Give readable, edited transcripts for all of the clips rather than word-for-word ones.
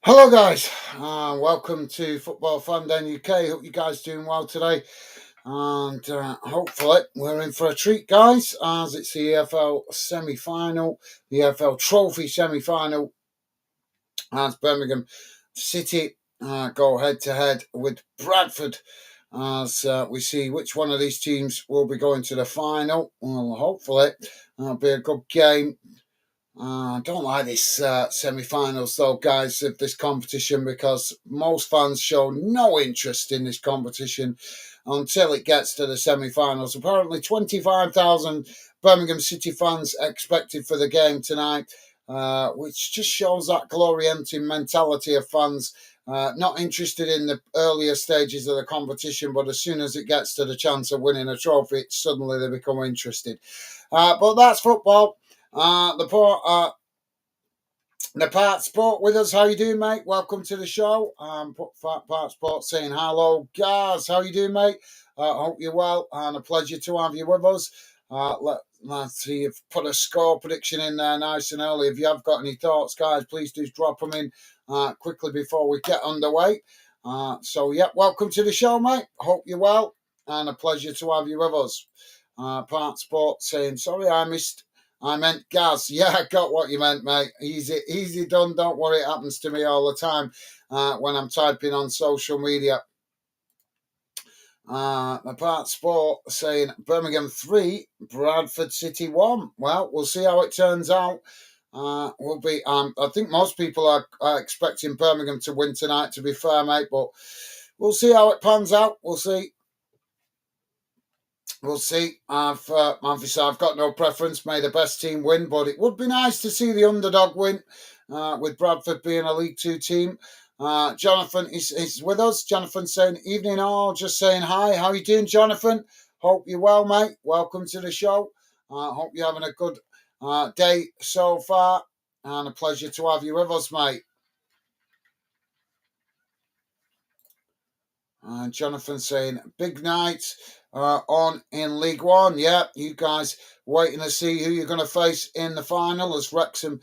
Hello, guys. Welcome to Football Fan Den UK. Hope you guys doing well today, and hopefully we're in for a treat, guys, as it's the EFL semi-final, the EFL Trophy semi-final, as Birmingham City go head-to-head with Bradford, as we see which one of these teams will be going to the final. Well, hopefully it'll be a good game. I don't like this semi-finals though, guys, of this competition, because most fans show no interest in this competition until it gets to the semi-finals. Apparently 25,000 Birmingham City fans expected for the game tonight, which just shows that glory-hunting mentality of fans, not interested in the earlier stages of the competition, but as soon as it gets to the chance of winning a trophy, suddenly they become interested. But that's football. The Part Sport with us. How you doing, mate? Welcome to the show. Part Sport saying hello, guys. How you doing, mate? Hope you're well, and a pleasure to have you with us. Let's see, you've put a score prediction in there nice and early. If you have got any thoughts, guys, please do drop them in quickly before we get underway. Welcome to the show, mate. Hope you're well, and a pleasure to have you with us. Part Sport saying, sorry, I meant Gaz. Yeah, I got what you meant, mate. Easy done. Don't worry, it happens to me all the time when I'm typing on social media. The Part Sport saying Birmingham 3, Bradford City 1. Well, we'll see how it turns out. I think most people are expecting Birmingham to win tonight, to be fair, mate, but we'll see how it pans out. We'll see. Obviously, I've got no preference. May the best team win, but it would be nice to see the underdog win, with Bradford being a League Two team. Jonathan is with us. Jonathan saying, evening all, just saying hi. How you doing, Jonathan? Hope you're well, mate. Welcome to the show. Hope you're having a good day so far, and a pleasure to have you with us, mate. Jonathan saying, big night on in League One. Yeah, you guys waiting to see who you're going to face in the final, as Wrexham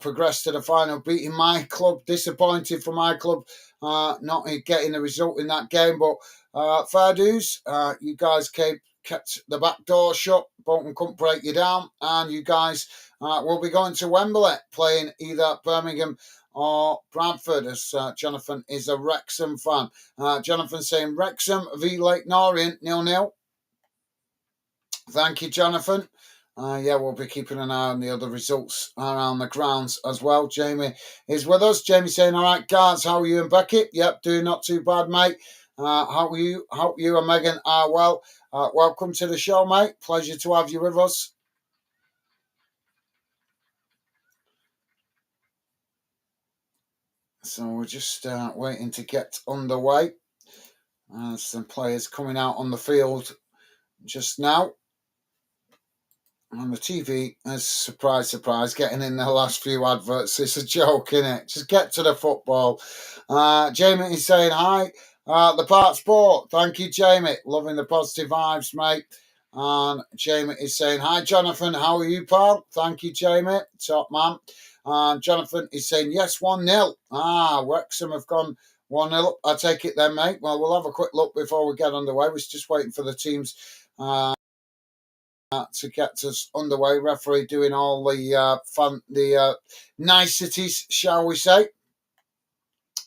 progressed to the final, beating my club. Disappointed for my club not getting a result in that game, but fair dues. You guys kept the back door shut. Bolton couldn't break you down, and you guys will be going to Wembley, playing either Birmingham or Bradford, as Jonathan is a Wrexham fan. Jonathan saying Wrexham v Lake Norient 0-0. Thank you, Jonathan. We'll be keeping an eye on the other results around the grounds as well. Jamie is with us. Jamie saying, all right, guys, how are you and Beckett? Yep, doing not too bad, mate. How are you? Hope you and Megan are well. Welcome to the show, mate. Pleasure to have you with us. So we're just waiting to get underway. Some players coming out on the field just now. And the TV is, surprise, getting in the last few adverts. It's a joke, innit? Just get to the football. Jamie is saying hi. The Part Sport. Thank you, Jamie. Loving the positive vibes, mate. And Jamie is saying, hi, Jonathan. How are you, pal? Thank you, Jamie. Top man. And Jonathan is saying, yes, 1-0. Wrexham have gone 1-0. I take it then, mate. Well, we'll have a quick look before we get underway. We're just waiting for the teams to get us underway. Referee doing all the niceties, shall we say.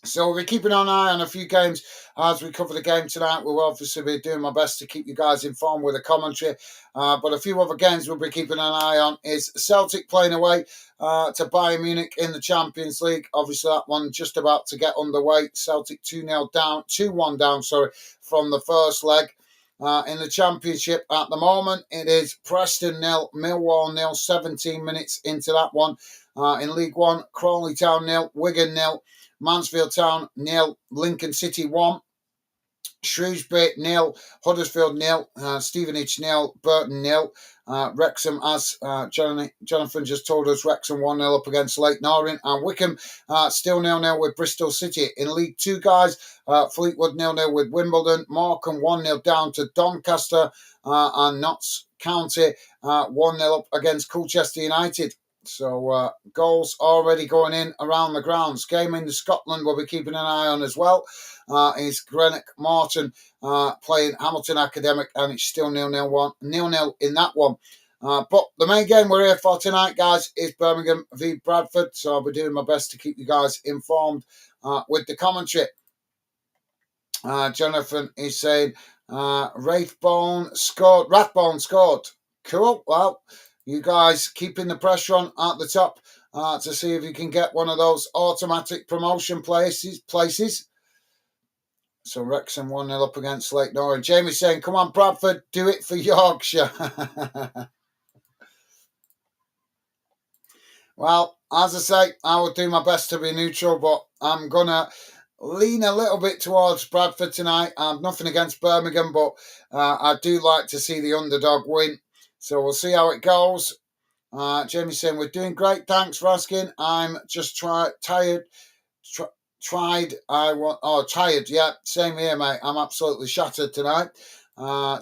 So we'll be keeping an eye on a few games as we cover the game tonight. We'll obviously be doing my best to keep you guys informed with the commentary. But a few other games we'll be keeping an eye on is Celtic playing away to Bayern Munich in the Champions League. Obviously, that one just about to get underway. Celtic 2-1 down, from the first leg. In the Championship at the moment, it is Preston 0, Millwall 0, 17 minutes into that one. In League One, Crawley Town 0, Wigan 0, Mansfield Town 0, Lincoln City 1, Shrewsbury 0, Huddersfield 0, Stevenage 0, Burton 0. Wrexham, as Jonathan just told us, Wrexham 1-0 up against Lake Norient, and Wycombe still 0-0 with Bristol City. In League 2, guys, Fleetwood 0-0 with Wimbledon, Morecambe 1-0 down to Doncaster, and Notts County 1-0 up against Colchester United. So goals already going in around the grounds. Game in Scotland we'll be keeping an eye on as well. Is Greenock Morton playing Hamilton Academic, and it's still 0-0 in that one. But the main game we're here for tonight, guys, is Birmingham v Bradford. So I'll be doing my best to keep you guys informed with the commentary. Jonathan is saying Rathbone scored. Cool. Well, you guys keeping the pressure on at the top to see if you can get one of those automatic promotion places. So Wrexham 1-0 up against Lake Norwich. Jamie's saying, come on, Bradford, do it for Yorkshire. Well, as I say, I will do my best to be neutral, but I'm going to lean a little bit towards Bradford tonight. Nothing against Birmingham, but I do like to see the underdog win. So we'll see how it goes. Jamie's saying, we're doing great. Thanks for asking. I'm just tired. Tired. Yeah, same here, mate. I'm absolutely shattered tonight.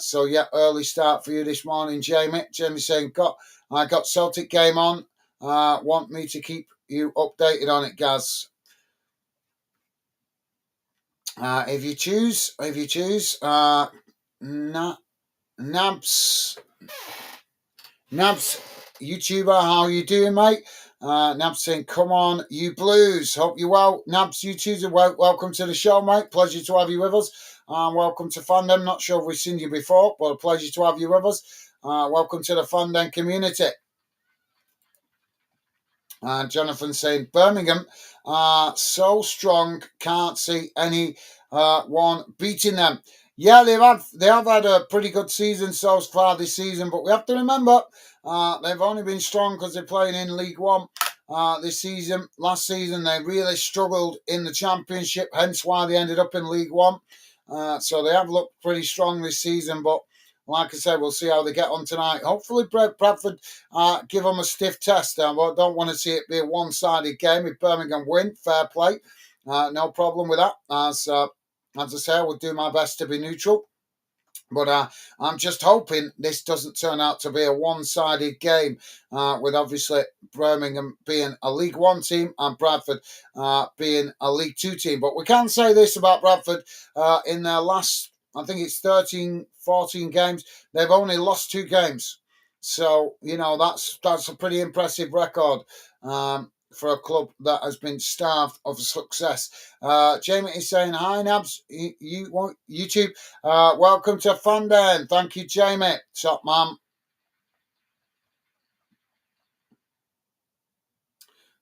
So yeah, early start for you this morning, Jamie. Jamie's saying, I got Celtic game on. Want me to keep you updated on it, Gaz? If you choose, Nabs, YouTuber, how are you doing, mate? Nabs saying, come on, you Blues. Hope you're well. Nabs, YouTuber, welcome to the show, mate. Pleasure to have you with us. Welcome to Fandom. Not sure if we've seen you before, but a pleasure to have you with us. Welcome to the Fandom community. Jonathan saying, Birmingham are so strong, can't see any one beating them. Yeah, they have had a pretty good season so far this season, but we have to remember they've only been strong because they're playing in League One this season. Last season they really struggled in the Championship, hence why they ended up in League One. So they have looked pretty strong this season, but like I said, we'll see how they get on tonight. Hopefully Bradford give them a stiff test. I don't want to see it be a one-sided game. If Birmingham win, fair play. No problem with that. As I say, I will do my best to be neutral. But I'm just hoping this doesn't turn out to be a one-sided game with obviously Birmingham being a League One team and Bradford being a League Two team. But we can say this about Bradford. In their last, I think it's 13, 14 games, they've only lost 2 games. So, that's a pretty impressive record. For a club that has been starved of success. Jamie is saying, hi, Nabs, YouTube. Welcome to Fandom. Thank you, Jamie. Top man.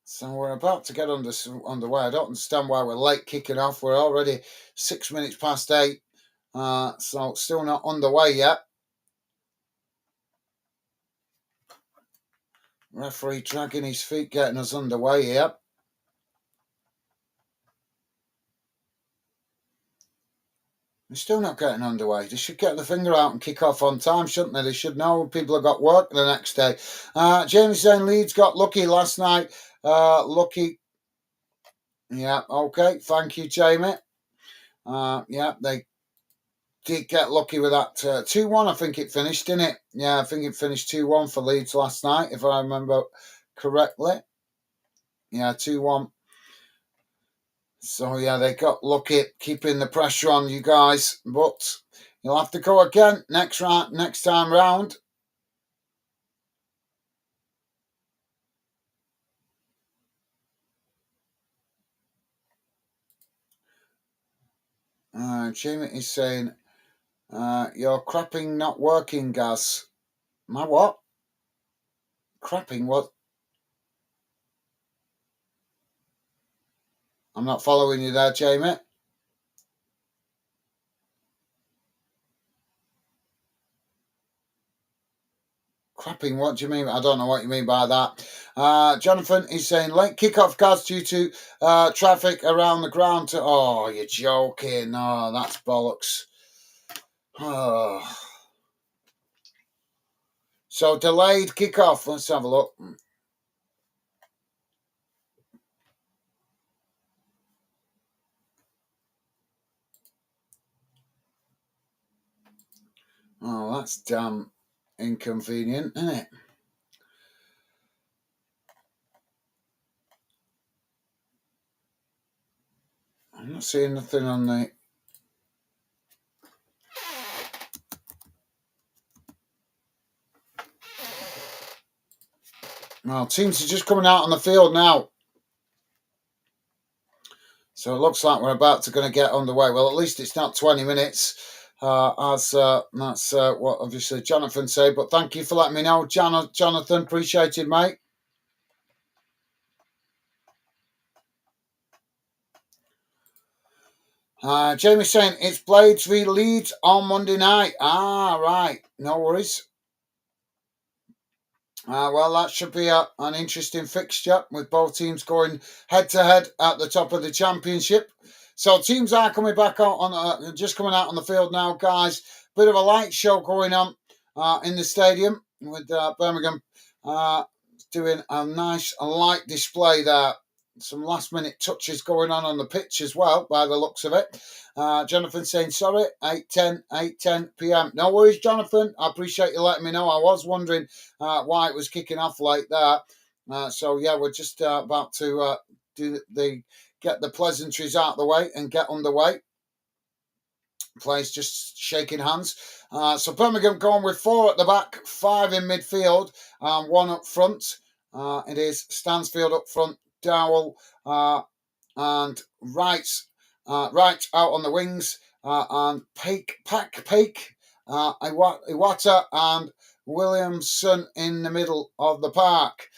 So we're about to get underway. I don't understand why we're late kicking off. We're already 6 minutes past 8. So still not underway yet. Referee dragging his feet, getting us underway here. They're still not getting underway. They should get the finger out and kick off on time, shouldn't they? They should know people have got work the next day. James saying Leeds got lucky last night. Lucky. Yeah, okay. Thank you, Jamie. Yeah, they did get lucky with that 2-1, I think it finished, didn't it? Yeah, I think it finished 2-1 for Leeds last night, if I remember correctly. Yeah, 2-1. So, yeah, they got lucky keeping the pressure on you guys. But you'll have to go again next time round. Jamie is saying, your crapping not working, Gaz. My what? Crapping what? I'm not following you there, Jamie. Crapping, what do you mean? I don't know what you mean by that. Jonathan is saying late kickoff, Gaz, due to traffic around the ground. Oh, you're joking. Oh, that's bollocks. Oh. So delayed kickoff. Let's have a look. Oh, that's damn inconvenient, isn't it? I'm not seeing nothing on the... Well, teams are just coming out on the field now. So it looks like we're about to going to get underway. Well, at least it's not 20 minutes, as that's what obviously Jonathan said. But thank you for letting me know, Jonathan. Appreciate it, mate. Jamie saying it's Blades v Leeds on Monday night. Ah, right. No worries. Well, that should be an interesting fixture with both teams going head to head at the top of the championship. So teams are coming back out on just coming out on the field now, guys. Bit of a light show going on in the stadium with Birmingham doing a nice light display there. Some last minute touches going on the pitch as well, by the looks of it. Jonathan saying, sorry, 8:10 p.m. No worries, Jonathan. I appreciate you letting me know. I was wondering why it was kicking off like that. So, yeah, we're just about to get the pleasantries out of the way and get underway. Players just shaking hands. So Birmingham going with 4 at the back, 5 in midfield, 1 up front. It is Stansfield up front, Dowell and Wright out on the wings, and Paik, Iwata and Williamson in the middle of the park.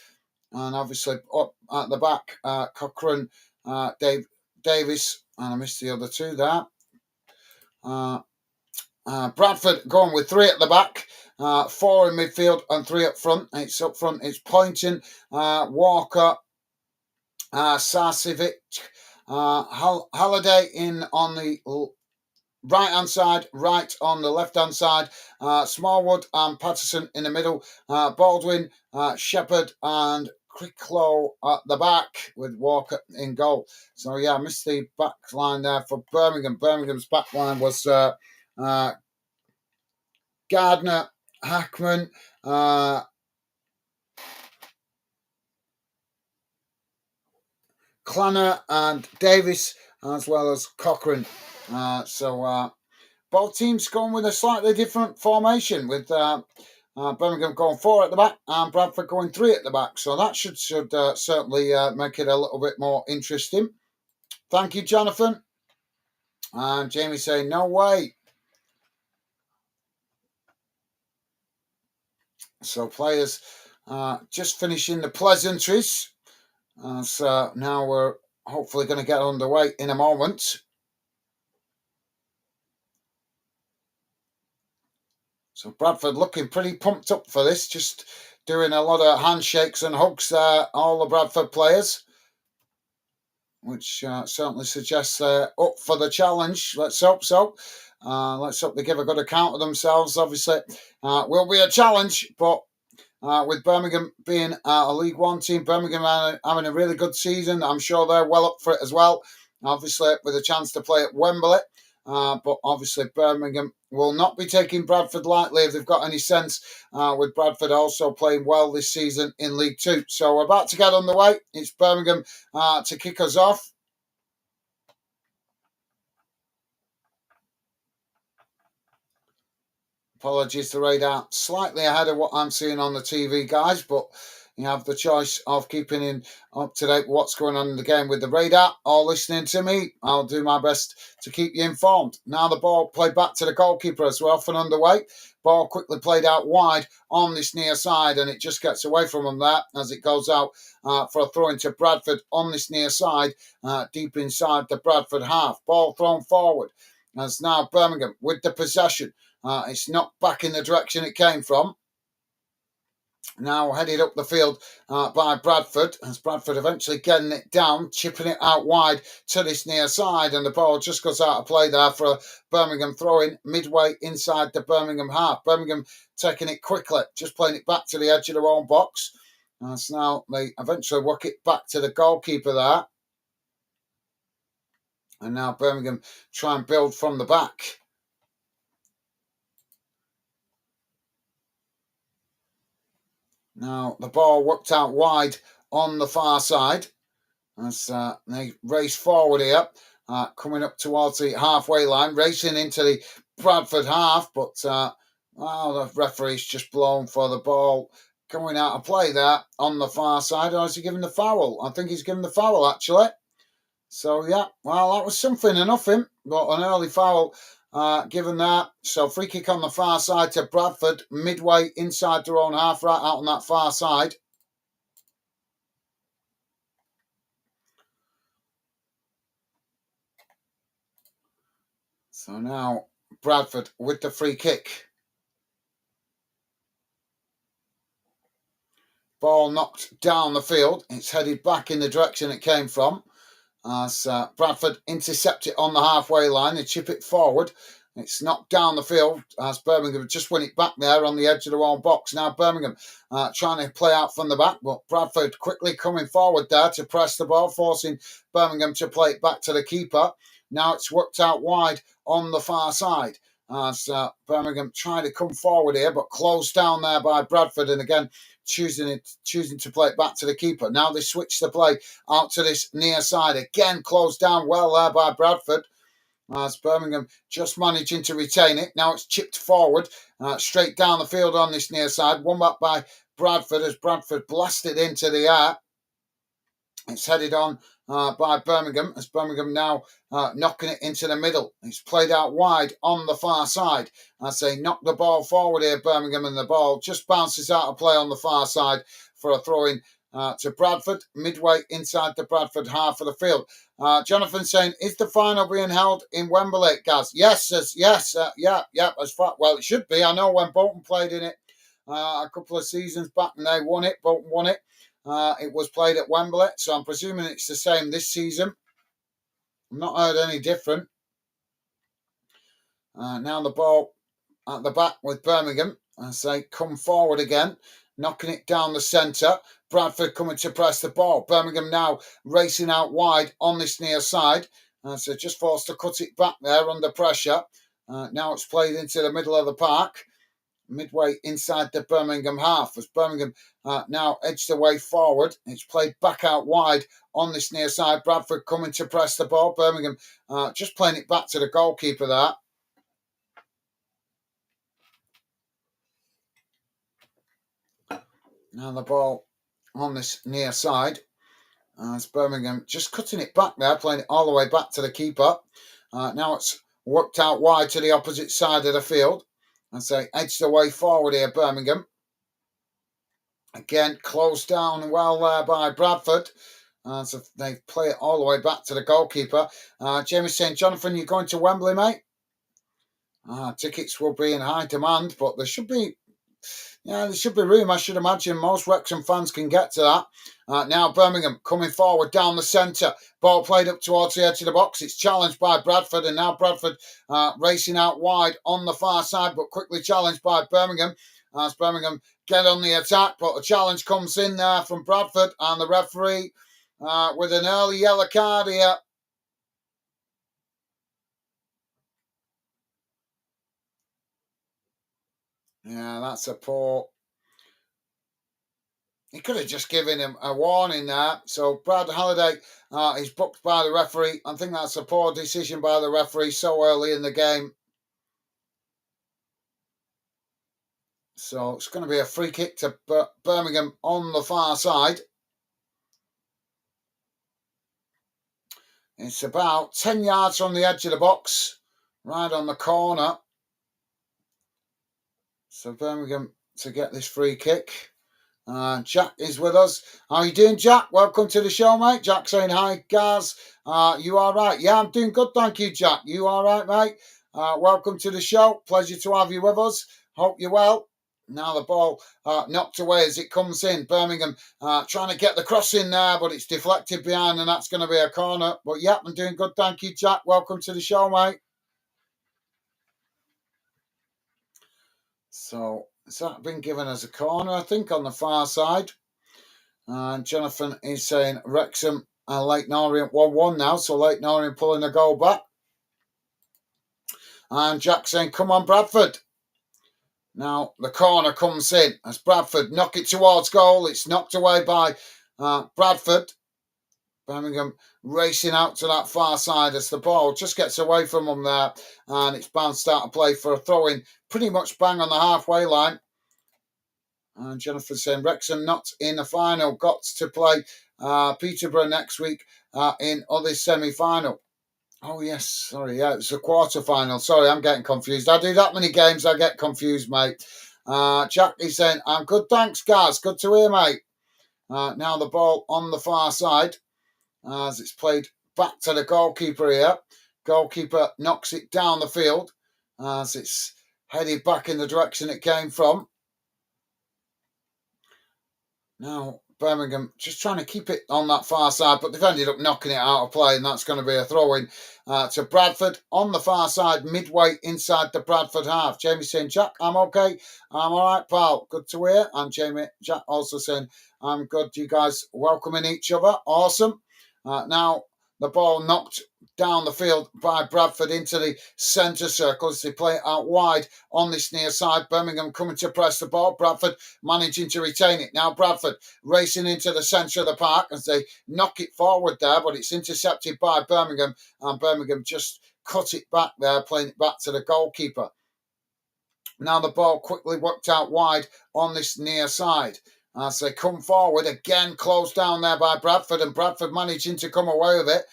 And obviously up at the back, Cochrane, Davis, and I missed the other 2 there. Bradford going with 3 at the back, 4 in midfield and 3 up front. It's up front. It's Poynton, Walker, Sarcevic, Halliday in on the right hand side, Wright on the left hand side, Smallwood and Patterson in the middle, Baldwin, Shepherd and Cricklow at the back with Walker in goal. So yeah, I missed the back line there for Birmingham. Birmingham's back line was Gardner, Hackman, Clanner and Davis, as well as Cochrane. So both teams going with a slightly different formation, with Birmingham going 4 at the back and Bradford going 3 at the back. So that should certainly make it a little bit more interesting. Thank you, Jonathan. And Jamie saying, no way. So players just finishing the pleasantries. So now we're hopefully going to get underway in a moment. So Bradford looking pretty pumped up for this, just doing a lot of handshakes and hugs there, all the Bradford players, which certainly suggests they're up for the challenge. Let's hope so. Let's hope they give a good account of themselves. Obviously, will be a challenge, but with Birmingham being a League One team, Birmingham having a really good season, I'm sure they're well up for it as well. Obviously, with a chance to play at Wembley. But obviously, Birmingham will not be taking Bradford lightly if they've got any sense, with Bradford also playing well this season in League Two. So we're about to get on the way. It's Birmingham to kick us off. Apologies, the radar slightly ahead of what I'm seeing on the TV, guys, but you have the choice of keeping up to date with what's going on in the game with the radar or listening to me. I'll do my best to keep you informed. Now the ball played back to the goalkeeper as we're off and underway. Ball quickly played out wide on this near side, and it just gets away from them there as it goes out for a throw into Bradford on this near side, deep inside the Bradford half. Ball thrown forward as now Birmingham with the possession. It's not back in the direction it came from. Now headed up the field by Bradford, as Bradford eventually getting it down, chipping it out wide to this near side, and the ball just goes out of play there for a Birmingham throw-in midway inside the Birmingham half. Birmingham taking it quickly, just playing it back to the edge of their own box. So now they eventually work it back to the goalkeeper there. And now Birmingham try and build from the back. Now the ball worked out wide on the far side as they race forward here. coming up towards the halfway line, racing into the Bradford half, but the referee's just blown for the ball going out of play there on the far side. Or is he giving the foul? I think he's giving the foul, actually. So, yeah, well, that was something and nothing, but an early foul given that. So, free kick on the far side to Bradford, midway inside their own half, right out on that far side. So now Bradford with the free kick. Ball knocked down the field. It's headed back in the direction it came from. As Bradford intercept it on the halfway line. They chip it forward. It's knocked down the field as Birmingham just win it back there on the edge of their own box. Now Birmingham trying to play out from the back, but Bradford quickly coming forward there to press the ball, forcing Birmingham to play it back to the keeper. Now it's worked out wide on the far side as Birmingham trying to come forward here, but closed down there by Bradford, and again choosing to play it back to the keeper. Now they switch the play out to this near side, again closed down well there by Bradford. As Birmingham just managing to retain it. Now it's chipped forward, straight down the field on this near side. Won back by Bradford as Bradford blasted into the air. It's headed on by Birmingham as Birmingham now knocking it into the middle. It's played out wide on the far side as they knock the ball forward here, Birmingham, and the ball just bounces out of play on the far side for a throw-in to Bradford, midway inside the Bradford half of the field. Jonathan saying, is the final being held in Wembley, Gaz? Yes, as far, well, it should be. I know when Bolton played in it a couple of seasons back and they won it, Bolton won it. It was played at Wembley, so I'm presuming it's the same this season. I've not heard any different. Now the ball at the back with Birmingham as they come forward again, knocking it down the centre. Bradford coming to press the ball. Birmingham now racing out wide on this near side. So just forced to cut it back there under pressure. Now it's played into the middle of the park, midway inside the Birmingham half. As Birmingham now edged the way forward. It's played back out wide on this near side. Bradford coming to press the ball. Birmingham just playing it back to the goalkeeper there. Now the ball on this near side. As Birmingham just cutting it back there, playing it all the way back to the keeper. Now it's worked out wide to the opposite side of the field. As they edge the way forward here, Birmingham. Again, closed down well there by Bradford. So they play it all the way back to the goalkeeper. Jamie's saying, Jonathan, you're going to Wembley, mate? Tickets will be in high demand, but there should be room, I should imagine. Most Wrexham fans can get to that. Now Birmingham coming forward down the centre. Ball played up towards the edge of the box. It's challenged by Bradford, and now Bradford racing out wide on the far side, but quickly challenged by Birmingham. As Birmingham get on the attack, but a challenge comes in there from Bradford, and the referee with an early yellow card here. Yeah, that's a poor. He could have just given him a warning there. So Brad Halliday is booked by the referee. I think that's a poor decision by the referee so early in the game. So it's going to be a free kick to Birmingham on the far side. It's about 10 yards from the edge of the box, right on the corner. So Birmingham to get this free kick. Jack is with us. How are you doing, Jack? Welcome to the show, mate. Jack saying hi, Gaz. You all right? Yeah, I'm doing good, thank you, Jack. You all right, mate? Welcome to the show. Pleasure to have you with us. Hope you're well. Now the ball knocked away as it comes in. Birmingham trying to get the cross in there, but it's deflected behind, and that's going to be a corner. But yeah, I'm doing good, thank you, Jack. Welcome to the show, mate. So has that been given as a corner, I think, on the far side? Jonathan is saying Wrexham and Leyton Orient 1-1 now, so Leyton Orient pulling the goal back. And Jack saying, come on, Bradford. Now the corner comes in as Bradford knock it towards goal. It's knocked away by Bradford. Birmingham racing out to that far side as the ball just gets away from them there, and it's bounced out of play for a throw-in pretty much bang on the halfway line. And Jennifer saying Wrexham not in the final, got to play Peterborough next week in other semi-final. Oh, yes, sorry, yeah, it's a quarter-final. Sorry, I'm getting confused. I do that many games, I get confused, mate. Jack is saying, I'm good, thanks, guys. Good to hear, mate. Now the ball on the far side as it's played back to the goalkeeper here. Goalkeeper knocks it down the field as it's headed back in the direction it came from. Now, Birmingham just trying to keep it on that far side, but they've ended up knocking it out of play, and that's going to be a throw-in to Bradford on the far side, midway inside the Bradford half. Jamie saying, Jack, I'm okay. I'm all right, pal. Good to hear. And Jack also saying, I'm good. You guys welcoming each other. Awesome. Now, the ball knocked down the field by Bradford into the centre circle as they play it out wide on this near side. Birmingham coming to press the ball. Bradford managing to retain it. Now Bradford racing into the centre of the park as they knock it forward there, but it's intercepted by Birmingham, and Birmingham just cut it back there, playing it back to the goalkeeper. Now the ball quickly worked out wide on this near side. As they come forward, again closed down there by Bradford, and Bradford managing to come away with it.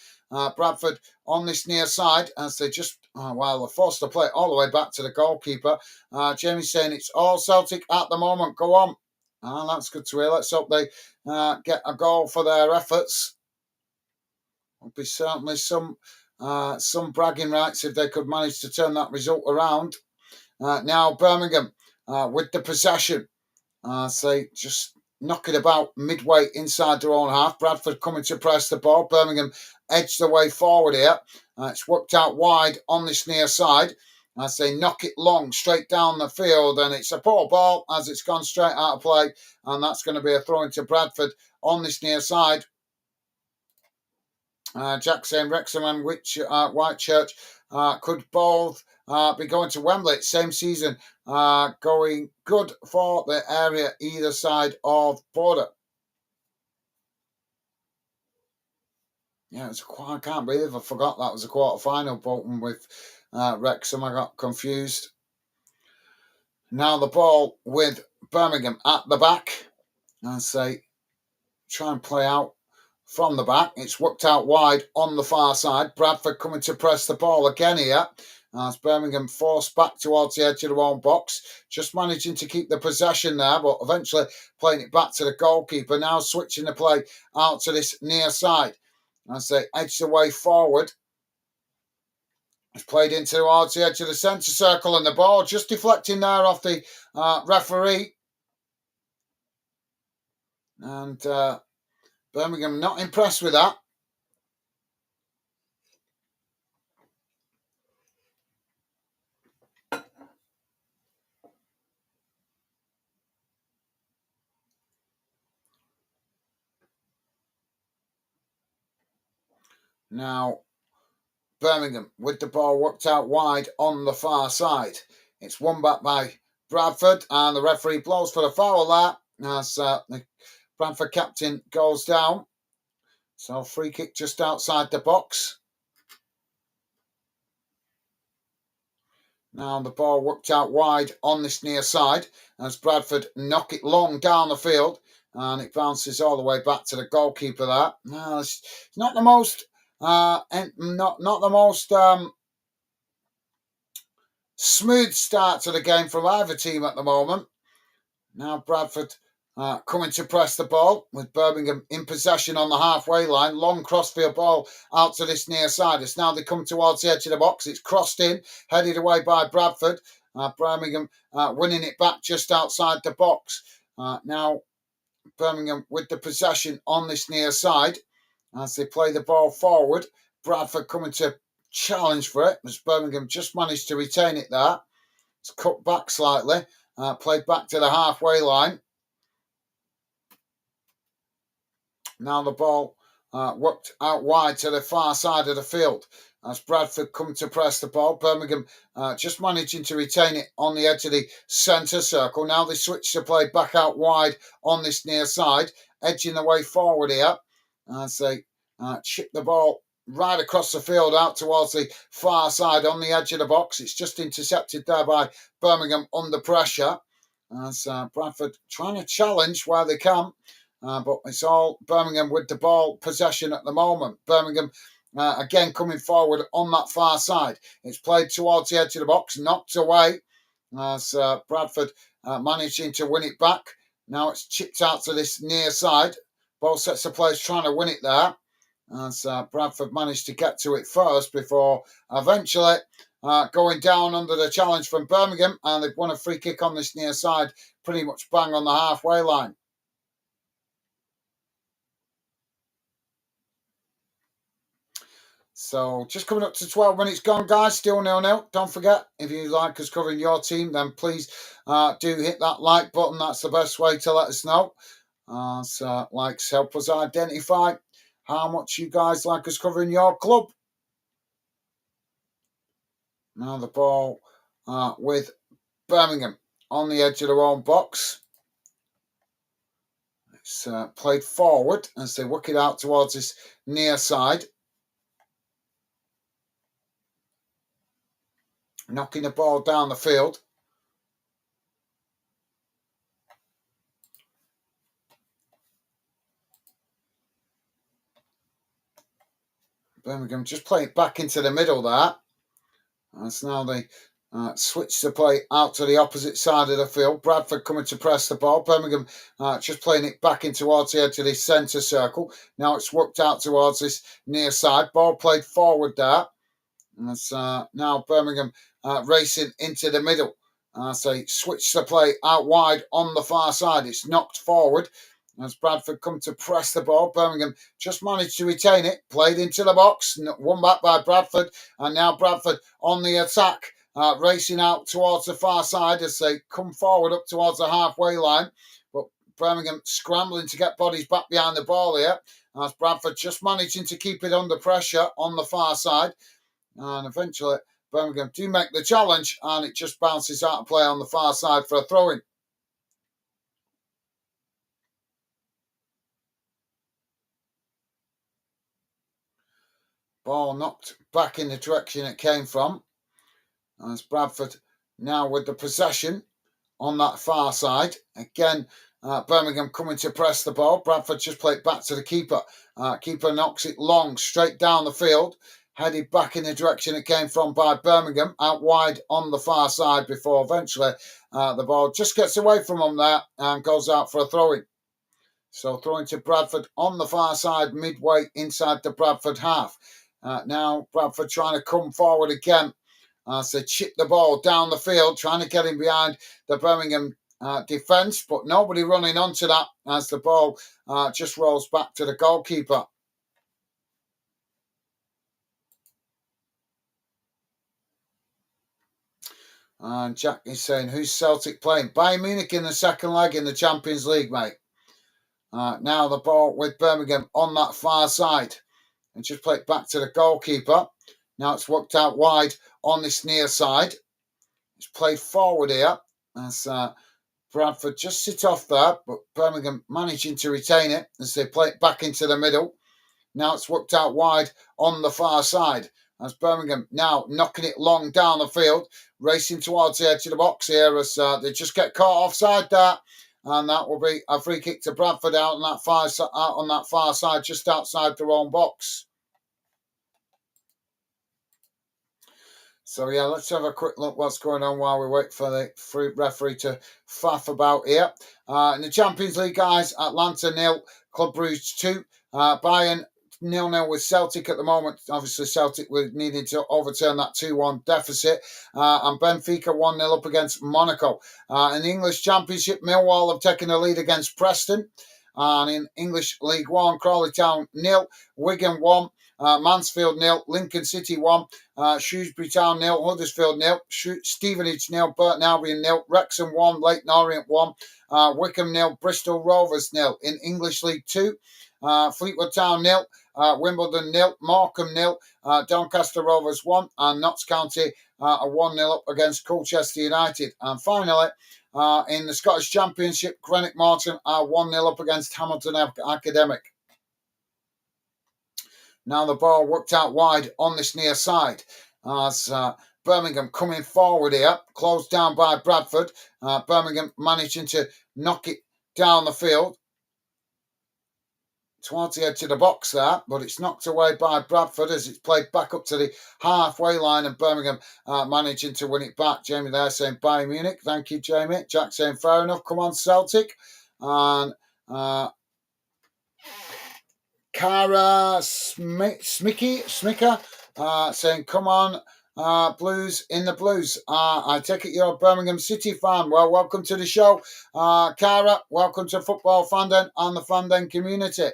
Bradford on this near side as they just, they're forced to play it all the way back to the goalkeeper. Jamie's saying it's all Celtic at the moment. Go on. That's good to hear. Let's hope they get a goal for their efforts. Would be certainly some bragging rights if they could manage to turn that result around. Now Birmingham with the possession. Say just knock it about midway inside their own half. Bradford coming to press the ball. Birmingham edge the way forward here. It's worked out wide on this near side as they knock it long straight down the field, and it's a poor ball as it's gone straight out of play, and that's going to be a throw into Bradford on this near side. Jack saying Wrexham and Whitechurch could both be going to Wembley same season, going good for the area either side of border. Yeah, I can't believe I forgot that was a quarter-final, Bolton with Wrexham. I got confused. Now the ball with Birmingham at the back. And say, try and play out from the back. It's worked out wide on the far side. Bradford coming to press the ball again here. As Birmingham forced back towards the edge of their own box. Just managing to keep the possession there, but eventually playing it back to the goalkeeper. Now switching the play out to this near side. As they edge the way forward. It's played in towards the edge of the centre circle, and the ball just deflecting there off the referee. And Birmingham not impressed with that. Now, Birmingham with the ball worked out wide on the far side. It's won back by Bradford, and the referee blows for the foul there as the Bradford captain goes down. So free kick just outside the box. Now the ball worked out wide on this near side as Bradford knock it long down the field, and it bounces all the way back to the goalkeeper there. Now it's not the most not the most smooth start to the game from either team at the moment. Now Bradford coming to press the ball with Birmingham in possession on the halfway line. Long crossfield ball out to this near side. It's now they come towards the edge of the box. It's crossed in, headed away by Bradford. Birmingham winning it back just outside the box. Now Birmingham with the possession on this near side as they play the ball forward. Bradford coming to challenge for it as Birmingham just managed to retain it there. It's cut back slightly, played back to the halfway line. Now the ball worked out wide to the far side of the field as Bradford come to press the ball. Birmingham just managing to retain it on the edge of the centre circle. Now they switch to play back out wide on this near side, edging the way forward here as they chipped the ball right across the field out towards the far side on the edge of the box. It's just intercepted there by Birmingham under pressure. As Bradford trying to challenge where they can. But it's all Birmingham with the ball possession at the moment. Birmingham again coming forward on that far side. It's played towards the edge of the box, knocked away as Bradford managing to win it back. Now it's chipped out to this near side. Both sets of players trying to win it there. As Bradford managed to get to it first before eventually going down under the challenge from Birmingham. And they've won a free kick on this near side, pretty much bang on the halfway line. So just coming up to 12 minutes gone, guys. Still 0-0. Don't forget, if you like us covering your team, then please do hit that like button. That's the best way to let us know. So likes help us identify how much you guys like us covering your club. Now the ball with Birmingham on the edge of their own box. It's played forward as they work it out towards this near side. Knocking the ball down the field. Birmingham just play it back into the middle there. As now they switch the play out to the opposite side of the field. Bradford coming to press the ball. Birmingham just playing it back in towards the edge of this centre circle. Now it's worked out towards this near side. Ball played forward there. And it's now Birmingham racing into the middle. So switch the play out wide on the far side. It's knocked forward as Bradford come to press the ball. Birmingham just managed to retain it. Played into the box. Won back by Bradford. And now Bradford on the attack. Racing out towards the far side as they come forward up towards the halfway line. But Birmingham scrambling to get bodies back behind the ball here. As Bradford just managing to keep it under pressure on the far side. And eventually Birmingham do make the challenge and it just bounces out of play on the far side for a throw-in. Ball knocked back in the direction it came from. As Bradford now with the possession on that far side. Again, Birmingham coming to press the ball. Bradford just play it back to the keeper. Keeper knocks it long, straight down the field. Headed back in the direction it came from by Birmingham, out wide on the far side before eventually the ball just gets away from them there and goes out for a throw-in. So throwing to Bradford on the far side, midway inside the Bradford half. Now Bradford trying to come forward again. So chip the ball down the field, trying to get him behind the Birmingham defence, but nobody running onto that as the ball just rolls back to the goalkeeper. And Jack is saying, who's Celtic playing? Bayern Munich in the second leg in the Champions League, mate. Now the ball with Birmingham on that far side. And just play it back to the goalkeeper. Now it's worked out wide on this near side. It's played forward here. As Bradford just sit off there, but Birmingham managing to retain it as they play it back into the middle. Now it's worked out wide on the far side. As Birmingham now knocking it long down the field, racing towards the edge of the box here as they just get caught offside there. And that will be a free kick to Bradford out on that far side, just outside their own box. So yeah, let's have a quick look what's going on while we wait for the referee to faff about here. In the Champions League, guys, Atlanta 0, Club Brugge 2, Bayern 0-0 with Celtic at the moment. Obviously, Celtic were needing to overturn that 2-1 deficit. And Benfica 1-0 up against Monaco. In the English Championship, Millwall have taken the lead against Preston. And in English League One, Crawley Town 0, Wigan 1, Mansfield 0, Lincoln City 1, Shrewsbury Town 0, Huddersfield 0, Stevenage 0, Burton Albion 0, Wrexham 1, Leyton Orient 1, Wickham 0, Bristol Rovers 0. In English League 2, Fleetwood Town 0, Wimbledon 0, Morecambe 0, Doncaster Rovers 1, and Notts County are 1-0 up against Colchester United. And finally, in the Scottish Championship, Greenock Morton are 1-0 up against Hamilton Academic. Now the ball worked out wide on this near side as Birmingham coming forward here, closed down by Bradford. Birmingham managing to knock it down the field towards the edge of the box there, but it's knocked away by Bradford as it's played back up to the halfway line, and Birmingham managing to win it back. Jamie there saying Bayern Munich. Thank you, Jamie. Jack saying fair enough. Come on, Celtic. And Cara Smicker saying, come on, Blues in the Blues. I take it you're a Birmingham City fan. Well, welcome to the show. Cara, welcome to Football Fandom and the Fandom community.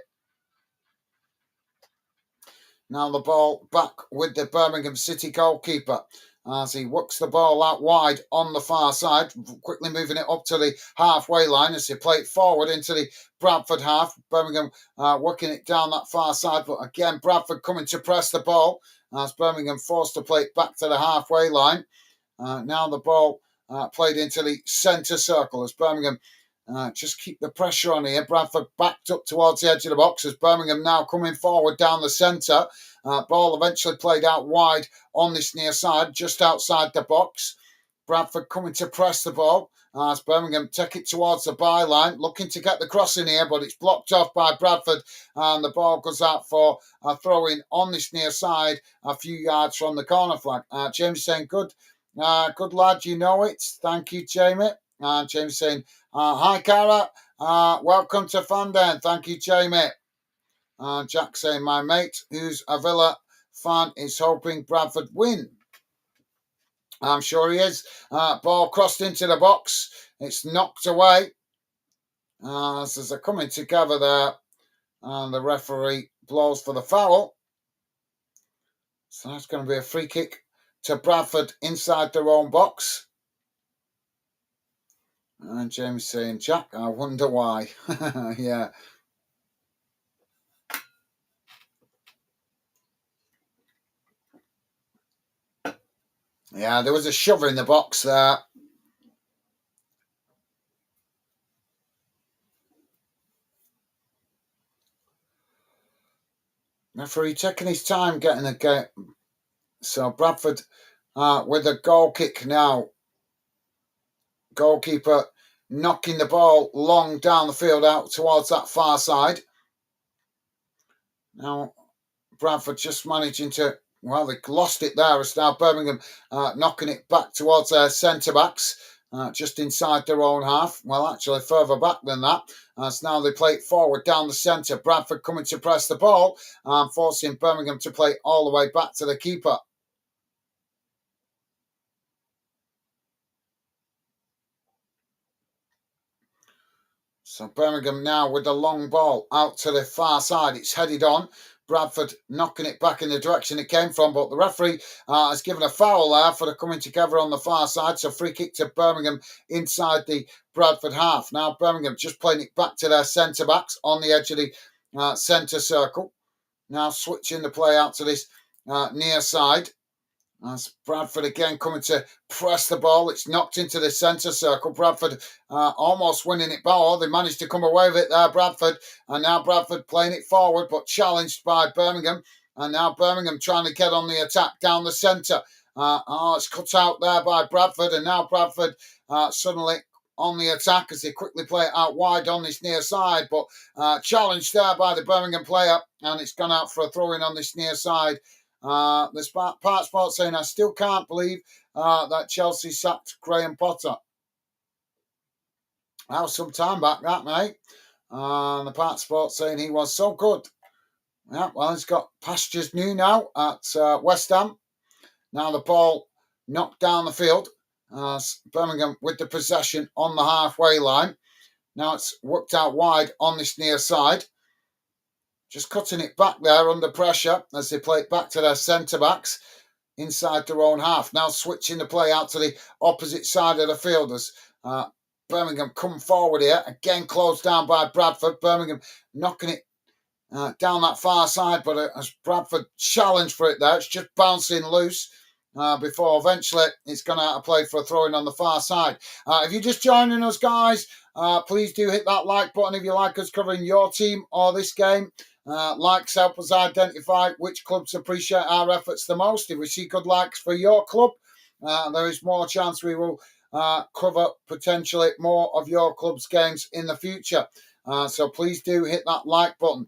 Now the ball back with the Birmingham City goalkeeper as he works the ball out wide on the far side, quickly moving it up to the halfway line as they play it forward into the Bradford half. Birmingham working it down that far side, but again Bradford coming to press the ball as Birmingham forced to play it back to the halfway line. Now the ball played into the centre circle as Birmingham just keep the pressure on here. Bradford backed up towards the edge of the box as Birmingham now coming forward down the centre. Ball eventually played out wide on this near side, just outside the box. Bradford coming to press the ball as Birmingham take it towards the byline, looking to get the cross in here, but it's blocked off by Bradford, and the ball goes out for a throw-in on this near side, a few yards from the corner flag. James saying, good lad, you know it. Thank you, Jamie. James saying, hi, Cara. Welcome to Fandom. Thank you, Jamie. Jack saying, my mate, who's a Villa fan, is hoping Bradford win. I'm sure he is. Ball crossed into the box. It's knocked away. As they're coming together there. And the referee blows for the foul. So that's going to be a free kick to Bradford inside their own box. And James saying, Jack, I wonder why. Yeah. Yeah, there was a shover in the box there. Referee taking his time getting a game. So Bradford with a goal kick now. Goalkeeper knocking the ball long down the field out towards that far side. Now Bradford just managing to, well, they lost it there. It's now Birmingham knocking it back towards their centre-backs, just inside their own half. Well, actually further back than that. As now they play it forward down the centre. Bradford coming to press the ball, forcing Birmingham to play all the way back to the keeper. So Birmingham now with the long ball out to the far side. It's headed on. Bradford knocking it back in the direction it came from, but the referee has given a foul there for the coming together on the far side. So free kick to Birmingham inside the Bradford half. Now Birmingham just playing it back to their centre-backs on the edge of the centre circle. Now switching the play out to this near side. As Bradford again coming to press the ball. It's knocked into the centre circle. Bradford almost winning it ball. They managed to come away with it there, Bradford. And now Bradford playing it forward, but challenged by Birmingham. And now Birmingham trying to get on the attack down the centre. It's cut out there by Bradford. And now Bradford suddenly on the attack as they quickly play it out wide on this near side. But challenged there by the Birmingham player. And it's gone out for a throw-in on this near side. There's Part Sport saying, I still can't believe that Chelsea sacked Graham Potter. That was some time back, that, mate. The Part Sport saying he was so good. Yeah, well, he's got pastures new now at West Ham. Now the ball knocked down the field. Birmingham with the possession on the halfway line. Now it's worked out wide on this near side. Just cutting it back there under pressure as they play it back to their centre-backs inside their own half. Now switching the play out to the opposite side of the field as Birmingham come forward here. Again closed down by Bradford. Birmingham knocking it down that far side, but as Bradford challenged for it there, it's just bouncing loose before eventually it's gone out of play for a throw-in on the far side. If you're just joining us, guys, please do hit that like button if you like us covering your team or this game. Likes help us identify which clubs appreciate our efforts the most. If we see good likes for your club, there is more chance we will cover potentially more of your club's games in the future. So please do hit that like button.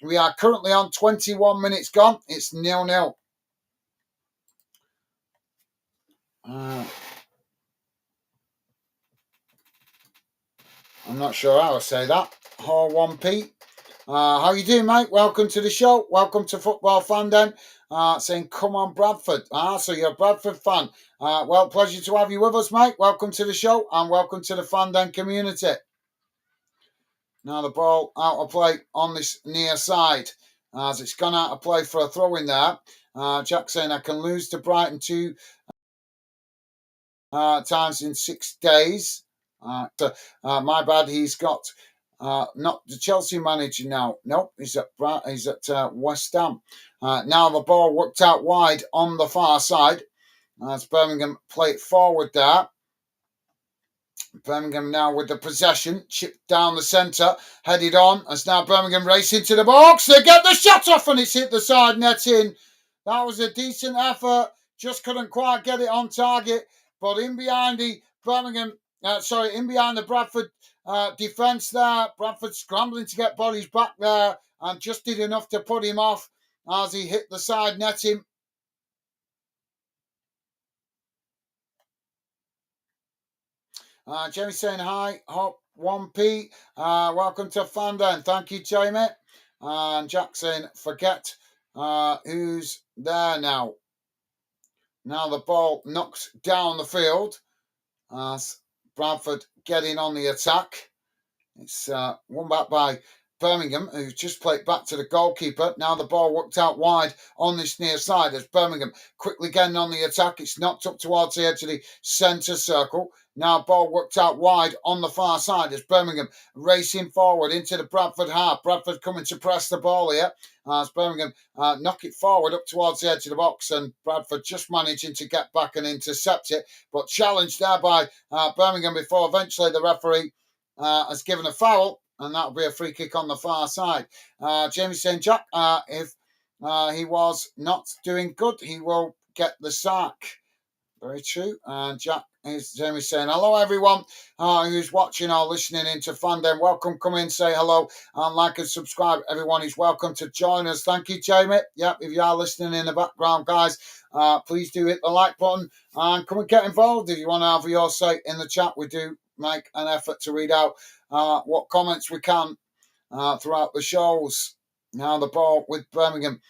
We are currently on 21 minutes gone. It's 0-0. I'm not sure how I say that. Hall 1P. How you doing, mate? Welcome to the show. Welcome to Football Fan Den. Saying, come on, Bradford. So you're a Bradford fan. Well, pleasure to have you with us, mate. Welcome to the show and welcome to the Fan Den community. Now the ball out of play on this near side. As it's gone out of play for a throw in there. Jack saying, I can lose to Brighton 2 times in 6 days. My bad, he's got... not the Chelsea manager now. Nope, he's at West Ham. Now the ball worked out wide on the far side. As Birmingham play it forward there. Birmingham now with the possession. Chipped down the centre. Headed on. As now Birmingham race into the box. They get the shot off and it's hit the side netting. That was a decent effort. Just couldn't quite get it on target. But in behind the Birmingham... in behind the Bradford defence there. Bradford scrambling to get bodies back there and just did enough to put him off as he hit the side netting. Jamie saying hi, Hop 1P. Welcome to Fan Den. Thank you, Jamie. And Jack saying, forget who's there now. Now the ball knocks down the field as Bradford getting on the attack. It's won back by Birmingham, who's just played back to the goalkeeper. Now the ball worked out wide on this near side as Birmingham quickly getting on the attack. It's knocked up towards the edge of the centre circle. Now ball worked out wide on the far side as Birmingham racing forward into the Bradford half. Bradford coming to press the ball here as Birmingham knock it forward up towards the edge of the box, and Bradford just managing to get back and intercept it, but challenged there by Birmingham before eventually the referee has given a foul, and that'll be a free kick on the far side. Jamie saying, Jack, if he was not doing good, he will get the sack. Very true. And Jack is Jamie saying, hello, everyone who's watching or listening into Fan Den. Welcome. Come in, say hello, and like and subscribe. Everyone is welcome to join us. Thank you, Jamie. Yep, if you are listening in the background, guys, please do hit the like button and come and get involved. If you want to have your say in the chat, we do make an effort to read out what comments we can throughout the shows. Now the ball with Birmingham.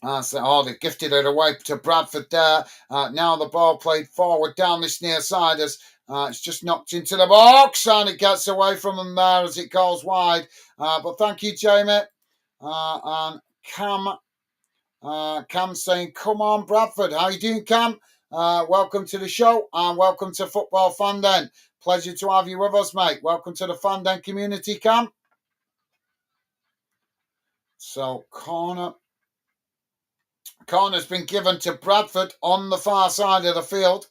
They gifted it away to Bradford there. Now the ball played forward down this near side as it's just knocked into the box and it gets away from them there as it goes wide. But thank you, Jamie. And Cam saying, come on, Bradford. How you doing, Cam? Welcome to the show and welcome to Football Fan Den. Pleasure to have you with us, mate. Welcome to the Fan Den community, Cam. So, corner's been given to Bradford on the far side of the field.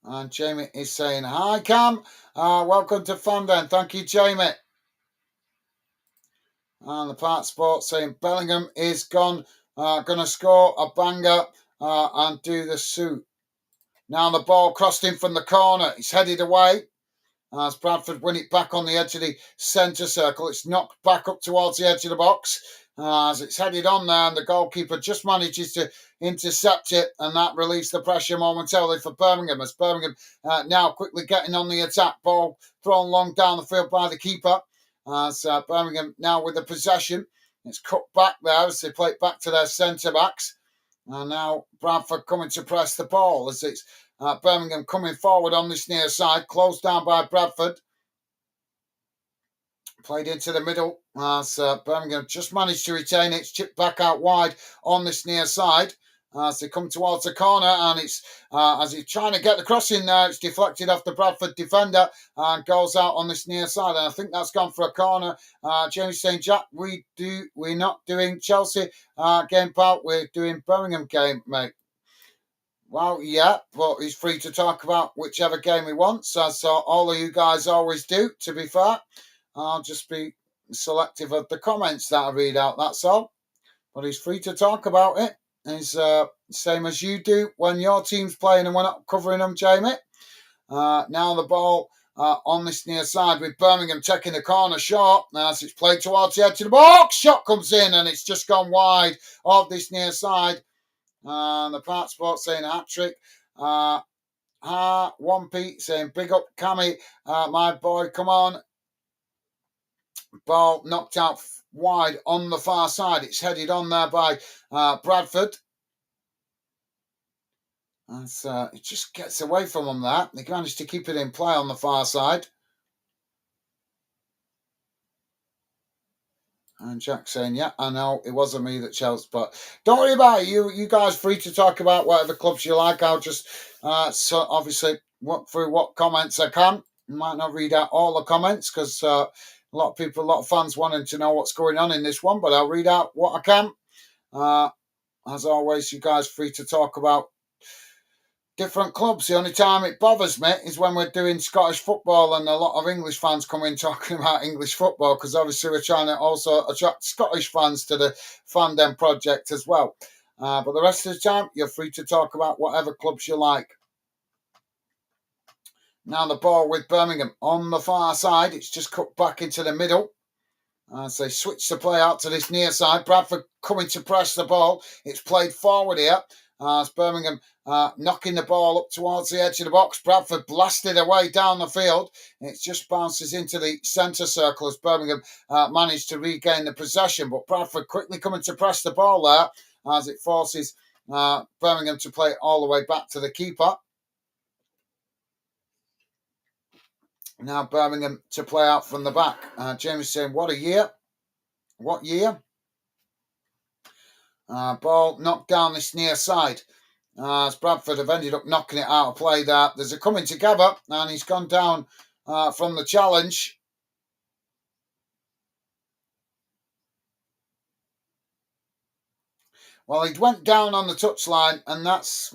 And Jamie is saying, hi, Cam. Welcome to Fan Den. Thank you, Jamie. And the Part Sport saying Bellingham is going to score a banger and do the suit. Now the ball crossed in from the corner. It's headed away. As Bradford win it back on the edge of the centre circle. It's knocked back up towards the edge of the box. As it's headed on there, and the goalkeeper just manages to intercept it, and that relieves the pressure momentarily for Birmingham. As Birmingham now quickly getting on the attack. Ball thrown long down the field by the keeper. As Birmingham now with the possession. It's cut back there as they play it back to their centre-backs. And now Bradford coming to press the ball as it's Birmingham coming forward on this near side, closed down by Bradford. Played into the middle as Birmingham just managed to retain it. It's chipped back out wide on this near side as they come towards the corner, and it's as he's trying to get the cross in there, it's deflected off the Bradford defender and goes out on this near side. And I think that's gone for a corner. James saying, Jack, we're not doing Chelsea game, pal. We're doing Birmingham game, mate. Well, yeah, but he's free to talk about whichever game he wants, as all of you guys always do, to be fair. I'll just be selective of the comments that I read out, that's all. But he's free to talk about it. He's same as you do when your team's playing and we're not covering them, Jamie. Now the ball on this near side with Birmingham taking the corner short. As it's played towards the edge of the box, shot comes in and it's just gone wide of this near side. The Part Sport saying hat trick. One Pete saying big up Cammy, my boy, come on. Ball knocked out wide on the far side. It's headed on there by Bradford. And it just gets away from them there. They managed to keep it in play on the far side. And Jack saying, yeah, I know, it wasn't me that shouts, but don't worry about it. You guys free to talk about whatever clubs you like. I'll just so obviously walk through what comments I can. I might not read out all the comments because a lot of people, a lot of fans wanting to know what's going on in this one, but I'll read out what I can. As always, you guys free to talk about different clubs. The only time it bothers me is when we're doing Scottish football and a lot of English fans come in talking about English football, because obviously we're trying to also attract Scottish fans to the Fandom project as well. But the rest of the time, you're free to talk about whatever clubs you like. Now the ball with Birmingham on the far side. It's just cut back into the middle. As they switch the play out to this near side. Bradford coming to press the ball. It's played forward here. As Birmingham knocking the ball up towards the edge of the box. Bradford blasted away down the field. It just bounces into the centre circle as Birmingham managed to regain the possession. But Bradford quickly coming to press the ball there as it forces Birmingham to play all the way back to the keeper. Now Birmingham to play out from the back. James saying, what a year. What year? Ball knocked down this near side. As Bradford have ended up knocking it out of play there. There's a coming together and he's gone down from the challenge. Well, he went down on the touchline and that's,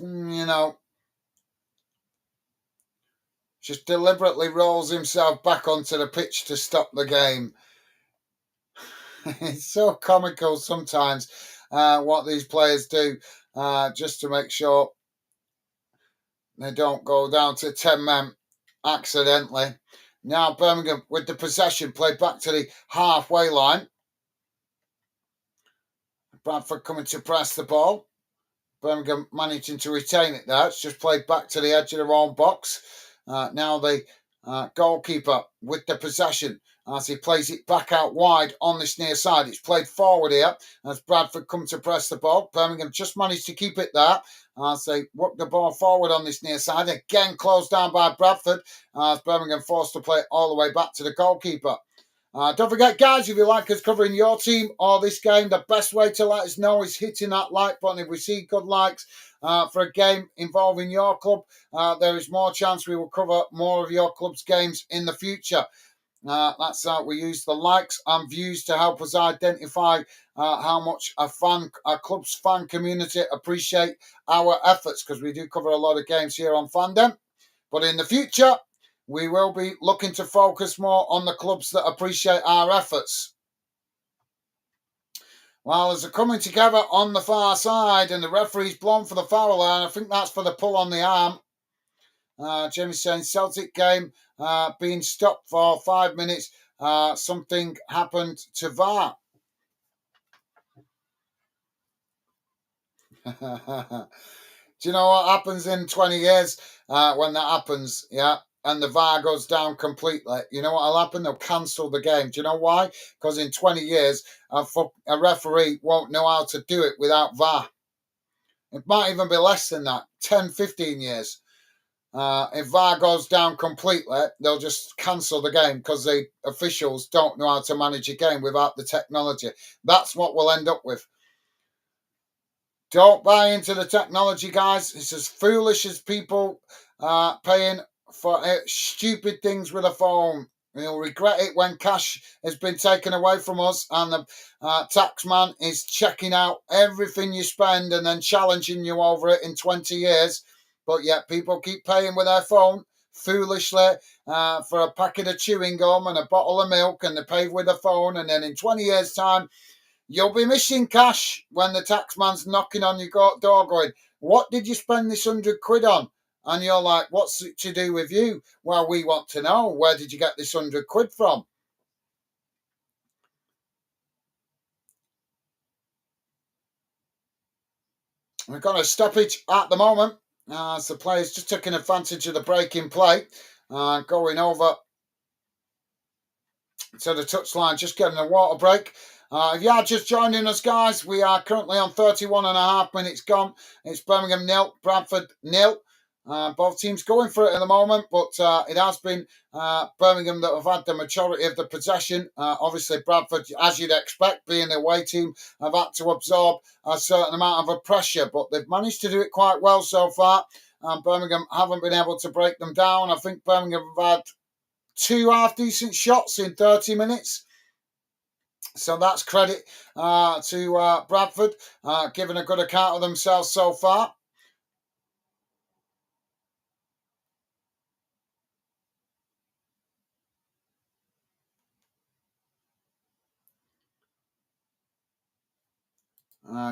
just deliberately rolls himself back onto the pitch to stop the game. It's so comical sometimes what these players do just to make sure they don't go down to 10 men accidentally. Now Birmingham with the possession played back to the halfway line. Bradford coming to press the ball. Birmingham managing to retain it there. It's just played back to the edge of their own box. Now the goalkeeper with the possession as he plays it back out wide on this near side. It's played forward here as Bradford come to press the ball. Birmingham just managed to keep it there as they work the ball forward on this near side. Again closed down by Bradford as Birmingham forced to play all the way back to the goalkeeper. Don't forget, guys, if you like us covering your team or this game, the best way to let us know is hitting that like button. If we see good likes for a game involving your club, there is more chance we will cover more of your club's games in the future. That's how we use the likes and views to help us identify how much a club's fan community appreciate our efforts, because we do cover a lot of games here on Fandom. But in the future, we will be looking to focus more on the clubs that appreciate our efforts. Well, there's a coming together on the far side, and the referee's blown for the foul line. I think that's for the pull on the arm. Jamie's saying Celtic game being stopped for 5 minutes. Something happened to VAR. Do you know what happens in 20 years when that happens? Yeah. And the VAR goes down completely. You know what will happen? They'll cancel the game. Do you know why? Because in 20 years, a referee won't know how to do it without VAR. It might even be less than that, 10, 15 years. If VAR goes down completely, they'll just cancel the game because the officials don't know how to manage a game without the technology. That's what we'll end up with. Don't buy into the technology, guys. It's as foolish as people paying for stupid things with a phone. We'll regret it when cash has been taken away from us and the tax man is checking out everything you spend and then challenging you over it in 20 years. But yet people keep paying with their phone foolishly for a packet of chewing gum and a bottle of milk, and they pay with a phone. And then in 20 years' time, you'll be missing cash when the taxman's knocking on your door going, "What did you spend this £100 on?" And you're like, "What's it to do with you?" "Well, we want to know, where did you get this £100 from?" We've got a stoppage at the moment. As the players just taking advantage of the break in play, going over to the touchline, just getting a water break. If you are just joining us, guys, we are currently on 31 and a half minutes gone. It's Birmingham 0, Bradford 0. Both teams going for it at the moment, but it has been Birmingham that have had the majority of the possession. Obviously, Bradford, as you'd expect, being the away team, have had to absorb a certain amount of pressure, but they've managed to do it quite well so far. Birmingham haven't been able to break them down. I think Birmingham have had 2 half-decent shots in 30 minutes. So that's credit to Bradford, giving a good account of themselves so far.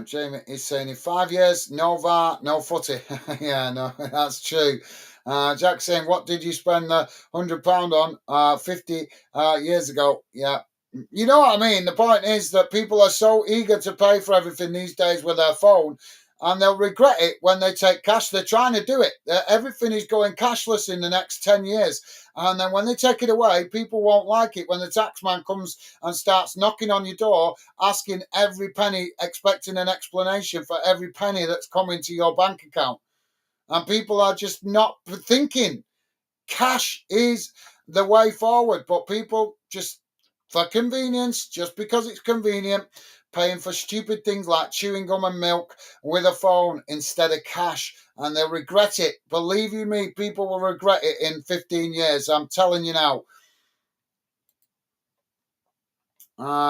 Jamie is saying in 5 years, no VAR, no footy. Yeah, no, that's true. Jack saying, what did you spend the £100 on 50 years ago? Yeah. You know what I mean? The point is that people are so eager to pay for everything these days with their phone, and they'll regret it when they take cash. They're trying to do it. Everything is going cashless in the next 10 years. And then when they take it away, people won't like it when the taxman comes and starts knocking on your door, asking every penny, expecting an explanation for every penny that's coming to your bank account. And people are just not thinking. Cash is the way forward, but people just, for convenience, just because it's convenient, paying for stupid things like chewing gum and milk with a phone instead of cash, and they'll regret it. Believe you me, people will regret it in 15 years. I'm telling you now.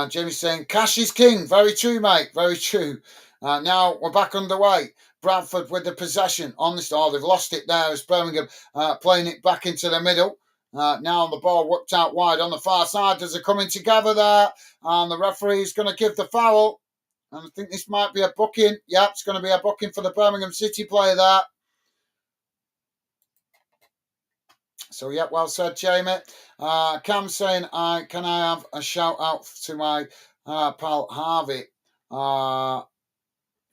Jamie's saying, cash is king. Very true, mate. Very true. Now we're back underway. Bradford with the possession on this. Oh, they've lost it there as Birmingham playing it back into the middle. Now the ball worked out wide on the far side as they're coming together there. And the referee is going to give the foul. And I think this might be a booking. Yeah, it's going to be a booking for the Birmingham City player there. So, yeah, well said, Jamie. Cam saying, can I have a shout out to my pal Harvey?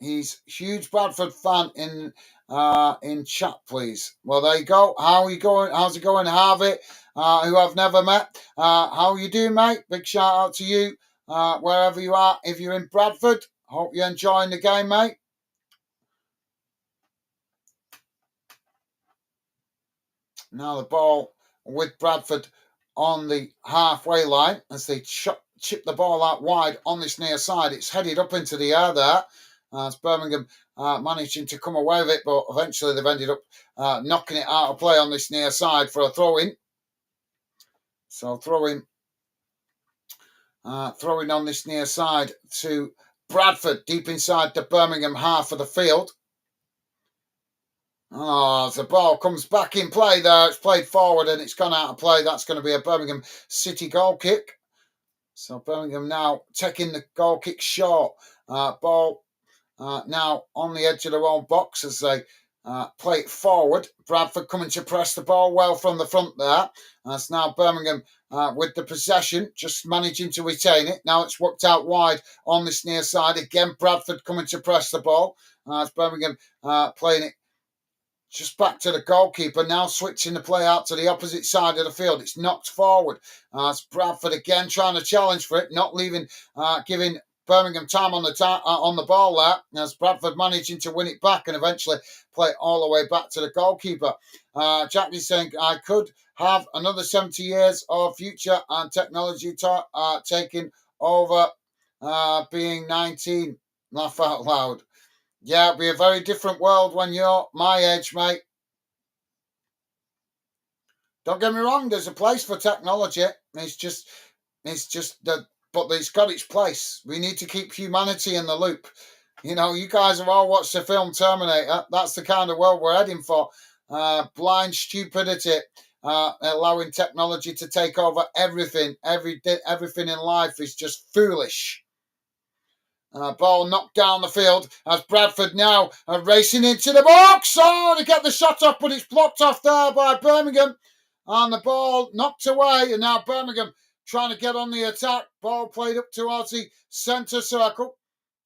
He's a huge Bradford fan in chat, please. Well, there you go. How are you going? How's it going, Harvey? Who I've never met. How are you doing, mate? Big shout out to you, wherever you are. If you're in Bradford, hope you're enjoying the game, mate. Now the ball with Bradford on the halfway line as they chip the ball out wide on this near side. It's headed up into the air there. As Birmingham managing to come away with it, but eventually they've ended up knocking it out of play on this near side for a throw-in. So throwing on this near side to Bradford, deep inside the Birmingham half of the field. Oh, as the ball comes back in play there, it's played forward and it's gone out of play. That's going to be a Birmingham City goal kick. So Birmingham now taking the goal kick short. Ball now on the edge of their own box as they play it forward. Bradford coming to press the ball well from the front there. That's now Birmingham with the possession, just managing to retain it. Now it's worked out wide on this near side. Again, Bradford coming to press the ball. As Birmingham playing it just back to the goalkeeper, now switching the play out to the opposite side of the field. It's knocked forward. It's Bradford again trying to challenge for it, not leaving, giving Birmingham time on the ball there. As Bradford managing to win it back and eventually play it all the way back to the goalkeeper. Jack is saying, I could have another 70 years of future and technology taking over being 19. Laugh out loud. Yeah, it'll be a very different world when you're my age, mate. Don't get me wrong, there's a place for technology. It's just that, but it's got its place. We need to keep humanity in the loop. You know, you guys have all watched the film Terminator. That's the kind of world we're heading for. Blind stupidity, allowing technology to take over everything. Everything in life is just foolish. Ball knocked down the field as Bradford now are racing into the box. Oh, to get the shot off, but it's blocked off there by Birmingham. And the ball knocked away, and now Birmingham trying to get on the attack. Ball played up towards the centre circle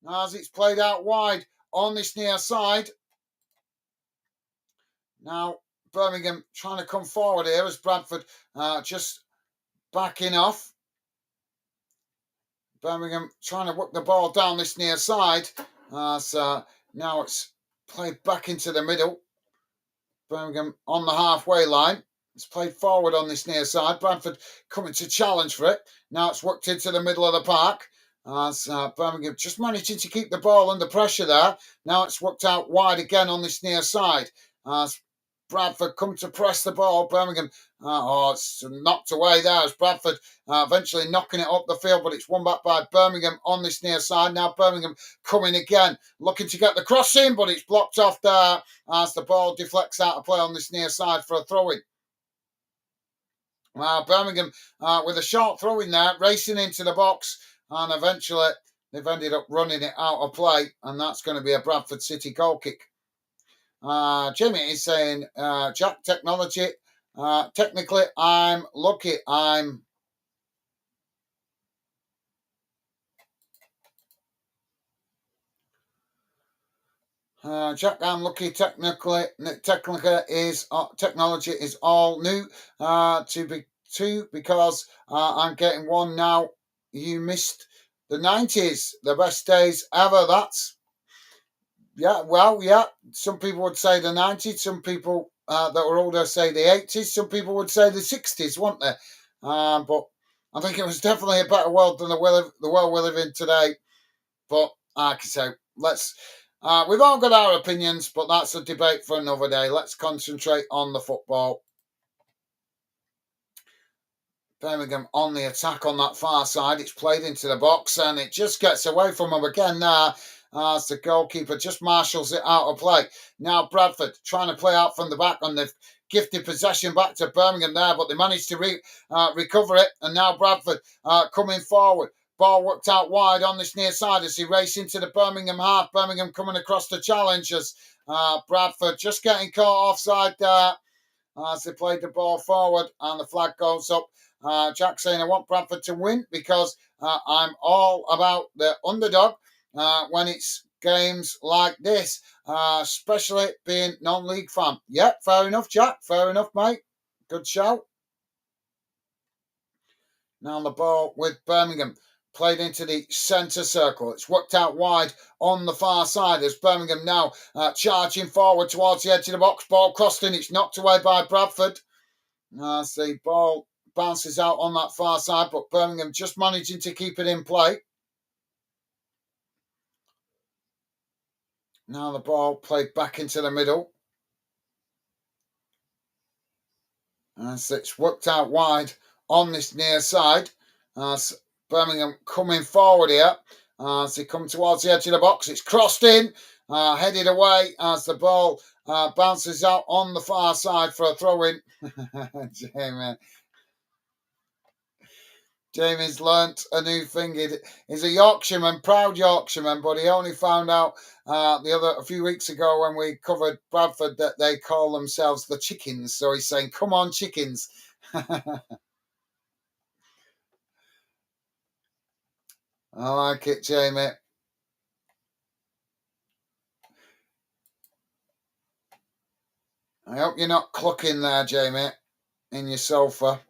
as it's played out wide on this near side. Now Birmingham trying to come forward here as Bradford just backing off. Birmingham trying to work the ball down this near side. So now it's played back into the middle. Birmingham on the halfway line. It's played forward on this near side. Bradford coming to challenge for it. Now it's worked into the middle of the park. Birmingham just managing to keep the ball under pressure there. Now it's worked out wide again on this near side. Bradford come to press the ball. Birmingham, it's knocked away there as Bradford eventually knocking it up the field, but it's won back by Birmingham on this near side. Now Birmingham coming again, looking to get the cross in, but it's blocked off there as the ball deflects out of play on this near side for a throw-in. Birmingham with a short throw-in there, racing into the box, and eventually they've ended up running it out of play, and that's going to be a Bradford City goal kick. Jimmy is saying, Jack, technically, I'm lucky. Jack, I'm lucky. Technically is technology is all new because I'm getting one now. You missed the 90s, the best days ever. That's yeah. Some people would say the 90s. Some people that were older say the 80s. Some people would say the 60s, weren't they? But I think it was definitely a better world than the world we live in today. But like I say, we've all got our opinions, but that's a debate for another day. Let's concentrate on the football. Birmingham on the attack on that far side. It's played into the box and it just gets away from him again there. As the goalkeeper just marshals it out of play. Now Bradford trying to play out from the back and they've gifted possession back to Birmingham there, but they managed to recover it. And now Bradford coming forward. Ball worked out wide on this near side as he raced into the Birmingham half. Birmingham coming across the challenge as Bradford just getting caught offside there as they played the ball forward and the flag goes up. Jack saying, I want Bradford to win because I'm all about the underdog when it's games like this, especially being non-league fan. Yep, fair enough, Jack. Fair enough, mate. Good shout. Now the ball with Birmingham. Played into the centre circle. It's worked out wide on the far side as Birmingham now charging forward towards the edge of the box. Ball crossed in. It's knocked away by Bradford. As the ball bounces out on that far side, but Birmingham just managing to keep it in play. Now the ball played back into the middle. As it's worked out wide on this near side. As Birmingham coming forward here as they come towards the edge of the box. It's crossed in, headed away as the ball bounces out on the far side for a throw-in. Jamie's learnt a new thing. He's a Yorkshireman, proud Yorkshireman, but he only found out a few weeks ago when we covered Bradford that they call themselves the Chickens. So he's saying, come on, Chickens. I like it, Jamie. I hope you're not clucking there, Jamie, in your sofa.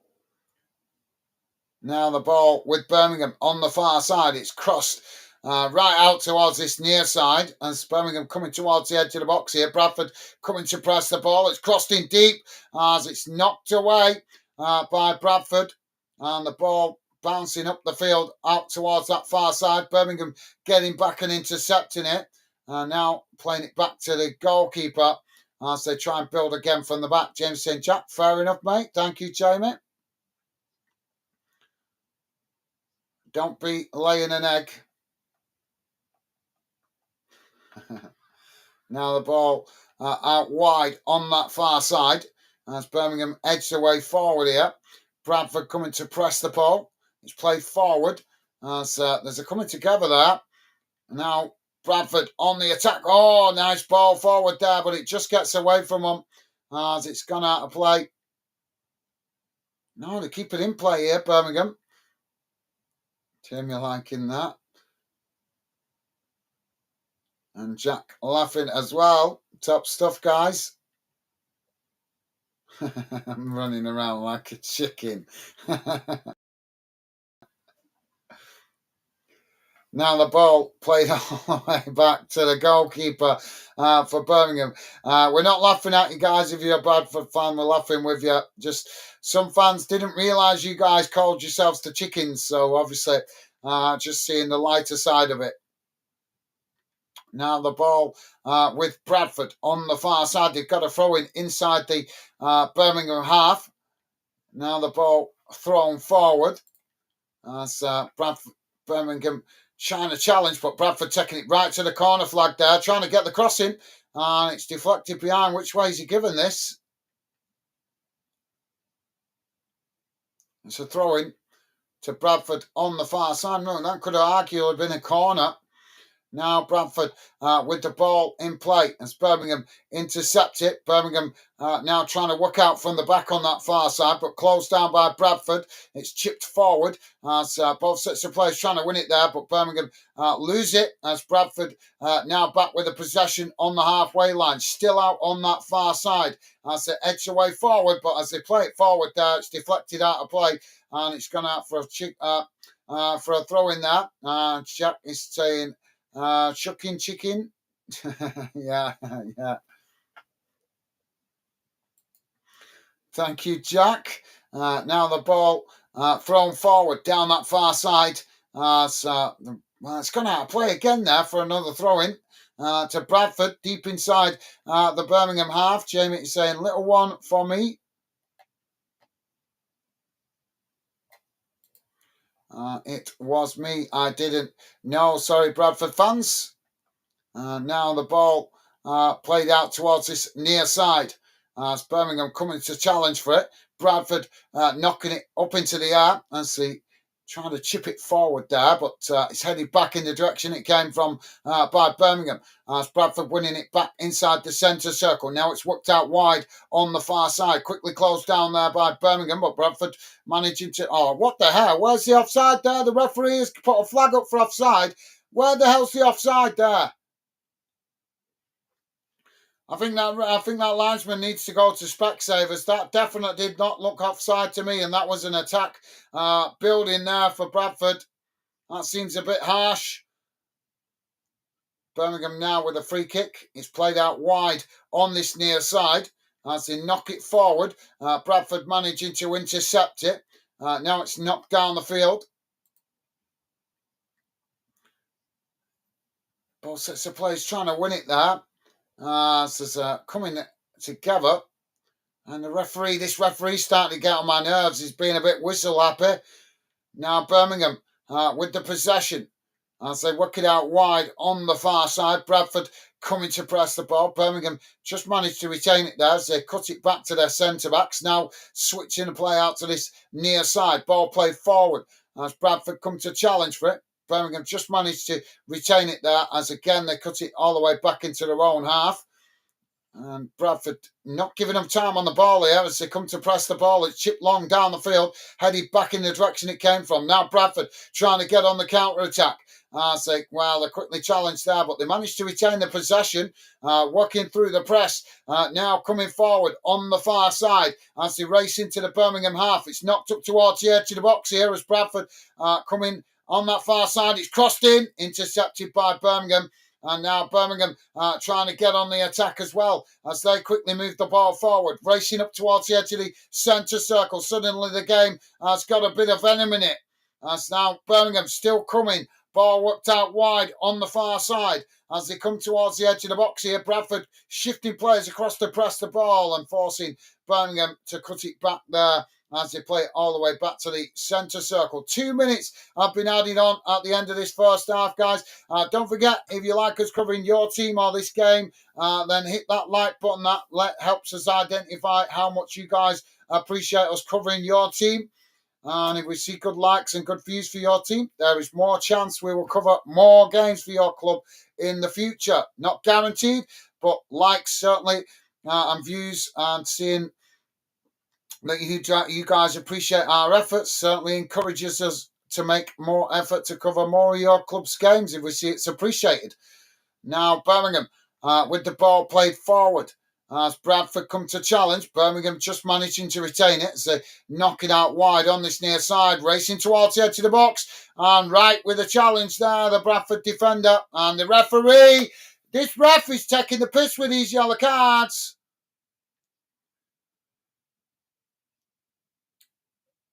Now the ball with Birmingham on the far side. It's crossed right out towards this near side. As Birmingham coming towards the edge of the box here. Bradford coming to press the ball. It's crossed in deep as it's knocked away by Bradford. And the ball bouncing up the field out towards that far side. Birmingham getting back and intercepting it. Now playing it back to the goalkeeper. as they try and build again from the back. James saying, Jack, fair enough, mate. Thank you, Jamie. Don't be laying an egg. Now the ball out wide on that far side as Birmingham edge their way forward here. Bradford coming to press the ball. It's played forward as there's a coming together there. Now Bradford on the attack. Oh, nice ball forward there, but it just gets away from them as it's gone out of play. No, they keep it in play here, Birmingham. Tim, you're liking that. And Jack laughing as well. Top stuff, guys. I'm running around like a chicken. Now the ball played all the way back to the goalkeeper for Birmingham. We're not laughing at you guys if you're a Bradford fan. We're laughing with you. Just some fans didn't realise you guys called yourselves the chickens. So obviously just seeing the lighter side of it. Now the ball with Bradford on the far side. They've got a throw in inside the Birmingham half. Now the ball thrown forward as Birmingham trying to challenge, but Bradford taking it right to the corner flag there, trying to get the crossing, and it's deflected behind. Which way is he given this? It's a throw-in to Bradford on the far side. No, that could have arguably been a corner. Now Bradford with the ball in play as Birmingham intercept it. Birmingham now trying to work out from the back on that far side, but closed down by Bradford. It's chipped forward as both sets of players trying to win it there, but Birmingham lose it as Bradford now back with the possession on the halfway line. Still out on that far side as they edge away forward, but as they play it forward there, it's deflected out of play and it's gone out for a throw in there. Jack is saying, chucking chicken. yeah. Thank you, Jack. Now the ball thrown forward down that far side. It's gone out of play again there for another throw-in to Bradford, deep inside the Birmingham half. Jamie is saying, little one for me. It was me. I didn't know. Sorry, Bradford fans. Now the ball played out towards this near side. As Birmingham coming to challenge for it. Bradford knocking it up into the air as they trying to chip it forward there, but it's headed back in the direction it came from by Birmingham. As Bradford winning it back inside the centre circle. Now it's worked out wide on the far side. Quickly closed down there by Birmingham, but Bradford managing to... Oh, what the hell? Where's the offside there? The referee has put a flag up for offside. Where the hell's the offside there? I think that linesman needs to go to Specsavers. That definitely did not look offside to me, and that was an attack building there for Bradford. That seems a bit harsh. Birmingham now with a free kick. It's played out wide on this near side as they knock it forward. Bradford managing to intercept it. Now it's knocked down the field. Both sets of players trying to win it there. So coming together, and this referee starting to get on my nerves. He's being a bit whistle happy. Now Birmingham with the possession as they work it out wide on the far side. Bradford coming to press the ball. Birmingham just managed to retain it there as they cut it back to their centre backs. Now switching the play out to this near side. Ball played forward as Bradford come to challenge for it. Birmingham just managed to retain it there as again they cut it all the way back into their own half. And Bradford not giving them time on the ball here as they come to press the ball. It's chipped long down the field, headed back in the direction it came from. Now Bradford trying to get on the counter-attack. They're quickly challenged there, but they managed to retain the possession, working through the press. Now coming forward on the far side as they race into the Birmingham half. It's knocked up towards the edge of the box here as Bradford coming on that far side. It's crossed in, intercepted by Birmingham. And now Birmingham trying to get on the attack as well as they quickly move the ball forward, racing up towards the edge of the centre circle. Suddenly the game has got a bit of venom in it. As now Birmingham still coming Ball worked out wide on the far side as they come towards the edge of the box here. Bradford shifting players across to press the ball and forcing Birmingham to cut it back there as they play it all the way back to the centre circle. 2 minutes have been added on at the end of this first half, guys. Don't forget, if you like us covering your team or this game, then hit that like button. That helps us identify how much you guys appreciate us covering your team. And if we see good likes and good views for your team, there is more chance we will cover more games for your club in the future. Not guaranteed, but likes certainly, and views, and seeing that you guys appreciate our efforts certainly encourages us to make more effort to cover more of your club's games if we see it's appreciated. Now, Birmingham with the ball played forward. As Bradford come to challenge, Birmingham just managing to retain it as they knock it out wide on this near side, racing towards the edge of the box, and right with a challenge there, the Bradford defender and the referee. This ref is taking the piss with these yellow cards.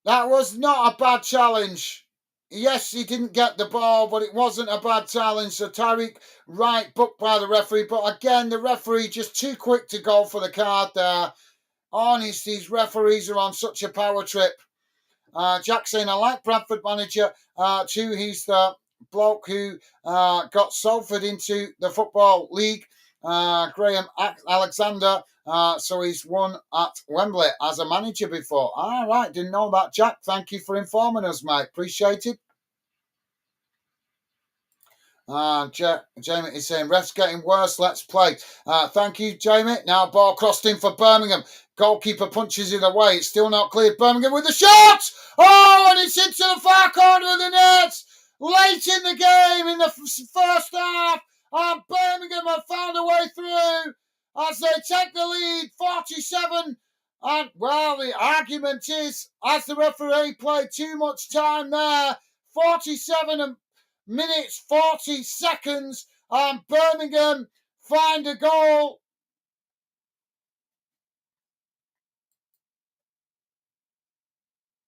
That was not a bad challenge. Yes, he didn't get the ball, but it wasn't a bad challenge. So Tariq Wright booked by the referee. But again, the referee just too quick to go for the card there. Honest, these referees are on such a power trip. Jack saying, I like Bradford manager too. He's the bloke who got Salford into the Football League. Graham Alexander. So he's won at Wembley as a manager before. All right, didn't know that, Jack. Thank you for informing us, mate. Appreciate it. Jamie is saying, ref's getting worse, let's play. Thank you, Jamie. Now ball crossed in for Birmingham. Goalkeeper punches it away. It's still not cleared. Birmingham with the shot! Oh, and it's into the far corner of the net! Late in the game, in the first half, and Birmingham have found a way through as they take the lead, 47. And, well, the argument is, as the referee played too much time there, 47 minutes, 40 seconds, and Birmingham find a goal.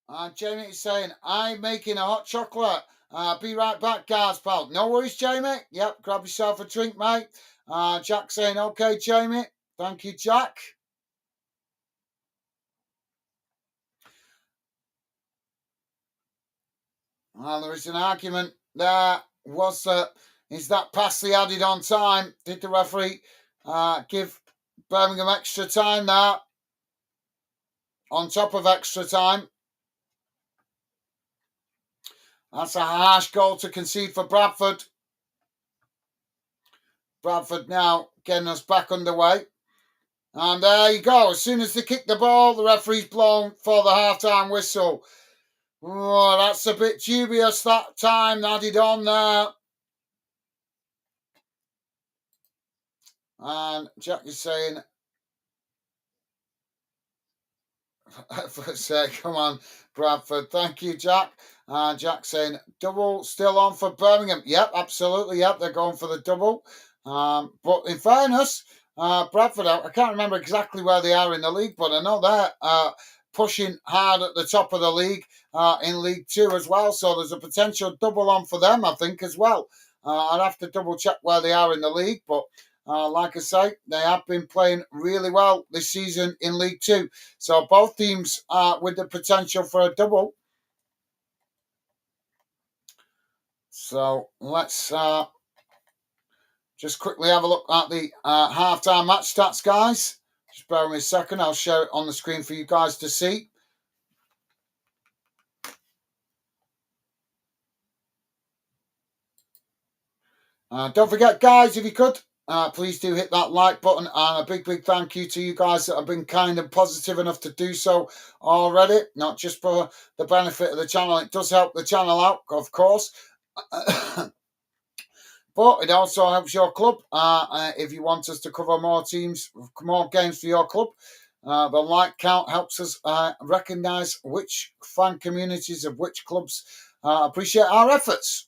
And Jamie is saying, I'm making a hot chocolate. Be right back, guys, pal. No worries, Jamie. Yep, grab yourself a drink, mate. Jack saying, okay, Jamie. Thank you, Jack. Well, there is an argument there. Is that pass the added on time? Did the referee give Birmingham extra time there? On top of extra time. That's a harsh goal to concede for Bradford. Bradford now getting us back underway. And there you go. As soon as they kick the ball, the referee's blown for the half-time whistle. Oh, that's a bit dubious, that time added on there. And Jack is saying, come on, Bradford. Thank you, Jack. Jack saying, double still on for Birmingham. Yep, absolutely. Yep, they're going for the double. But in fairness, Bradford, I can't remember exactly where they are in the league, but I know they're pushing hard at the top of the league in League 2 as well. So there's a potential double on for them, I think, as well. I'd have to double check where they are in the league, but like I say, they have been playing really well this season in League 2. So both teams are with the potential for a double. So let's just quickly have a look at the half-time match stats, guys. Just bear with me a second. I'll share it on the screen for you guys to see. Don't forget, guys, if you could, please do hit that like button, and a big, big thank you to you guys that have been kind and positive enough to do so already. Not just for the benefit of the channel. It does help the channel out, of course. But it also helps your club if you want us to cover more teams, more games for your club. The like count helps us recognise which fan communities of which clubs appreciate our efforts.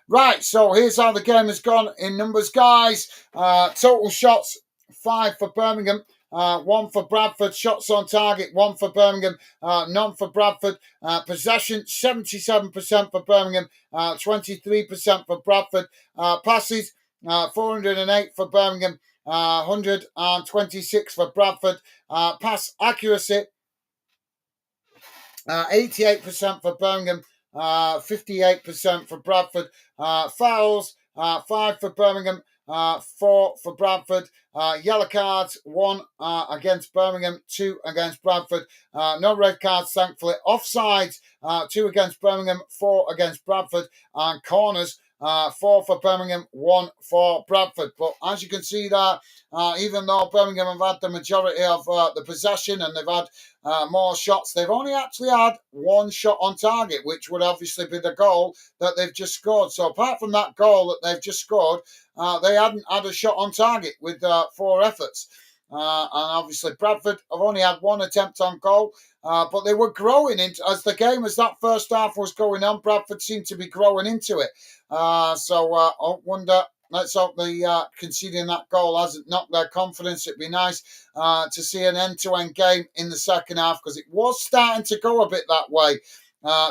Right, so here's how the game has gone in numbers, guys. Total shots, 5 for Birmingham. 1 for Bradford. Shots on target, 1 for Birmingham, none for Bradford. Possession, 77% for Birmingham, 23% for Bradford. Passes, 408 for Birmingham, 126 for Bradford. Pass accuracy, 88% for Birmingham, 58% for Bradford. Fouls, 5 for Birmingham, 4 for Bradford. Yellow cards, 1 against Birmingham, 2 against Bradford. No red cards, thankfully. Offsides, 2 against Birmingham, 4 against Bradford. And corners, 4 for Birmingham, 1 for Bradford. But as you can see there, even though Birmingham have had the majority of the possession and they've had more shots, they've only actually had 1 shot on target, which would obviously be the goal that they've just scored. So apart from that goal that they've just scored, they hadn't had a shot on target with 4 efforts. And obviously Bradford have only had 1 attempt on goal, but they were growing into, as that first half was going on, Bradford seemed to be growing into it. So I wonder, let's hope the conceding that goal hasn't knocked their confidence. It'd be nice to see an end-to-end game in the second half, because it was starting to go a bit that way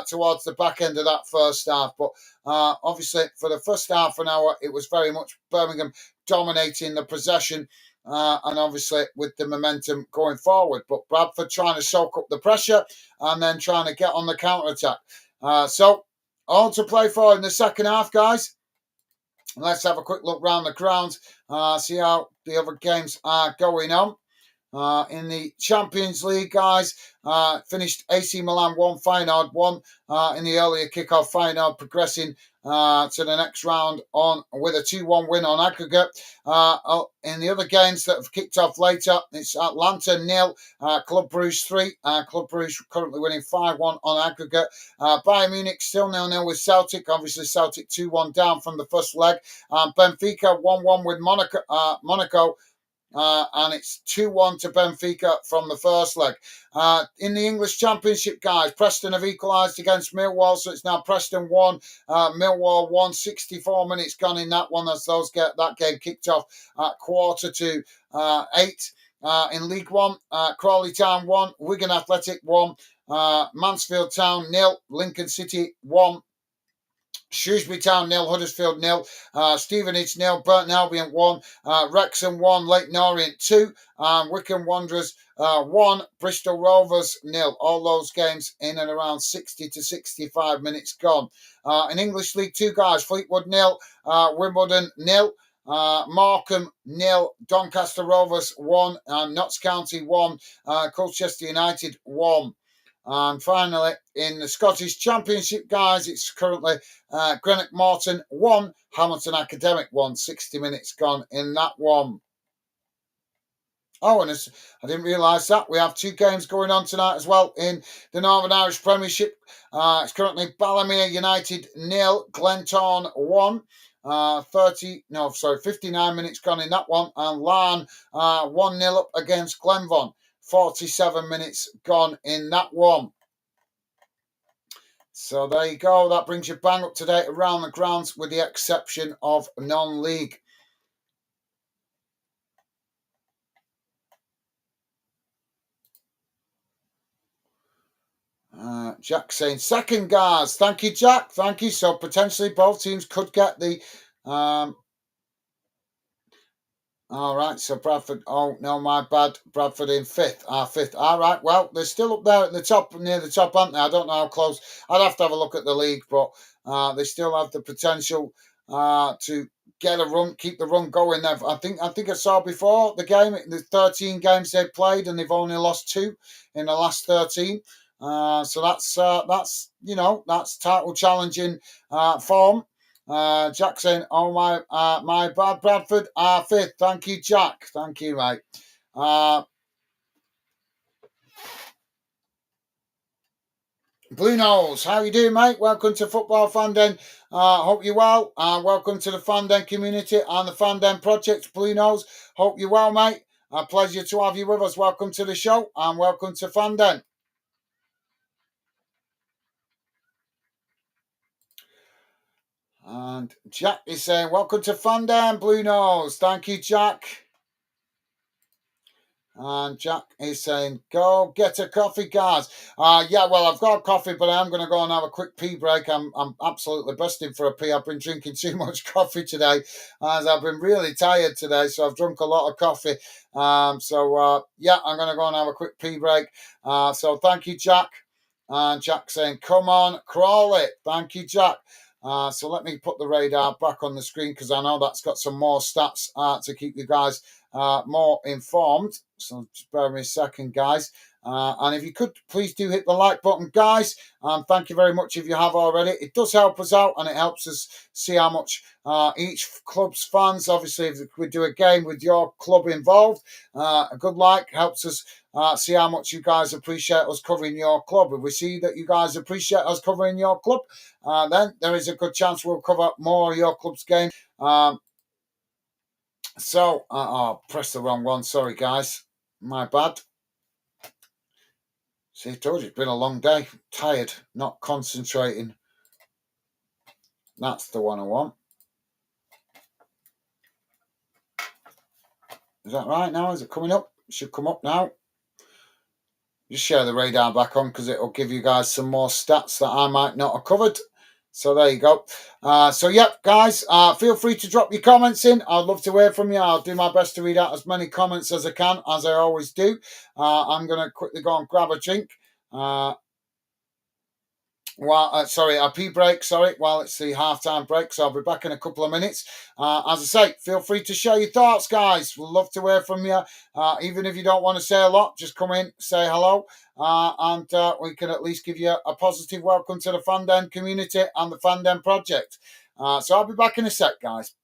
towards the back end of that first half. But obviously for the first half an hour, it was very much Birmingham dominating the possession, and obviously with the momentum going forward. But Bradford trying to soak up the pressure and then trying to get on the counter-attack. So all to play for in the second half, guys. Let's have a quick look round the ground, see how the other games are going on. In the Champions League, guys, finished AC Milan 1, Feyenoord 1 in the earlier kickoff. Feyenoord progressing to the next round on with a 2-1 win on aggregate. In the other games that have kicked off later, it's Atlanta 0, Club Brugge 3. Club Brugge currently winning 5-1 on aggregate. Bayern Munich still 0-0 with Celtic. Obviously, Celtic 2-1 down from the first leg. Benfica 1-1 with Monaco. And it's 2-1 to Benfica from the first leg. In the English Championship, guys, Preston have equalised against Millwall, so it's now Preston 1, Millwall 1. 64 minutes gone in that one as those get that game kicked off at 7:45. In League One, Crawley Town 1, Wigan Athletic 1, Mansfield Town 0, Lincoln City 1. Shrewsbury Town 0, Huddersfield 0, Stevenage 0, Burton Albion 1, Wrexham 1, Leyton Orient 2, Wycombe Wanderers 1, Bristol Rovers 0. All those games in and around 60 to 65 minutes gone. In English League 2, guys, Fleetwood 0, Wimbledon 0, Markham 0, Doncaster Rovers 1, Notts County 1, Colchester United 1. And finally, in the Scottish Championship, guys, it's currently Greenock Morton 1, Hamilton Academic 1. 60 minutes gone in that one. Oh, and I didn't realise that. We have 2 games going on tonight as well in the Northern Irish Premiership. It's currently Ballymere United 0, Glentown 1. 59 minutes gone in that one. And Larne 1-0 up against Glenvon. 47 minutes gone in that one. So there you go. That brings you bang up to date around the grounds, with the exception of non-league. Jack saying second, guys. Thank you, Jack. Thank you. So potentially both teams could get the all right, so Bradford. Oh no, my bad. Bradford in fifth. Fifth. All right. Well, they're still up there at the top, near the top, aren't they? I don't know how close. I'd have to have a look at the league, but they still have the potential to get a run, keep the run going. I think I saw before the game, the 13 games they've played, and they've only lost 2 in the last 13. So that's that's title challenging form. Jack saying, "Oh my bad, Bradford are fifth." Thank you, Jack. Thank you, mate. Blue Nose, how you doing, mate? Welcome to Football Fan Den. Hope you're well. Welcome to the Fan Den community and the Fan Den project. Blue Nose, hope you're well, mate. A pleasure to have you with us. Welcome to the show and welcome to Fan Den. And Jack is saying, welcome to Fan Den, Blue Nose. Thank you, Jack. And Jack is saying, go get a coffee, guys. Yeah, well, I've got a coffee, but I'm going to go and have a quick pee break. I'm absolutely busting for a pee. I've been drinking too much coffee today, as I've been really tired today, so I've drunk a lot of coffee. Yeah, I'm going to go and have a quick pee break. So thank you, Jack. And Jack saying, come on, crawl it. Thank you, Jack. So let me put the radar back on the screen because I know that's got some more stats to keep you guys more informed. So just bear with me a second, guys. And if you could, please do hit the like button, guys. Thank you very much if you have already. It does help us out and it helps us see how much each club's fans, obviously, if we do a game with your club involved, a good like helps us see how much you guys appreciate us covering your club. If we see that you guys appreciate us covering your club, then there is a good chance we'll cover more of your club's games. Press the wrong one. Sorry, guys. My bad. See, I told you, it's been a long day. Tired, not concentrating. That's the one I want. Is that right now? Is it coming up? It should come up now. Just share the radar back on because it'll give you guys some more stats that I might not have covered. So there you go. Guys, feel free to drop your comments in. I'd love to hear from you. I'll do my best to read out as many comments as I can, as I always do. I'm going to quickly go and grab a drink. A pee break, while it's the halftime break, so I'll be back in a couple of minutes. As I say, feel free to share your thoughts, guys. We'd love to hear from you. Even if you don't want to say a lot, just come in, say hello, and we can at least give you a positive welcome to the Fandom community and the Fandom project. So I'll be back in a sec, guys.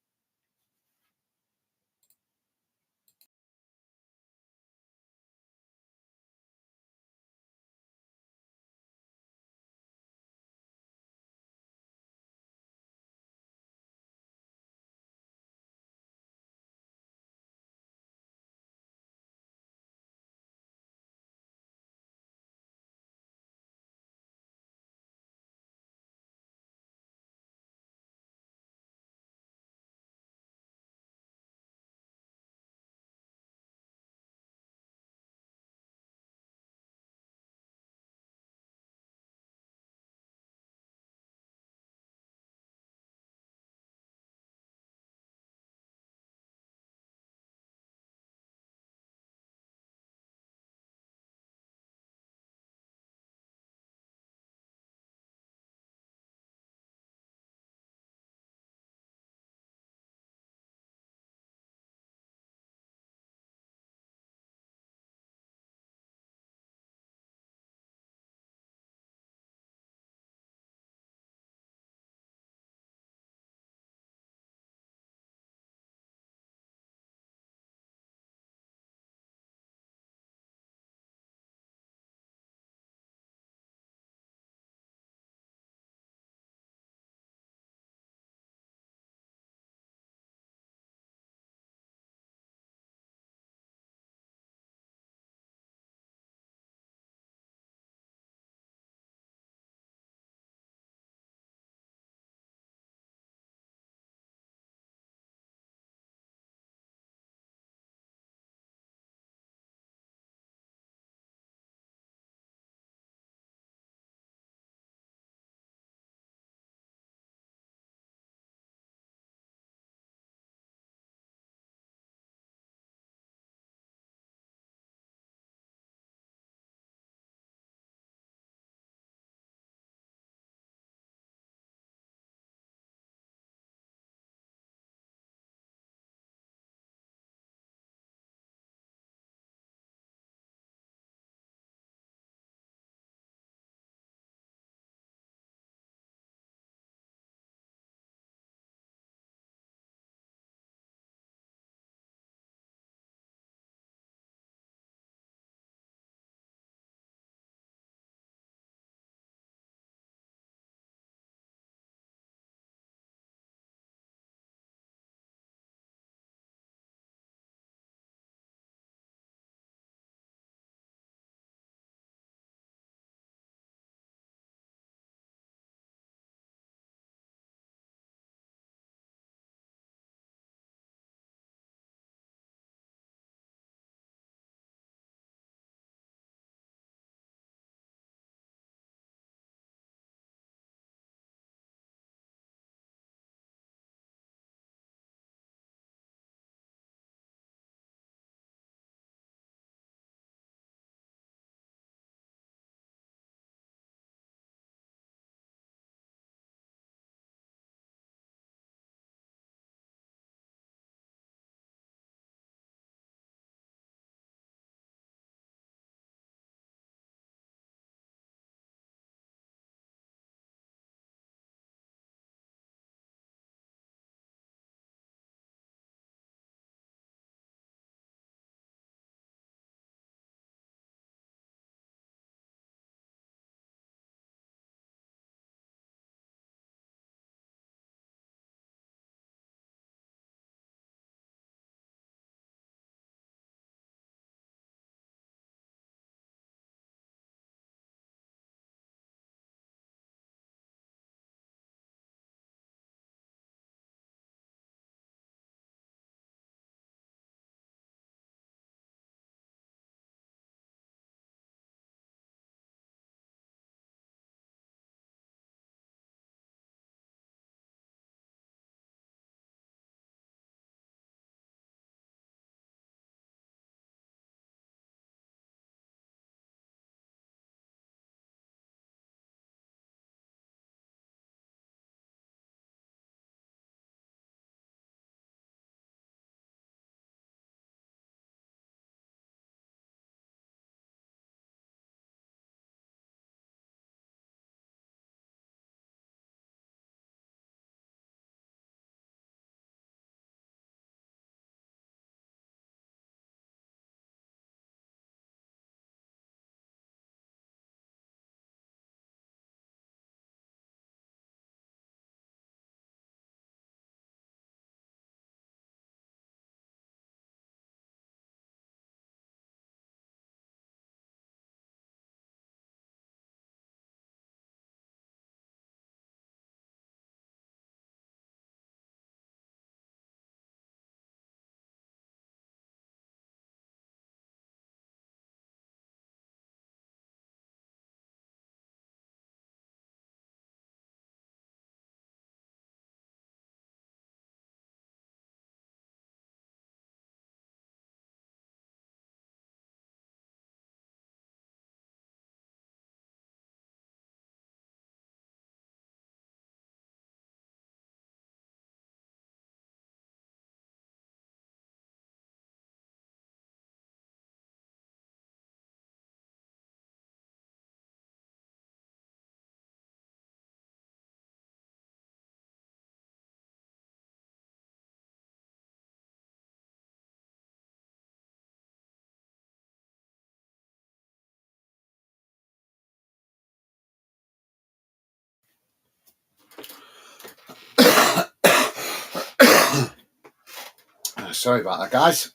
Sorry about that, guys.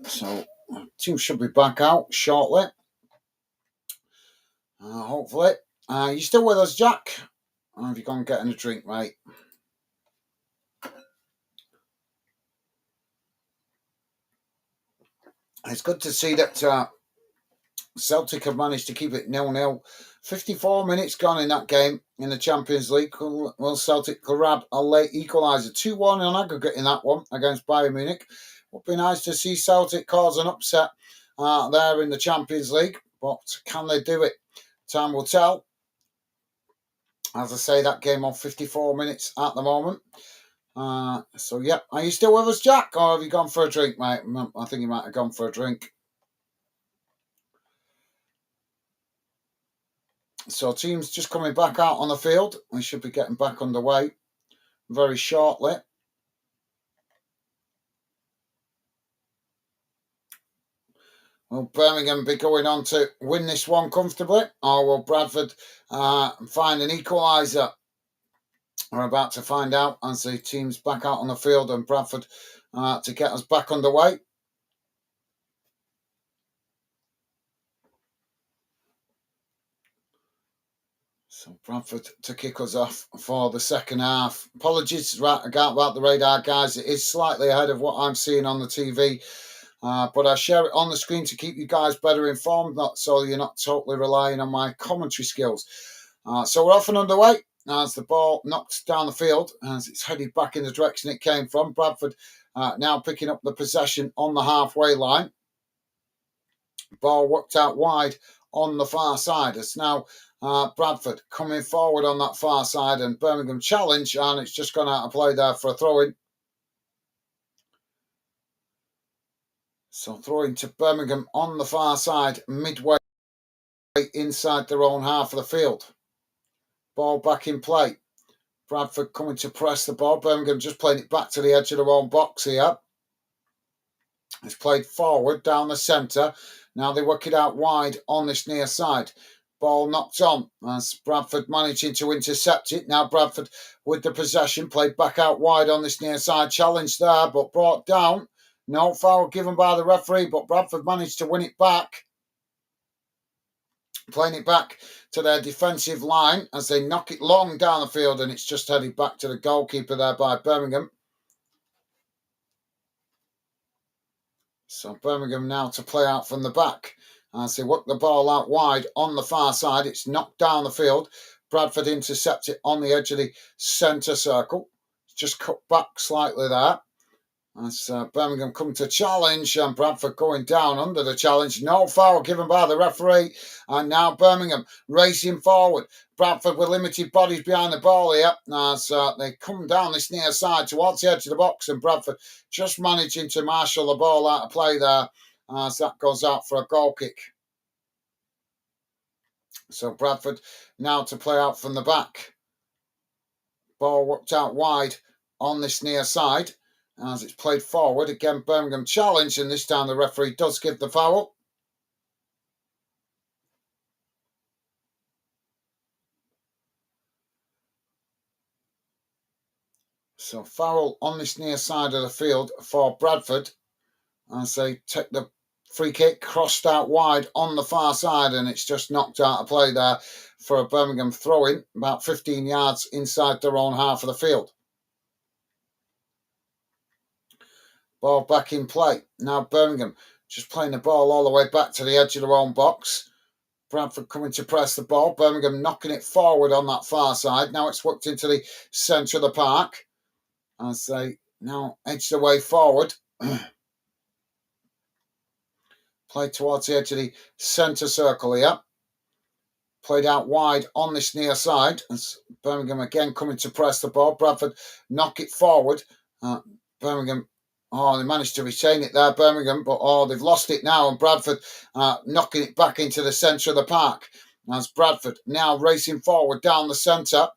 So, team should be back out shortly. Hopefully. You still with us, Jack? Or have you gone getting a drink, mate? It's good to see that Celtic have managed to keep it 0-0. 54 minutes gone in that game in the Champions League. Will Celtic grab a late equalizer? 2-1 on aggregate in that one against Bayern Munich. Would be nice to see Celtic cause an upset there in the Champions League. But can they do it? Time will tell. As I say, that game on 54 minutes at the moment. So, yeah. Are you still with us, Jack? Or have you gone for a drink, mate? I think you might have gone for a drink. So teams just coming back out on the field. We should be getting back underway very shortly. Will Birmingham be going on to win this one comfortably? Or will Bradford find an equaliser? We're about to find out as the team's back out on the field and Bradford to get us back underway. So Bradford to kick us off for the second half. Apologies about the radar, guys. It is slightly ahead of what I'm seeing on the TV. But I share it on the screen to keep you guys better informed, not so you're not totally relying on my commentary skills. So we're off and underway as the ball knocked down the field as it's headed back in the direction it came from. Bradford now picking up the possession on the halfway line. Ball worked out wide on the far side. It's now Bradford coming forward on that far side and Birmingham challenge, and it's just gone out of play there for a throw-in. So throwing to Birmingham on the far side, midway inside their own half of the field. Ball back in play. Bradford coming to press the ball. Birmingham just playing it back to the edge of their own box here. It's played forward down the centre. Now they work it out wide on this near side. Ball knocked on as Bradford managing to intercept it. Now Bradford with the possession, played back out wide on this near side. Challenge there, but brought down. No foul given by the referee, but Bradford managed to win it back. Playing it back to their defensive line as they knock it long down the field, and it's just headed back to the goalkeeper there by Birmingham. So Birmingham now to play out from the back as they work the ball out wide on the far side. It's knocked down the field. Bradford intercept it on the edge of the centre circle. It's just cut back slightly there. As Birmingham come to challenge and Bradford going down under the challenge. No foul given by the referee. And now Birmingham racing forward. Bradford with limited bodies behind the ball here as they come down this near side towards the edge of the box, and Bradford just managing to marshal the ball out of play there as that goes out for a goal kick. So Bradford now to play out from the back. Ball worked out wide on this near side. As it's played forward, again Birmingham challenge, and this time the referee does give the foul. So foul on this near side of the field for Bradford as they take the free kick, crossed out wide on the far side, and it's just knocked out of play there for a Birmingham throw-in about 15 yards inside their own half of the field. Ball back in play. Now Birmingham just playing the ball all the way back to the edge of their own box. Bradford coming to press the ball. Birmingham knocking it forward on that far side. Now it's worked into the centre of the park as they now edge their way forward. Play towards the edge of the centre circle here. Played out wide on this near side as Birmingham again coming to press the ball. Bradford knock it forward. Birmingham, they managed to retain it there, Birmingham, but they've lost it now, and Bradford knocking it back into the centre of the park. As Bradford now racing forward down the centre,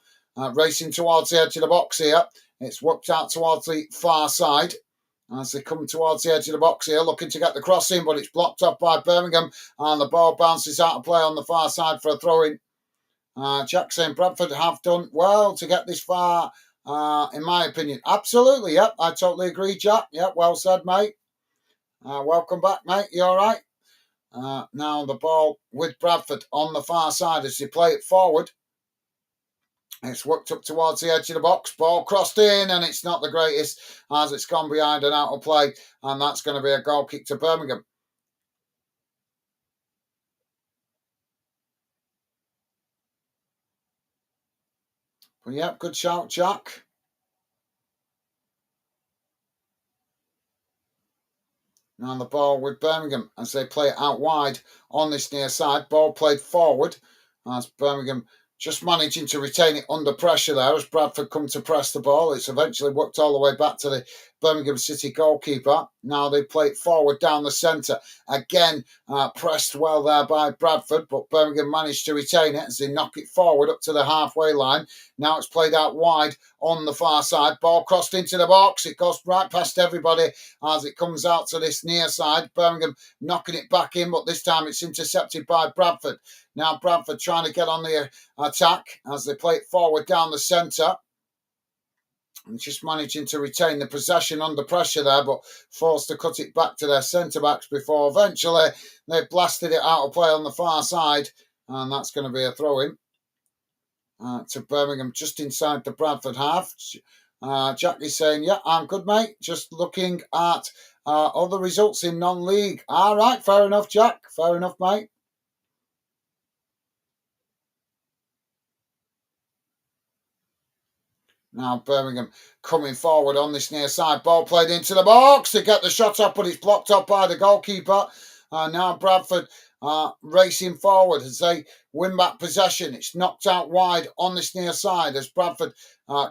racing towards the edge of the box here. It's worked out towards the far side as they come towards the edge of the box here, looking to get the cross in, but it's blocked off by Birmingham, and the ball bounces out of play on the far side for a throw-in. Jack saying Bradford have done well to get this far in my opinion. Absolutely, yep. I totally agree, Jack. Yep, well said, mate. Welcome back, mate. You all right? Now the ball with Bradford on the far side as they play it forward. It's worked up towards the edge of the box. Ball crossed in, and it's not the greatest as it's gone behind and out of play. And that's going to be a goal kick to Birmingham. But yep, good shout, Jack. Now the ball with Birmingham as they play it out wide on this near side. Ball played forward as Birmingham just managing to retain it under pressure there as Bradford come to press the ball. It's eventually worked all the way back to the Birmingham City goalkeeper. Now they play it forward down the centre. Again, pressed well there by Bradford, but Birmingham managed to retain it as they knock it forward up to the halfway line. Now it's played out wide on the far side. Ball crossed into the box. It goes right past everybody as it comes out to this near side. Birmingham knocking it back in, but this time it's intercepted by Bradford. Now Bradford trying to get on the attack as they play it forward down the centre. And just managing to retain the possession under pressure there, but forced to cut it back to their centre-backs before eventually they blasted it out of play on the far side. And that's going to be a throw-in to Birmingham just inside the Bradford half. Jack is saying, yeah, I'm good, mate. Just looking at other results in non-league. All right, fair enough, Jack. Fair enough, mate. Now Birmingham coming forward on this near side. Ball played into the box. They get the shot up, but it's blocked up by the goalkeeper. Now Bradford racing forward as they win back possession. It's knocked out wide on this near side as Bradford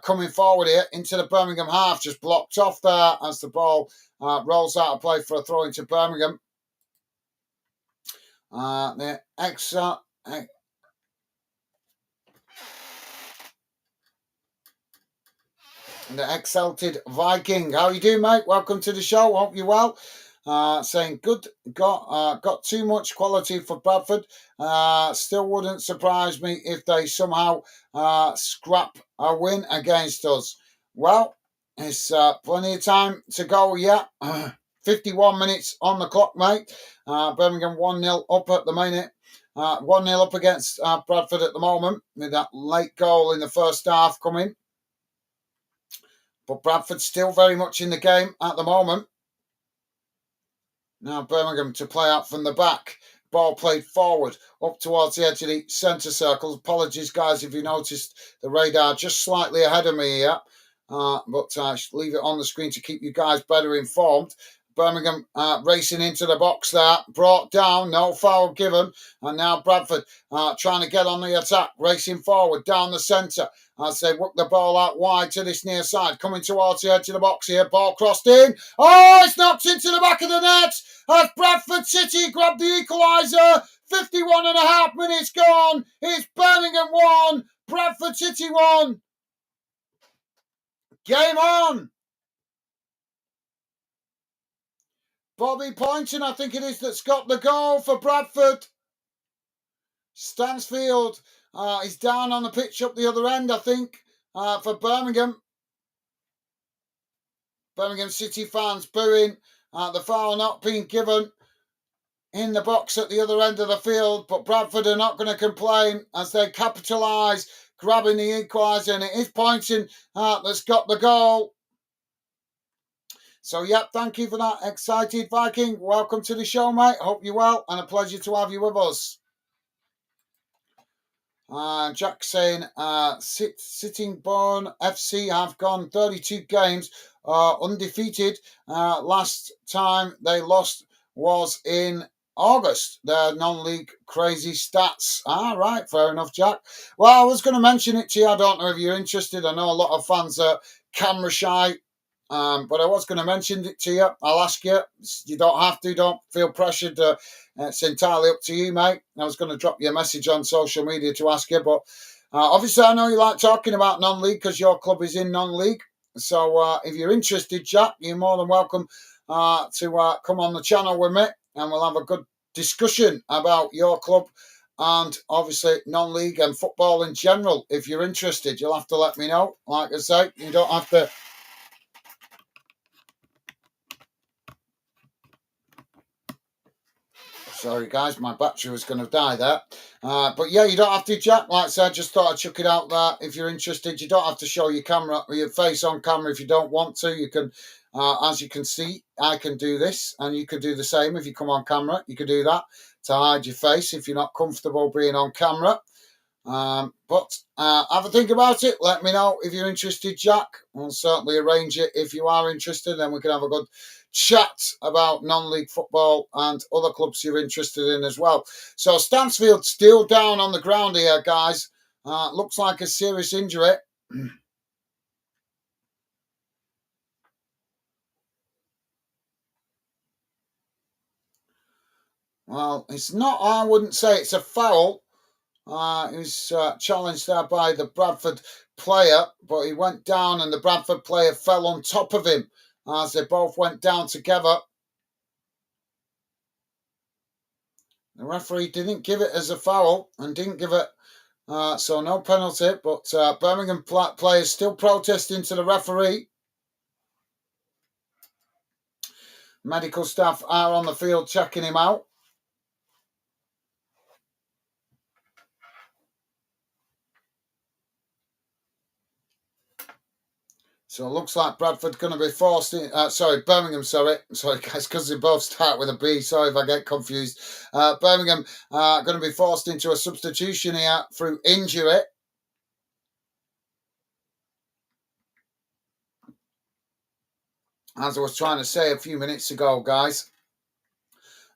coming forward here into the Birmingham half. Just blocked off there as the ball rolls out of play for a throw into Birmingham. The exalted Viking. How you doing, mate? Welcome to the show. Hope you're well. Saying good. Got too much quality for Bradford. Still wouldn't surprise me if they somehow scrap a win against us. Well, it's plenty of time to go yet. 51 minutes on the clock, mate. Birmingham 1-0 up at the minute. 1-0 up against Bradford at the moment with that late goal in the first half coming. But Bradford still very much in the game at the moment. Now Birmingham to play out from the back. Ball played forward up towards the edge of the centre circle. Apologies, guys, if you noticed the radar just slightly ahead of me here. But I should leave it on the screen to keep you guys better informed. Birmingham racing into the box there. Brought down, no foul given. And now Bradford trying to get on the attack. Racing forward down the centre as they work the ball out wide to this near side. Coming towards the edge of the box here. Ball crossed in. Oh, it's knocked into the back of the net as Bradford City grabbed the equaliser. 51 and a half minutes gone. It's Birmingham 1, Bradford City 1. Game on. Bobby Poynton, I think it is, that's got the goal for Bradford. Stansfield is down on the pitch up the other end, I think, for Birmingham. Birmingham City fans booing. The foul not being given in the box at the other end of the field. But Bradford are not going to complain as they capitalise, grabbing the equaliser. And it is Poynton that's got the goal. So, yep, thank you for that, excited Viking. Welcome to the show, mate. Hope you're well, and a pleasure to have you with us. Jack saying, Sittingbourne FC have gone 32 games undefeated. Last time they lost was in August. Their non-league crazy stats. Right, fair enough, Jack. Well, I was going to mention it to you. I don't know if you're interested. I know a lot of fans are camera shy. But I was going to mention it to you. I'll ask you. You don't have to. Don't feel pressured. It's entirely up to you, mate. I was going to drop you a message on social media to ask you. But obviously, I know you like talking about non-league because your club is in non-league. So if you're interested, Jack, you're more than welcome to come on the channel with me. And we'll have a good discussion about your club and obviously non-league and football in general. If you're interested, you'll have to let me know. Like I say, you don't have to. Sorry, guys, my battery was going to die there. But yeah, you don't have to, Jack. Like I said, just thought I'd chuck it out there. If you're interested, you don't have to show your camera, your face on camera if you don't want to. You can, as you can see, I can do this, and you can do the same if you come on camera. You can do that to hide your face if you're not comfortable being on camera. But have a think about it. Let me know if you're interested, Jack. We'll certainly arrange it if you are interested. Then we can have a good chat about non-league football and other clubs you're interested in as well. So Stansfield still down on the ground here, guys. Looks like a serious injury. Well, it's not. I wouldn't say it's a foul. He was challenged there by the Bradford player, but he went down and the Bradford player fell on top of him as they both went down together. The referee didn't give it as a foul and didn't give it, so no penalty, but Birmingham players still protesting to the referee. Medical staff are on the field checking him out. So it looks like Bradford going to be forced in. Birmingham, sorry guys, because they both start with a B. Sorry if I get confused. Birmingham going to be forced into a substitution here through injury. As I was trying to say a few minutes ago, guys.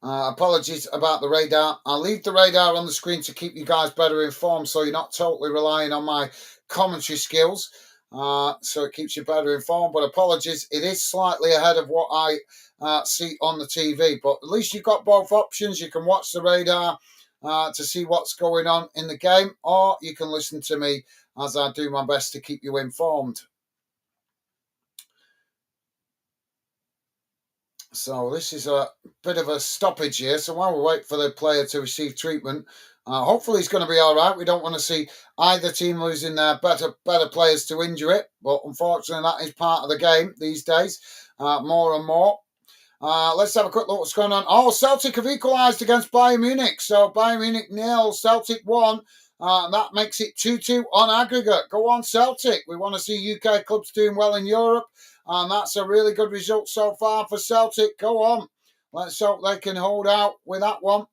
Apologies about the radar. I'll leave the radar on the screen to keep you guys better informed so you're not totally relying on my commentary skills. So it keeps you better informed. But apologies, it is slightly ahead of what I see on the TV. But at least you've got both options. You can watch the radar to see what's going on in the game, or you can listen to me as I do my best to keep you informed. So this is a bit of a stoppage here. So while we wait for the player to receive treatment, hopefully he's going to be all right. We don't want to see either team losing their better players to injury, but unfortunately that is part of the game these days, more and more. Let's have a quick look what's going on. Oh, Celtic have equalised against Bayern Munich. So Bayern Munich 0, Celtic 1. That makes it 2-2 on aggregate. Go on, Celtic. We want to see UK clubs doing well in Europe. And that's a really good result so far for Celtic. Go on. Let's hope they can hold out with that one.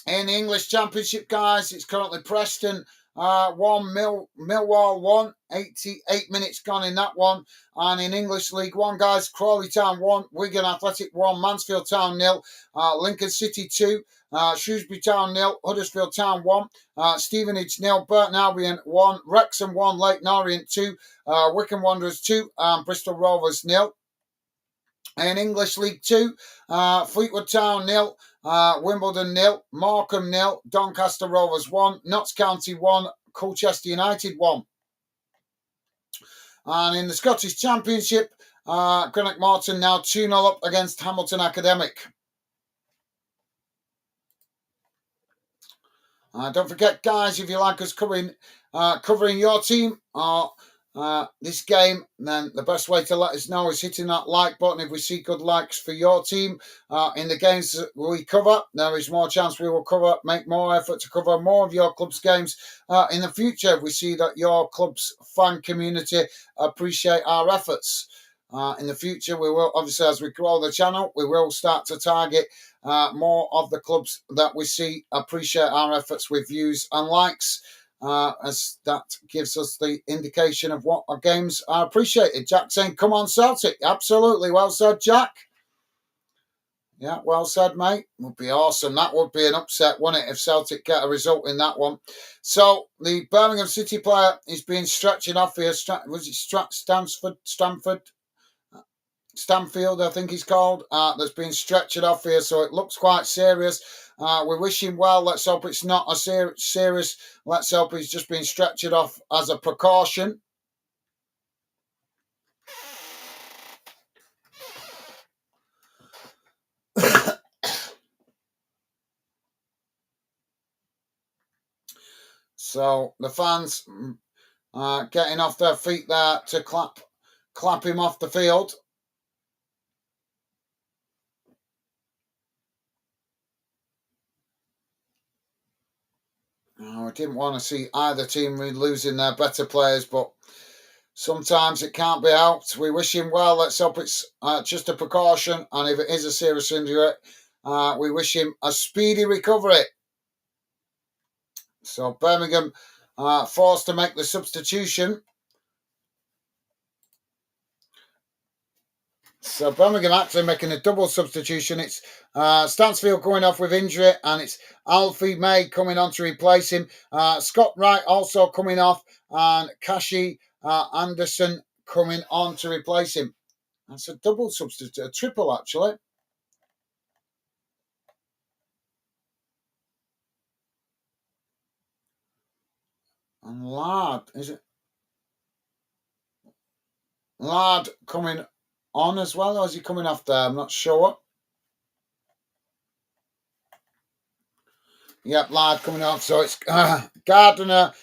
In the English Championship, guys, it's currently Preston 1, Millwall 1, 88 minutes gone in that one. And in English League 1, guys, Crawley Town 1, Wigan Athletic 1, Mansfield Town 0, Lincoln City 2, Shrewsbury Town 0, Huddersfield Town 1, Stevenage 0, Burton Albion 1, Wrexham 1, Leyton Orient 2, Wycombe Wanderers 2, Bristol Rovers 0. In English League 2, Fleetwood Town 0, Wimbledon 0, Morecambe 0, Doncaster Rovers 1, Notts County 1, Colchester United 1. And in the Scottish Championship, Greenock Morton now 2-0 up against Hamilton Academic. Don't forget, guys, if you like us covering your team or this game, then the best way to let us know is hitting that like button. If we see good likes for your team in the games that we cover, there is more chance we will make more effort to cover more of your club's games in the future if we see that your club's fan community appreciate our efforts. In the future, we will, obviously, as we grow the channel, we will start to target more of the clubs that we see appreciate our efforts with views and likes, as that gives us the indication of what our games are appreciated. Jack saying, come on, Celtic. Absolutely. Well said, Jack. Yeah, well said, mate. Would be awesome. That would be an upset, wouldn't it, if Celtic get a result in that one. So the Birmingham City player is being stretching off here. Stanfield, I think he's called, that's been stretched off here, so it looks quite serious. We wish him well. Let's hope it's not a serious. Let's hope he's just been stretched off as a precaution. So the fans getting off their feet there to clap him off the field. I didn't want to see either team losing their better players, but sometimes it can't be helped. We wish him well. Let's hope it's just a precaution. And if it is a serious injury, we wish him a speedy recovery. So Birmingham forced to make the substitution. So Birmingham actually making a double substitution. It's Stansfield going off with injury, and it's Alfie May coming on to replace him. Scott Wright also coming off, and Kashi Anderson coming on to replace him. That's a double substitute, a triple actually. And is it Lard coming on as well, or is he coming off there? I'm not sure. Yep, Lard coming off. So it's Gardner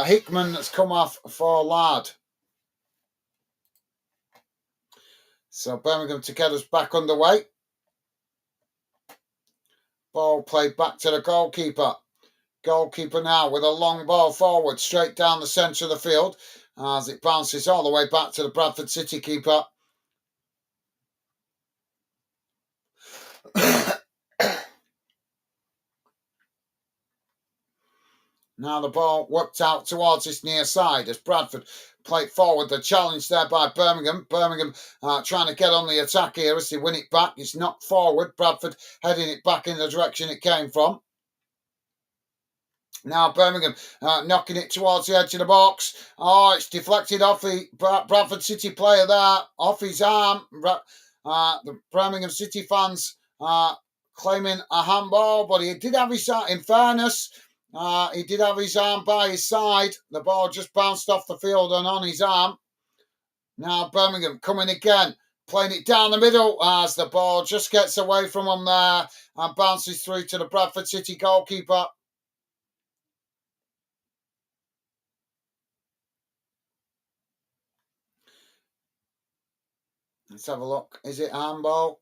Hickman that's come off for Lard. So Birmingham Together's back underway. Ball played back to the goalkeeper. Goalkeeper now with a long ball forward, straight down the centre of the field as it bounces all the way back to the Bradford City keeper. Now the ball worked out towards this near side as Bradford played forward. The challenge there by Birmingham. Birmingham trying to get on the attack here as they win it back. It's knocked forward. Bradford heading it back in the direction it came from. Now Birmingham knocking it towards the edge of the box. Oh, it's deflected off the Bradford City player there, off his arm. The Birmingham City fans claiming a handball, but he did have his, in fairness, he did have his arm by his side. The ball just bounced off the field and on his arm. Now Birmingham coming again, playing it down the middle as the ball just gets away from him there and bounces through to the Bradford City goalkeeper. Let's have a look. Is it handball?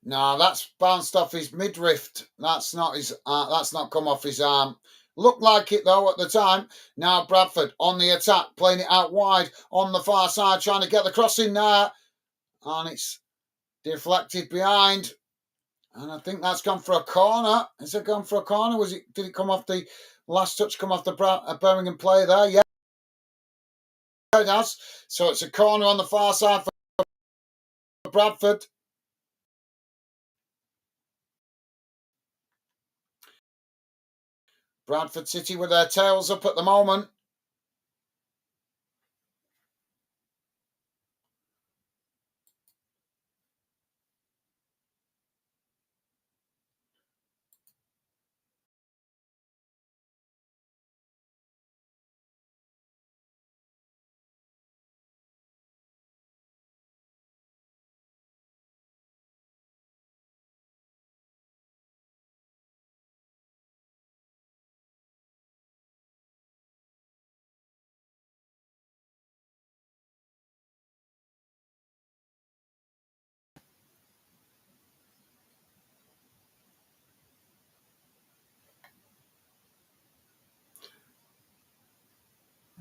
No, that's bounced off his midriff. That's not his. That's not come off his arm. Looked like it though at the time. Now Bradford on the attack, playing it out wide on the far side, trying to get the cross in there, and it's deflected behind. And I think that's gone for a corner. Has it gone for a corner? Was it? Did it come off the last touch? Come off the Birmingham player there? Yeah, it has. So it's a corner on the far side for Bradford. Bradford City with their tails up at the moment.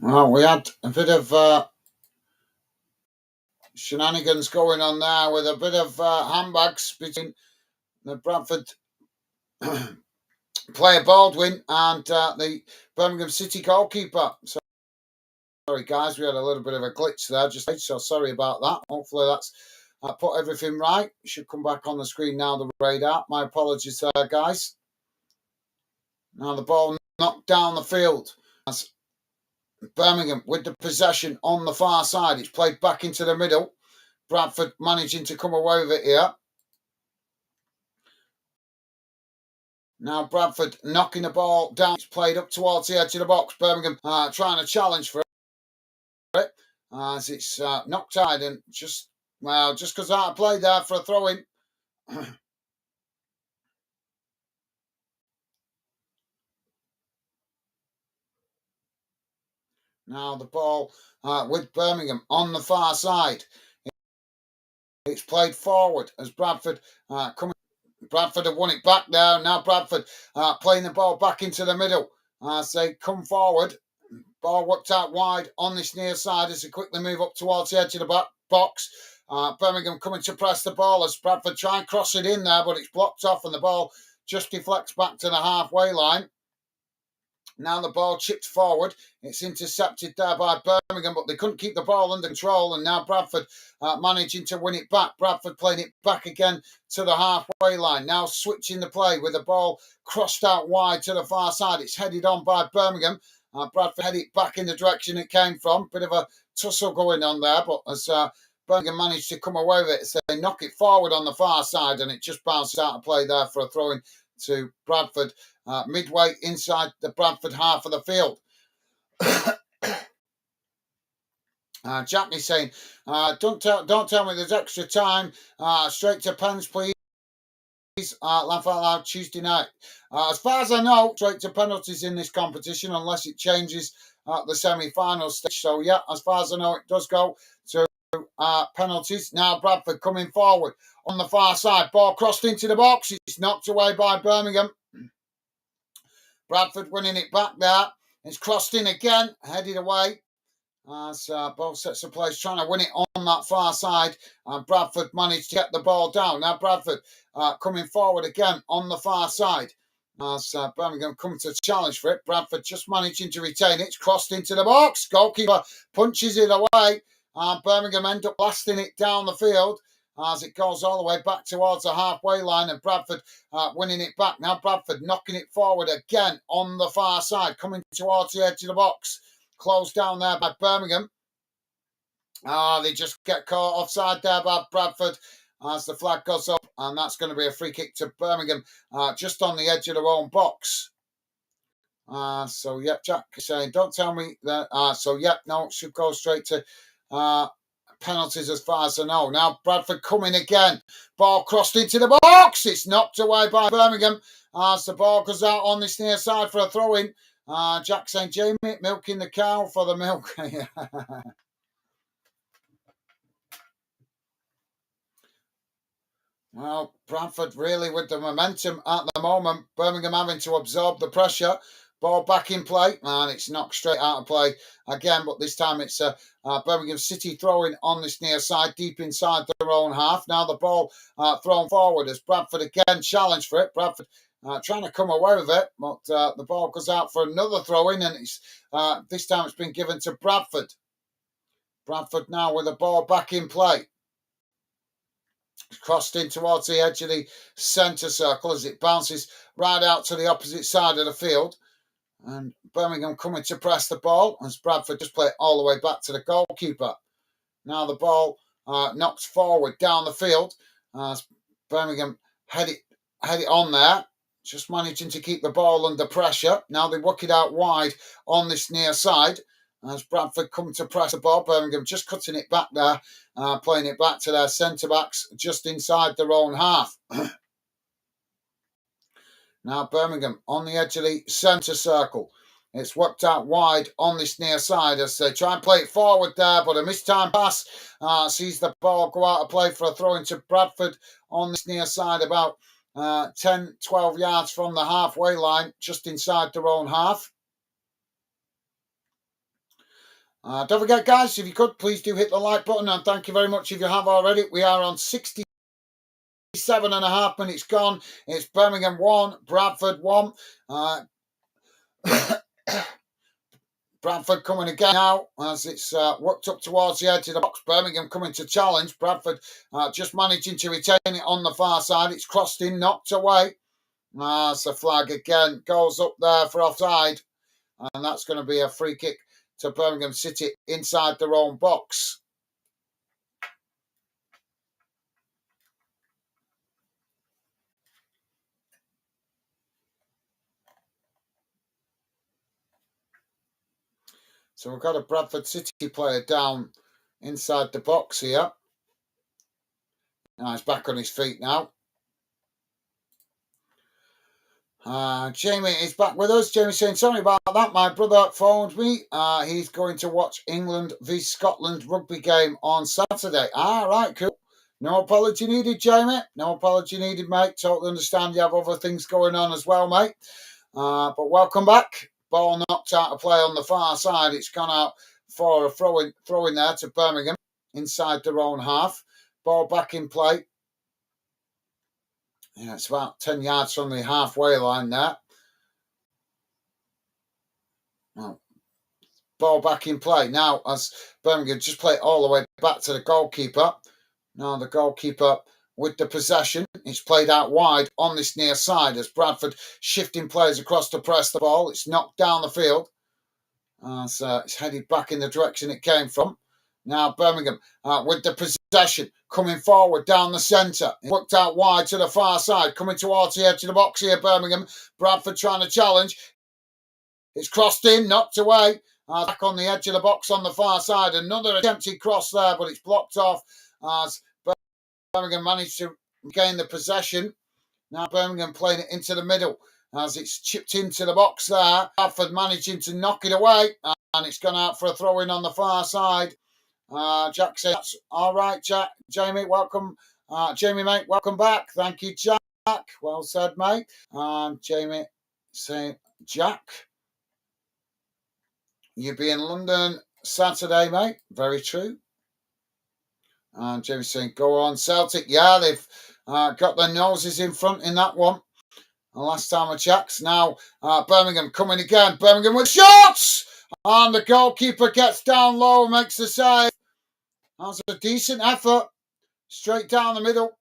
Well, we had a bit of shenanigans going on there with a bit of handbags between the Bradford player Baldwin and the Birmingham City goalkeeper. Sorry, guys, we had a little bit of a glitch there. So sorry about that. Hopefully that's put everything right. It should come back on the screen now. The radar. My apologies there, guys. Now the ball knocked down the field. As Birmingham with the possession on the far side. It's played back into the middle. Bradford managing to come away with it here. Now Bradford knocking the ball down. It's played up towards the edge of the box. Birmingham trying to challenge for it. As it's knocked out and just because I played there for a throw-in. Now the ball with Birmingham on the far side. It's played forward as Bradford coming. Bradford have won it back there. Now Bradford playing the ball back into the middle as they come forward. Ball worked out wide on this near side as they quickly move up towards the edge of the back box. Birmingham coming to press the ball as Bradford try and cross it in there, but it's blocked off and the ball just deflects back to the halfway line. Now the ball chipped forward. It's intercepted there by Birmingham, but they couldn't keep the ball under control. And now Bradford managing to win it back. Bradford playing it back again to the halfway line. Now switching the play with the ball crossed out wide to the far side. It's headed on by Birmingham. Bradford headed it back in the direction it came from. Bit of a tussle going on there, but as Birmingham managed to come away with it, so they knock it forward on the far side, and it just bounced out of play there for a throw-in to Bradford, midway inside the Bradford half of the field. Jack is saying, don't tell me there's extra time. Straight to pens, please. Laugh out loud Tuesday night. As far as I know, straight to penalties in this competition, unless it changes at the semi-final stage. So yeah, as far as I know, it does go to penalties. Now Bradford coming forward on the far side. Ball crossed into the box. It's knocked away by Birmingham. Bradford winning it back there. It's crossed in again, headed away. As both sets of players trying to win it on that far side. And Bradford managed to get the ball down. Now Bradford coming forward again on the far side. As Birmingham come to challenge for it. Bradford just managing to retain it. It's crossed into the box. Goalkeeper punches it away. And Birmingham end up blasting it down the field as it goes all the way back towards the halfway line, and Bradford winning it back. Now Bradford knocking it forward again on the far side, coming towards the edge of the box. Closed down there by Birmingham. They just get caught offside there by Bradford as the flag goes up, and that's going to be a free kick to Birmingham just on the edge of their own box. So yeah, Jack is saying, don't tell me that. So yeah, no, it should go straight to penalties as far as I know. Now Bradford coming again. Ball crossed into the box. It's knocked away by Birmingham as the ball goes out on this near side for a throw-in. Jack saying, Jamie, milking the cow for the milk. Well, Bradford really with the momentum at the moment. Birmingham having to absorb the pressure. Ball back in play, and it's knocked straight out of play again, but this time it's Birmingham City throwing on this near side, deep inside their own half. Now the ball thrown forward as Bradford again challenged for it. Bradford trying to come away with it, but the ball goes out for another throw-in, and it's this time it's been given to Bradford. Bradford now with the ball back in play. Crossed in towards the edge of the centre circle as it bounces right out to the opposite side of the field. And Birmingham coming to press the ball as Bradford just play it all the way back to the goalkeeper. Now the ball knocks forward down the field as Birmingham head it on there. Just managing to keep the ball under pressure. Now they work it out wide on this near side as Bradford come to press the ball. Birmingham just cutting it back there, playing it back to their centre-backs just inside their own half. Now Birmingham on the edge of the centre circle. It's worked out wide on this near side as they try and play it forward there, but a mistimed pass sees the ball go out of play for a throw into Bradford on this near side about 10, 12 yards from the halfway line, just inside their own half. Don't forget, guys, if you could, please do hit the like button, and thank you very much if you have already. We are on 67.5 minutes gone. It's Birmingham 1, Bradford 1. Bradford coming again now as it's worked up towards the edge of the box. Birmingham coming to challenge. Bradford just managing to retain it on the far side. It's crossed in, knocked away. As the flag again goes up there for offside. And that's going to be a free kick to Birmingham City inside their own box. So we've got a Bradford City player down inside the box here. Now he's back on his feet now. Jamie is back with us. Jamie saying, sorry about that. My brother phoned me. He's going to watch England v Scotland rugby game on Saturday. Right, cool. No apology needed, Jamie. No apology needed, mate. Totally understand you have other things going on as well, mate. But welcome back. Ball knocked out of play on the far side. It's gone out for a throw in there to Birmingham inside their own half. Ball back in play. Yeah, it's about 10 yards from the halfway line there. Well, ball back in play. Now, as Birmingham just play it all the way back to the goalkeeper. Now, the goalkeeper with the possession. It's played out wide on this near side as Bradford shifting players across to press the ball. It's knocked down the field. So it's headed back in the direction it came from. Now Birmingham with the possession coming forward down the centre. Worked out wide to the far side, coming towards the edge of the box here, Birmingham. Bradford trying to challenge. It's crossed in, knocked away. Back on the edge of the box on the far side. Another attempted cross there, but it's blocked off as Birmingham managed to gain the possession. Now Birmingham playing it into the middle as it's chipped into the box there. Bradford managing to knock it away, and it's gone out for a throw-in on the far side. Jack says, that's all right, Jack. Jamie, welcome. Jamie, mate, welcome back. Thank you, Jack. Well said, mate. Jamie saying, Jack, you'll be in London Saturday, mate. Very true. And Jamie saying, go on, Celtic. Yeah, they've got their noses in front in that one. And last time I checked. Now, Birmingham coming again. Birmingham with shots! And the goalkeeper gets down low and makes the save. That's a decent effort. Straight down the middle.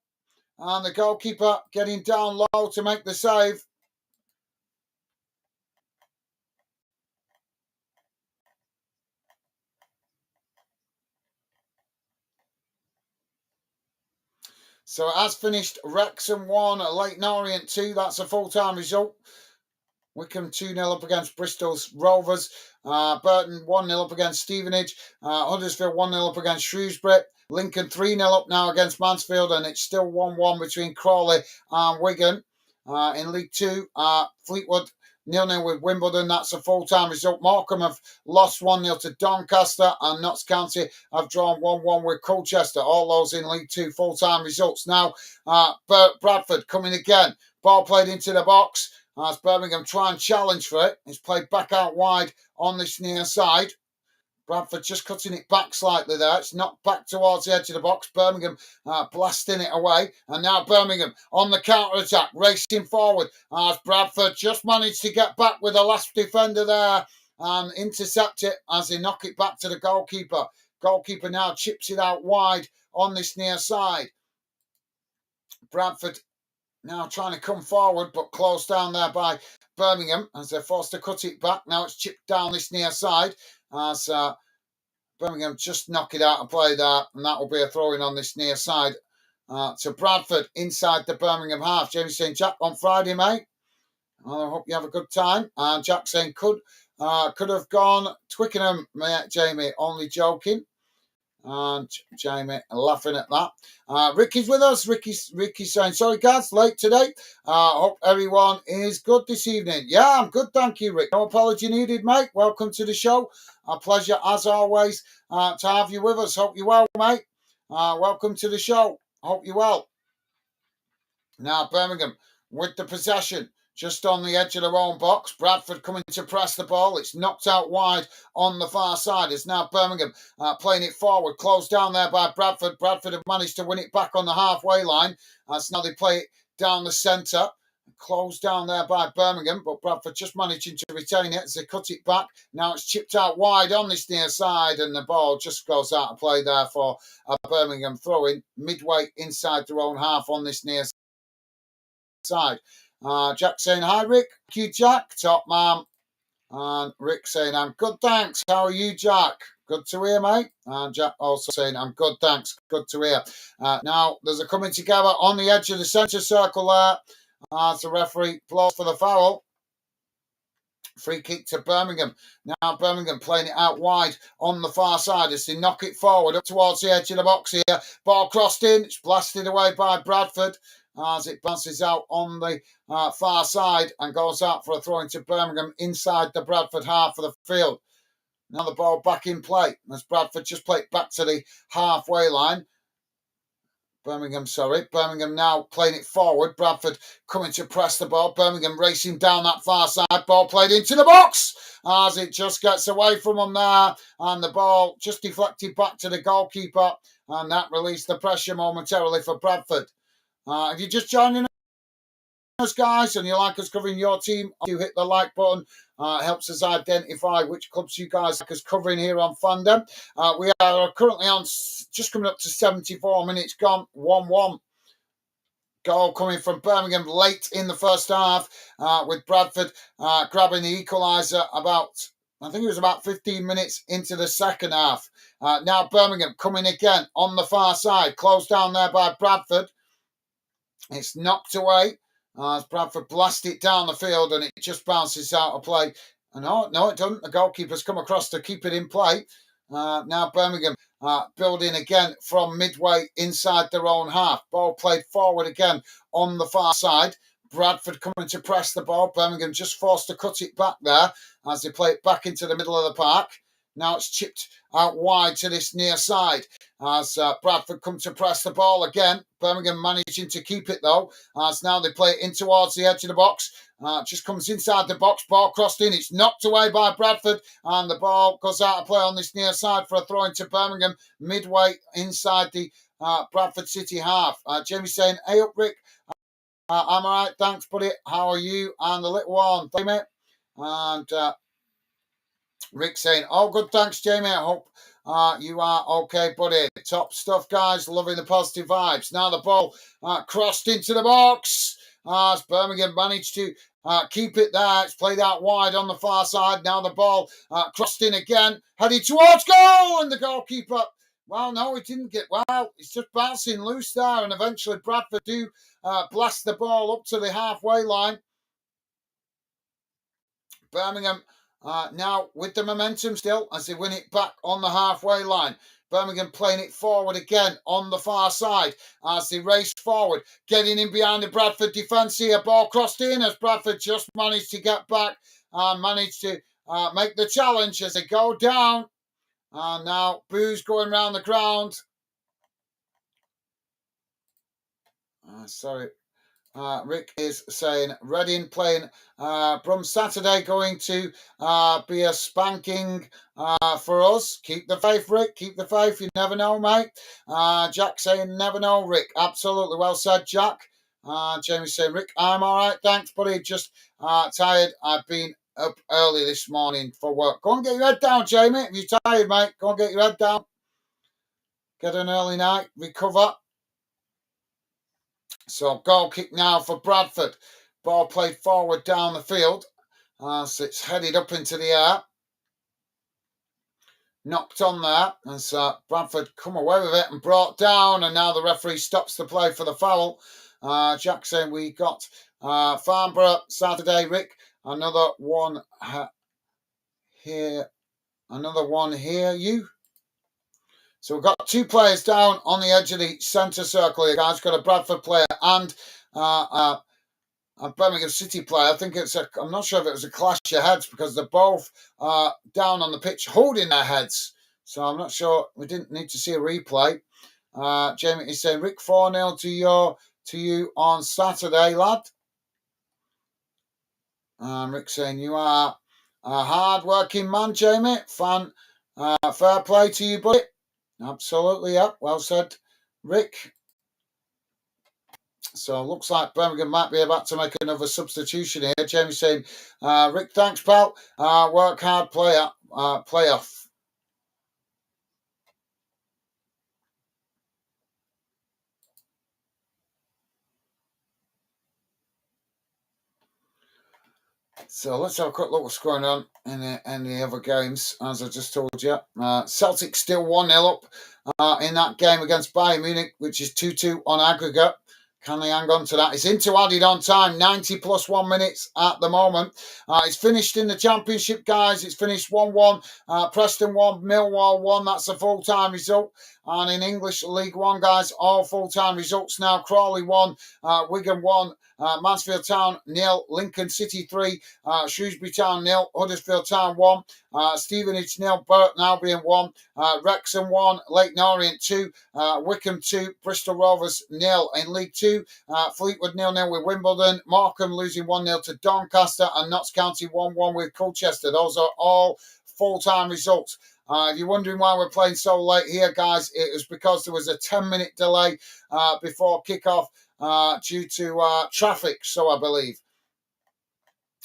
And the goalkeeper getting down low to make the save. So it has finished Wrexham 1, Leyton Orient 2. That's a full-time result. Wickham 2-0 up against Bristol's Rovers. Burton 1-0 up against Stevenage. Huddersfield 1-0 up against Shrewsbury. Lincoln 3-0 up now against Mansfield, and it's still 1-1 between Crawley and Wigan. In League 2, Fleetwood 0-0 with Wimbledon. That's a full-time result. Morecambe have lost 1-0 to Doncaster, and Notts County have drawn 1-1 with Colchester. All those in League 2 full-time results. Now, Bradford coming again. Ball played into the box. As Birmingham try and challenge for it. It's played back out wide on this near side. Bradford just cutting it back slightly there. It's knocked back towards the edge of the box. Birmingham blasting it away. And now Birmingham on the counter-attack, racing forward. As Bradford just managed to get back with the last defender there and intercept it as they knock it back to the goalkeeper. Goalkeeper now chips it out wide on this near side. Bradford now trying to come forward, but closed down there by Birmingham as they're forced to cut it back. Now it's chipped down this near side as Birmingham just knock it out and play there, and that will be a throw-in on this near side to Bradford inside the Birmingham half. Jamie saying, Jack, on Friday, mate. I hope you have a good time. And Jack saying, could have gone Twickenham, mate, Jamie, only joking. And Jamie laughing at that. Ricky's with us. Ricky's saying, sorry guys, late today. Hope everyone is good this evening. Yeah, I'm good, thank you, Rick. No apology needed, mate. Welcome to the show. A pleasure as always to have you with us. Hope you're well, mate. Welcome to the show. Hope you're well. Now Birmingham with the possession. Just on the edge of their own box. Bradford coming to press the ball. It's knocked out wide on the far side. It's now Birmingham playing it forward. Closed down there by Bradford. Bradford have managed to win it back on the halfway line. As now they play it down the centre. Closed down there by Birmingham. But Bradford just managing to retain it as they cut it back. Now it's chipped out wide on this near side. And the ball just goes out of play there for a Birmingham throw-in. Midway inside their own half on this near side. Jack saying, hi, Rick. Thank you, Jack. Top man. And Rick saying, I'm good, thanks. How are you, Jack? Good to hear, mate. And Jack also saying, I'm good, thanks. Good to hear. Now, there's a coming together on the edge of the centre circle there. As the referee blows for the foul. Free kick to Birmingham. Now Birmingham playing it out wide on the far side as they knock it forward up towards the edge of the box here. Ball crossed in. It's blasted away by Bradford. as it bounces out on the far side and goes out for a throw into Birmingham inside the Bradford half of the field. Now the ball back in play as Bradford just play it back to the halfway line. Birmingham now playing it forward. Bradford coming to press the ball. Birmingham racing down that far side. Ball played into the box as it just gets away from them there. And the ball just deflected back to the goalkeeper. And that released the pressure momentarily for Bradford. If you're just joining us, guys, and you like us covering your team, you hit the like button. It helps us identify which clubs you guys like us covering here on Fandom. We are currently on just coming up to 74 minutes gone, 1-1. Goal coming from Birmingham late in the first half, with Bradford grabbing the equalizer I think it was about 15 minutes into the second half. Now Birmingham coming again on the far side, closed down there by Bradford. It's knocked away as Bradford blast it down the field and it just bounces out of play. No, it doesn't. The goalkeeper's come across to keep it in play. Now Birmingham building again from midway inside their own half. Ball played forward again on the far side. Bradford coming to press the ball. Birmingham just forced to cut it back there as they play it back into the middle of the park. Now it's chipped out wide to this near side as Bradford come to press the ball again. Birmingham managing to keep it though, as now they play it in towards the edge of the box. Just comes inside the box, ball crossed in. It's knocked away by Bradford and the ball goes out of play on this near side for a throw into Birmingham midway inside the Bradford City half. Jamie saying, hey up Rick, I'm all right, thanks buddy, how are you? And the little one, Jamie. And Rick saying, oh, good, thanks, Jamie. I hope you are okay, buddy. Top stuff, guys. Loving the positive vibes. Now the ball crossed into the box as Birmingham managed to keep it there. It's played out wide on the far side. Now the ball crossed in again, headed towards goal, and the goalkeeper, well, no, it didn't get well. It's just bouncing loose there, and eventually Bradford do blast the ball up to the halfway line. Birmingham now with the momentum still as they win it back on the halfway line. Birmingham playing it forward again on the far side as they race forward, getting in behind the Bradford defence here. Ball crossed in as Bradford just managed to get back and managed to make the challenge as they go down. And now boos going around the ground. Rick is saying Reading playing from Saturday going to be a spanking for us. Keep the faith, Rick. Keep the faith. You never know, mate. Jack saying never know, Rick. Absolutely well said, Jack. Jamie saying, Rick, I'm all right. Thanks, buddy. Just tired. I've been up early this morning for work. Go and get your head down, Jamie. If you're tired, mate, go and get your head down. Get an early night. Recover. So goal kick now for Bradford. Ball played forward down the field. So it's headed up into the air. Knocked on there. And so Bradford come away with it and brought down. And now the referee stops the play for the foul. Jack saying we got Farnborough Saturday, Rick. Another one here. Another one here, you. So we've got two players down on the edge of the centre circle here, guys. Got a Bradford player and a Birmingham City player. I think I'm not sure if it was a clash of heads because they're both down on the pitch holding their heads. So I'm not sure. We didn't need to see a replay. Jamie is saying, Rick, 4-0 to you on Saturday, lad. Rick saying, you are a hard-working man, Jamie. Fair play to you, buddy. Absolutely, yeah. Well said, Rick. So looks like Birmingham might be about to make another substitution here. Jamie saying, Rick, thanks, pal. Work hard, playoff. So let's have a quick look what's going on in the other games. As I just told you, Celtic still 1-0 up in that game against Bayern Munich, which is 2-2 on aggregate. Can they hang on to that? It's into added on time, 90 plus 1 minutes at the moment. It's finished in the Championship, guys. It's finished 1-1. Preston 1, Millwall 1. That's a full-time result. And in English League One, guys, all full-time results now. Crawley 1, Wigan 1, Mansfield Town 0, Lincoln City 3, Shrewsbury Town 0, Huddersfield Town 1, Stevenage 0, Burton Albion 1, Wrexham 1, Leyton Orient 2, Wycombe 2, Bristol Rovers 0 in League 2, Fleetwood 0-0 with Wimbledon, Morecambe losing 1-0 to Doncaster, and Notts County 1-1 with Colchester. Those are all full-time results. If you're wondering why we're playing so late here, guys, it was because there was a 10-minute delay before kickoff due to traffic, so I believe.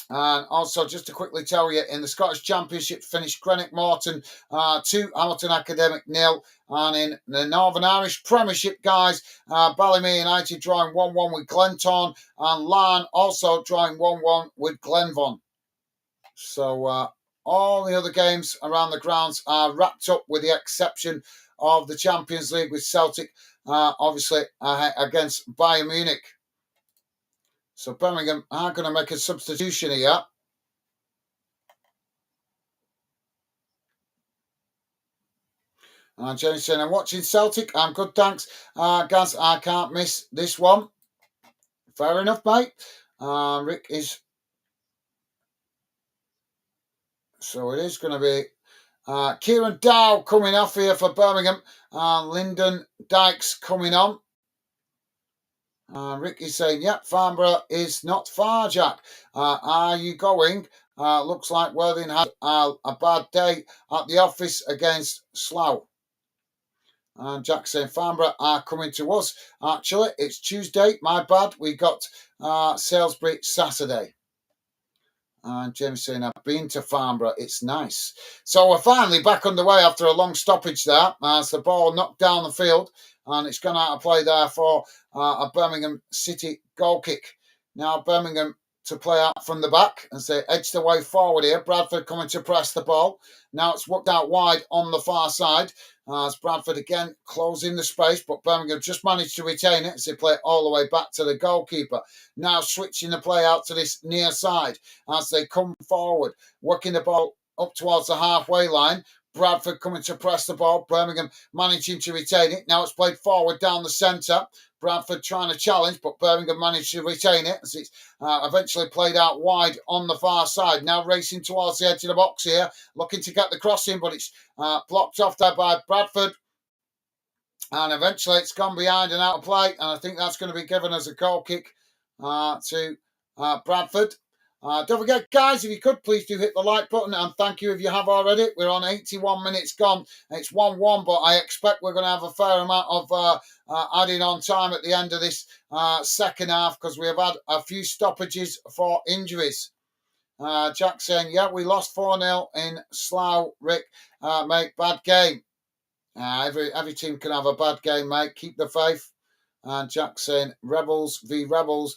And also, just to quickly tell you, in the Scottish Championship, finished Greenock Morton 2, Hamilton Academic 0. And in the Northern Irish Premiership, guys, Ballymere United drawing 1-1 with Glentown, and Larne also drawing 1-1 with Glenvon. So all the other games around the grounds are wrapped up, with the exception of the Champions League with Celtic, obviously, against Bayern Munich. So Birmingham are going to make a substitution here. Jenny saying, I'm watching Celtic. I'm good, thanks. Gaz, I can't miss this one. Fair enough, mate. Rick is... So it is going to be Kieran Dow coming off here for Birmingham. Lyndon Dykes coming on. Rick is saying, yep, Farnborough is not far, Jack. Are you going? Looks like Worthing had a bad day at the office against Slough. And Jack saying, Farnborough are coming to us. Actually, it's Tuesday. My bad. We got Salisbury Saturday. And James saying, I've been to Farnborough. It's nice. So we're finally back underway after a long stoppage there. As the ball knocked down the field. And it's gone out of play there for a Birmingham City goal kick. Now Birmingham to play out from the back as they edge the way forward here. Bradford coming to press the ball. Now it's worked out wide on the far side. As Bradford again closing the space, but Birmingham just managed to retain it as they play it all the way back to the goalkeeper. Now switching the play out to this near side as they come forward, working the ball up towards the halfway line. Bradford coming to press the ball. Birmingham managing to retain it. Now it's played forward down the centre. Bradford trying to challenge, but Birmingham managed to retain it as it's eventually played out wide on the far side. Now racing towards the edge of the box here, looking to get the crossing, but it's blocked off there by Bradford. And eventually it's gone behind and out of play. And I think that's going to be given as a goal kick to Bradford. Don't forget, guys, if you could, please do hit the like button, and thank you if you have already. We're on 81 minutes gone. It's 1-1, but I expect we're going to have a fair amount of adding on time at the end of this second half, because we have had a few stoppages for injuries. Jack saying, yeah, we lost 4-0 in Slough, Rick. Mate, bad game. Every team can have a bad game, mate. Keep the faith. And Jack saying, Rebels v Rebels,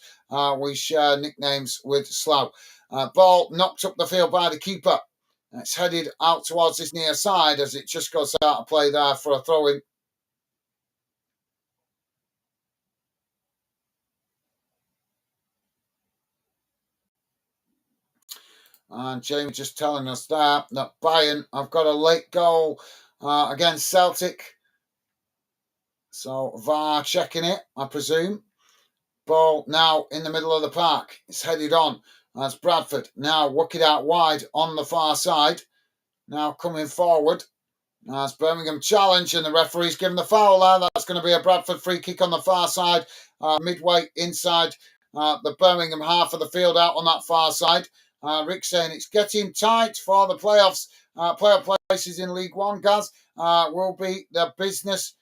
we share nicknames with Slough. Ball knocked up the field by the keeper. It's headed out towards this near side as it just goes out of play there for a throw-in. And Jamie just telling us that Bayern have got a late goal against Celtic. So VAR checking it, I presume. Ball now in the middle of the park. It's headed on as Bradford now work it out wide on the far side. Now coming forward as Birmingham challenge, and the referee's given the foul there. That's going to be a Bradford free kick on the far side, midway inside the Birmingham half of the field out on that far side. Rick saying it's getting tight for the playoffs. Playoff places in League One, Gaz, will be the business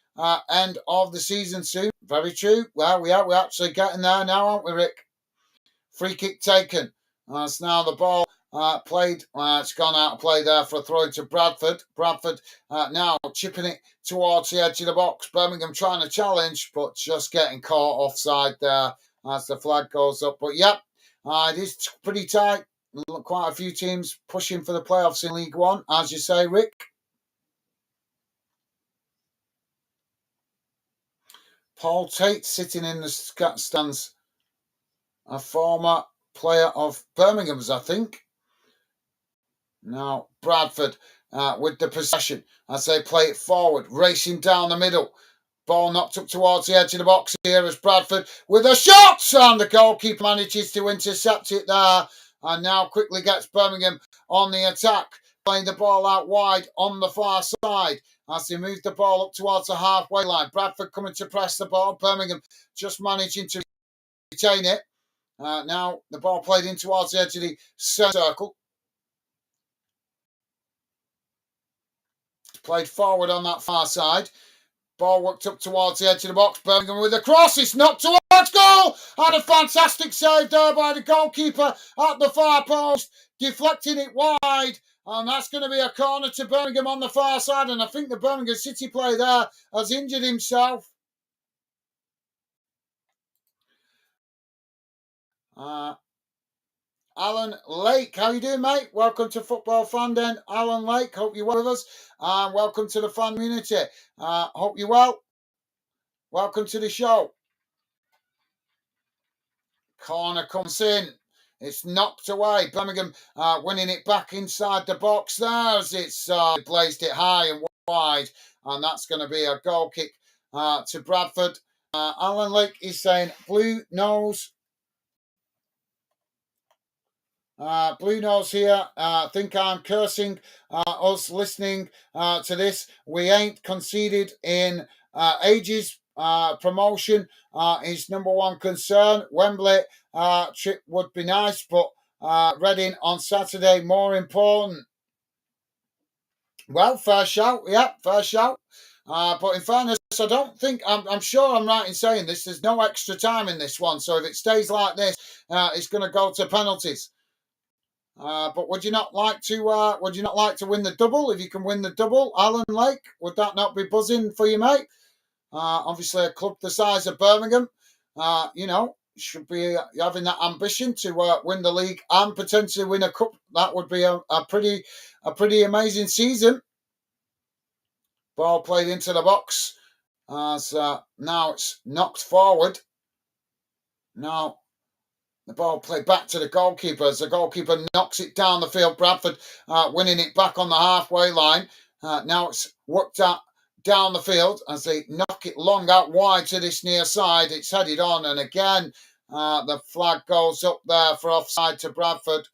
end of the season soon. Very true. Well, we're actually getting there now, aren't we, Rick? Free kick taken. It's now the ball played. It's gone out of play there for a throw to Bradford. Bradford now chipping it towards the edge of the box. Birmingham trying to challenge, but just getting caught offside there as the flag goes up. But yeah, it is pretty tight. Quite a few teams pushing for the playoffs in League One, as you say, Rick. Paul Tate sitting in the stands. A former player of Birmingham's, I think. Now, Bradford with the possession as they play it forward, racing down the middle. Ball knocked up towards the edge of the box here as Bradford with a shot, and the goalkeeper manages to intercept it there, and now quickly gets Birmingham on the attack, playing the ball out wide on the far side as they move the ball up towards the halfway line. Bradford coming to press the ball, Birmingham just managing to retain it. Now the ball played in towards the edge of the centre circle. Played forward on that far side. Ball worked up towards the edge of the box. Birmingham with a cross. It's knocked towards goal. And a fantastic save there by the goalkeeper at the far post, deflecting it wide. And that's going to be a corner to Birmingham on the far side. And I think the Birmingham City player there has injured himself. Alan Lake, how you doing, mate? Welcome to Football Fan Den. Alan Lake, hope you're well with us. Welcome to the fan community. Hope you're well. Welcome to the show. Corner comes in. It's knocked away. Birmingham winning it back inside the box there as it's blazed it high and wide. And that's going to be a goal kick to Bradford. Alan Lake is saying blue nose. Blue nose here. Think I'm cursing us listening to this. We ain't conceded in ages. Promotion is number one concern. Wembley trip would be nice, but Reading on Saturday more important. Well, fair shout. Yeah, fair shout. But in fairness, I don't think I'm sure I'm right in saying this. There's no extra time in this one, so if it stays like this, it's going to go to penalties. But would you not like to win the double? If you can win the double, Alan Lake, would that not be buzzing for you, mate? Obviously, a club the size of Birmingham, should be having that ambition to win the league and potentially win a cup. That would be a pretty amazing season. Ball played into the box as now it's knocked forward. Now the ball played back to the goalkeeper as the goalkeeper knocks it down the field. Bradford winning it back on the halfway line. Now it's worked out down the field as they knock it long out wide to this near side. It's headed on, and again the flag goes up there for offside to Bradford.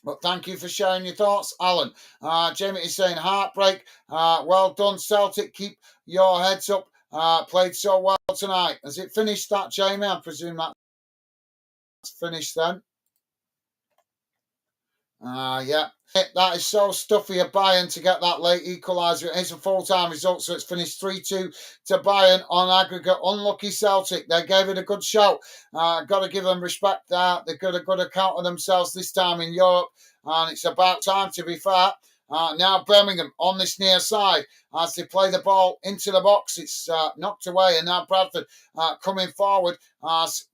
But thank you for sharing your thoughts, Alan. Jamie is saying heartbreak. Well done, Celtic. Keep your heads up. Played so well tonight. Has it finished that, Jamie? I presume that's finished then. Yeah. That is so stuffy of Bayern to get that late equaliser. It's a full-time result, so it's finished 3-2 to Bayern on aggregate. Unlucky Celtic. They gave it a good shout. Got to give them respect there. They've got a good account of themselves this time in Europe, and it's about time, to be fair. Now Birmingham on this near side as they play the ball into the box. It's knocked away, and now Bradford coming forward as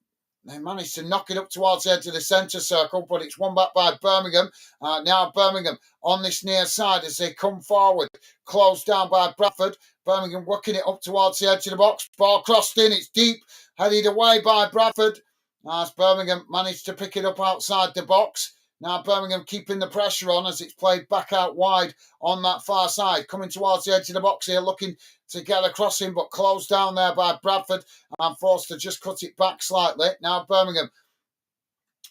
they managed to knock it up towards the edge of the centre circle, but it's won back by Birmingham. Now Birmingham on this near side as they come forward, closed down by Bradford. Birmingham working it up towards the edge of the box. Ball crossed in, it's deep, headed away by Bradford as Birmingham managed to pick it up outside the box. Now Birmingham keeping the pressure on as it's played back out wide on that far side. Coming towards the edge of the box here, looking to get across him, but closed down there by Bradford and forced to just cut it back slightly. Now Birmingham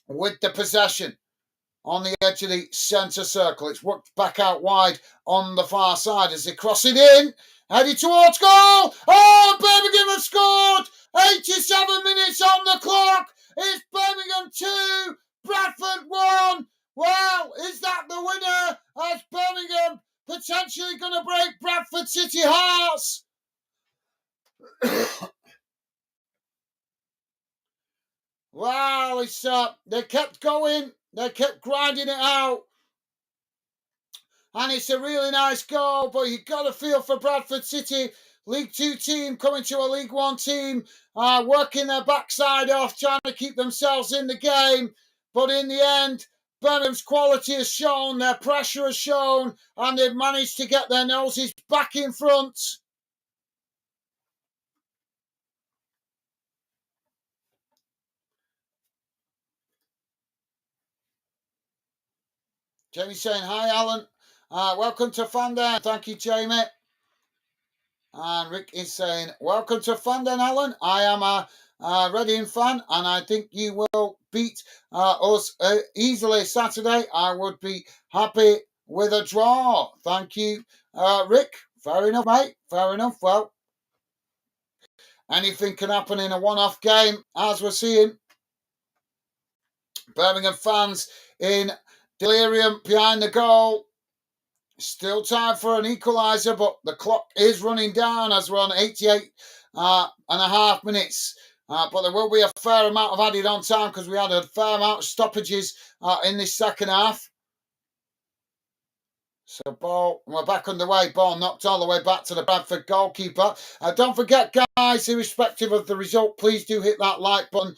with the possession on the edge of the centre circle. It's worked back out wide on the far side as they cross it in. Headed towards goal. Oh, Birmingham have scored. 87 minutes on the clock. It's Birmingham 2, Bradford 1. Well, is that the winner? As Birmingham potentially going to break Bradford City hearts. Wow, it's they kept going. They kept grinding it out. And it's a really nice goal, but you've got to feel for Bradford City. League 2 team coming to a League 1 team, working their backside off, trying to keep themselves in the game. But in the end, Birmingham's quality has shown, their pressure has shown, and they've managed to get their noses back in front. Jamie saying, hi, Alan. Welcome to Fandom. Thank you, Jamie. And Rick is saying, welcome to Fandom, Alan. I am a Reading fan, and I think you will beat us easily Saturday. I would be happy with a draw. Thank you, Rick. Fair enough, mate. Fair enough. Well, anything can happen in a one-off game, as we're seeing. Birmingham fans in delirium behind the goal. Still time for an equalizer, but the clock is running down as we're on 88 and a half minutes. But there will be a fair amount of added on time because we had a fair amount of stoppages in this second half. So ball, we're back underway. Ball knocked all the way back to the Bradford goalkeeper. Don't forget, guys, irrespective of the result, please do hit that like button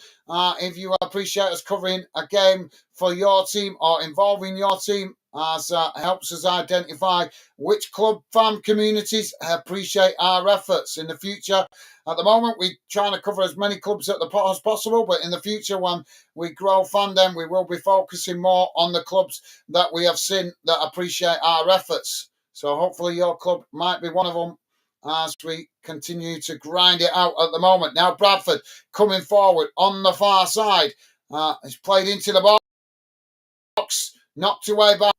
if you appreciate us covering a game for your team or involving your team, as helps us identify which club fan communities appreciate our efforts in the future. At the moment, we're trying to cover as many clubs as possible, but in the future, when we grow fandom, we will be focusing more on the clubs that we have seen that appreciate our efforts. So hopefully your club might be one of them as we continue to grind it out at the moment. Now Bradford coming forward on the far side. It's played into the box, knocked away by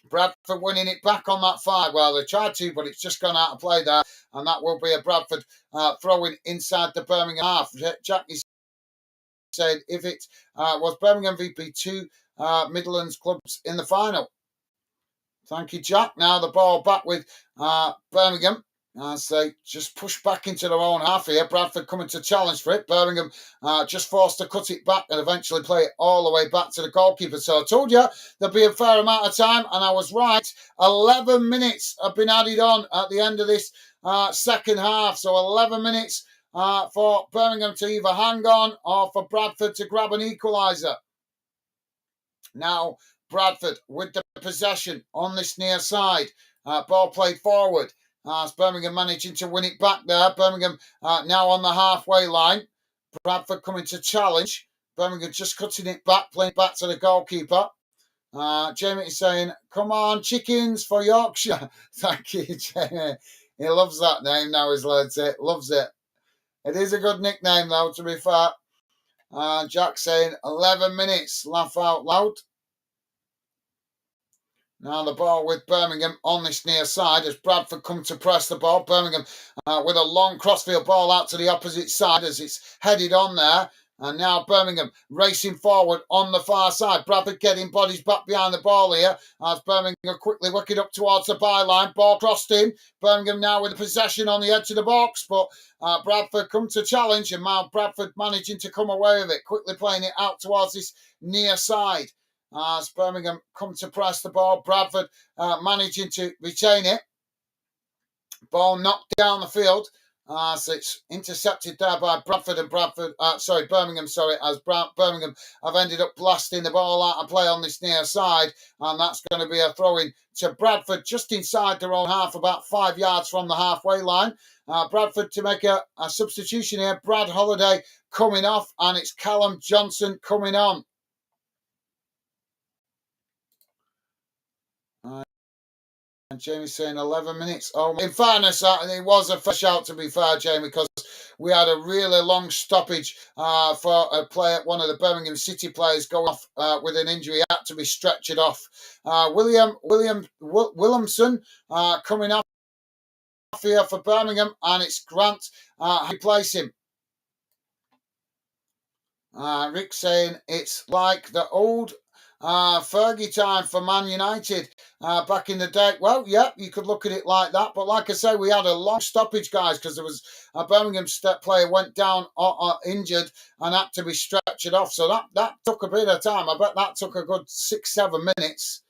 Bradford, winning it back on that far. Well, they tried to, but it's just gone out of play there. And that will be a Bradford throwing inside the Birmingham half. Jack is saying if it was Birmingham VP 2 Midlands clubs in the final. Thank you, Jack. Now the ball back with Birmingham as they just push back into their own half here. Bradford coming to challenge for it. Birmingham just forced to cut it back and eventually play it all the way back to the goalkeeper. So I told you there'd be a fair amount of time, and I was right. 11 minutes have been added on at the end of this second half. So 11 minutes for Birmingham to either hang on or for Bradford to grab an equaliser. Now Bradford with the possession on this near side. Ball played forward. Birmingham managing to win it back there. Birmingham now on the halfway line. Bradford coming to challenge. Birmingham just cutting it back, playing back to the goalkeeper. Jamie is saying, come on, chickens for Yorkshire. Thank you, Jamie. He loves that name now, his lad. Loves it. It is a good nickname, though, to be fair. Jack saying, 11 minutes, laugh out loud. Now the ball with Birmingham on this near side as Bradford come to press the ball. Birmingham with a long crossfield ball out to the opposite side as it's headed on there. And now Birmingham racing forward on the far side. Bradford getting bodies back behind the ball here as Birmingham quickly working up towards the byline. Ball crossed in. Birmingham now with the possession on the edge of the box. But Bradford come to challenge and now Bradford managing to come away with it. Quickly playing it out towards this near side. As Birmingham come to press the ball, Bradford managing to retain it. Ball knocked down the field. So it's intercepted there by Birmingham, as Birmingham have ended up blasting the ball out of play on this near side. And that's going to be a throw-in to Bradford just inside their own half, about 5 yards from the halfway line. Bradford to make a substitution here. Brad Holiday coming off, and it's Callum Johnson coming on. And Jamie's saying 11 minutes. Oh, in fairness, it was a fair shout, to be fair, Jamie, because we had a really long stoppage for a player, one of the Birmingham City players going off with an injury. He had to be stretchered off. Williamson coming off here for Birmingham, and it's Grant replace him. Rick saying it's like the old Fergie time for Man United back in the day. Well, yeah, you could look at it like that. But like I say, we had a long stoppage, guys, because there was a Birmingham player went down injured and had to be stretchered off. So that took a bit of time. I bet that took a good 6-7 minutes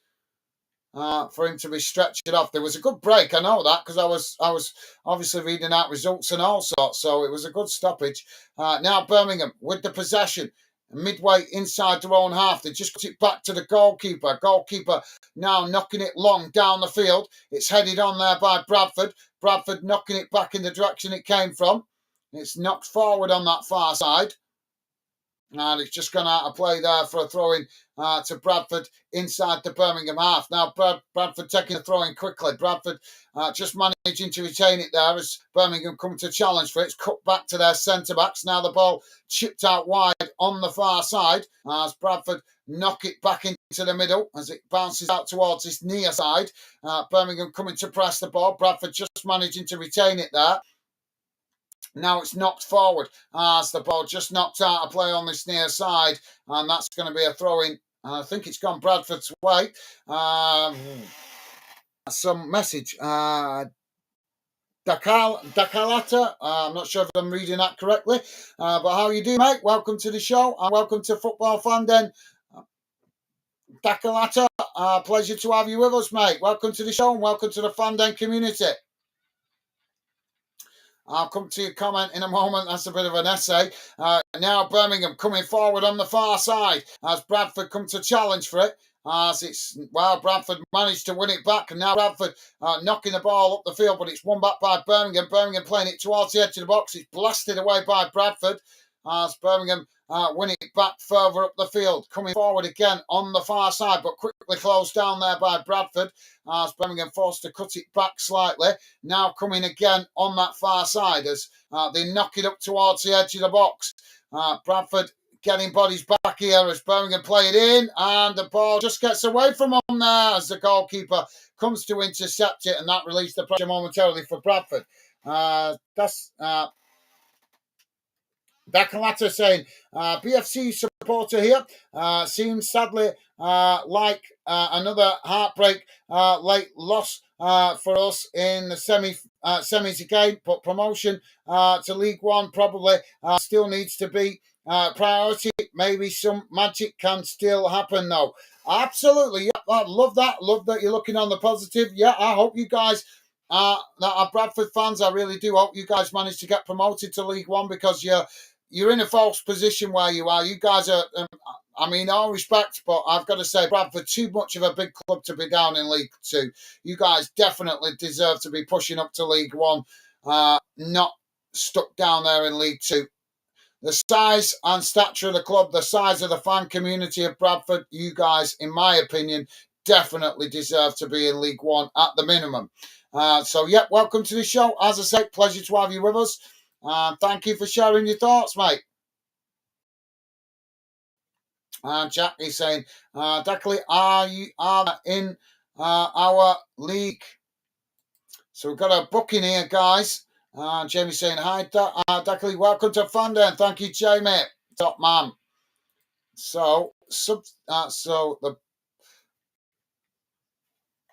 for him to be stretchered off. There was a good break, I know that, because I was obviously reading out results and all sorts. So it was a good stoppage. Now Birmingham with the possession. Midway inside their own half, they just put it back to the goalkeeper. Goalkeeper now knocking it long down the field. It's headed on there by Bradford. Bradford knocking it back in the direction it came from. It's knocked forward on that far side. And it's just gone out of play there for a throw-in to Bradford inside the Birmingham half. Now Bradford taking the throw-in quickly. Bradford just managing to retain it there as Birmingham come to challenge for it. It's cut back to their centre-backs. Now the ball chipped out wide on the far side as Bradford knock it back into the middle as it bounces out towards this near side. Birmingham coming to press the ball. Bradford just managing to retain it there. Now it's knocked forward as the ball just knocked out of play on this near side, and that's going to be a throw-in. I think it's gone Bradford's way. Some message. Dakalata. I'm not sure if I'm reading that correctly, but how you doing, mate? Welcome to the show and welcome to Football Fan Den. Dakalata, pleasure to have you with us, mate. Welcome to the show and welcome to the Fan Den community. I'll come to your comment in a moment. That's a bit of an essay. Now Birmingham coming forward on the far side as Bradford come to challenge for it. Bradford managed to win it back, and now Bradford knocking the ball up the field, but it's won back by Birmingham. Birmingham playing it towards the edge of the box. It's blasted away by Bradford as Birmingham winning it back further up the field. Coming forward again on the far side, but quickly closed down there by Bradford as Birmingham forced to cut it back slightly. Now coming again on that far side as they knock it up towards the edge of the box. Bradford getting bodies back here as Birmingham play it in, and the ball just gets away from them there as the goalkeeper comes to intercept it, and that released the pressure momentarily for Bradford. Dakalata saying, BFC supporter here, seems sadly like another heartbreak late loss for us in the semis again, but promotion to League One probably still needs to be priority. Maybe some magic can still happen though. Absolutely, yeah, I love that. Love that you're looking on the positive. Yeah, I hope you guys that are Bradford fans. I really do hope you guys manage to get promoted to League One because you're in a false position where you are. You guys are, all respect, but I've got to say, Bradford, too much of a big club to be down in League Two. You guys definitely deserve to be pushing up to League One, not stuck down there in League Two. The size and stature of the club, the size of the fan community of Bradford, you guys, in my opinion, definitely deserve to be in League One at the minimum. Welcome to the show. As I say, pleasure to have you with us. Thank you for sharing your thoughts, mate. Jack is saying, Declan, are you in our league? So we've got a booking here, guys. Jamie saying, hi, Declan, welcome to Fan Den. Thank you, Jamie. Top man.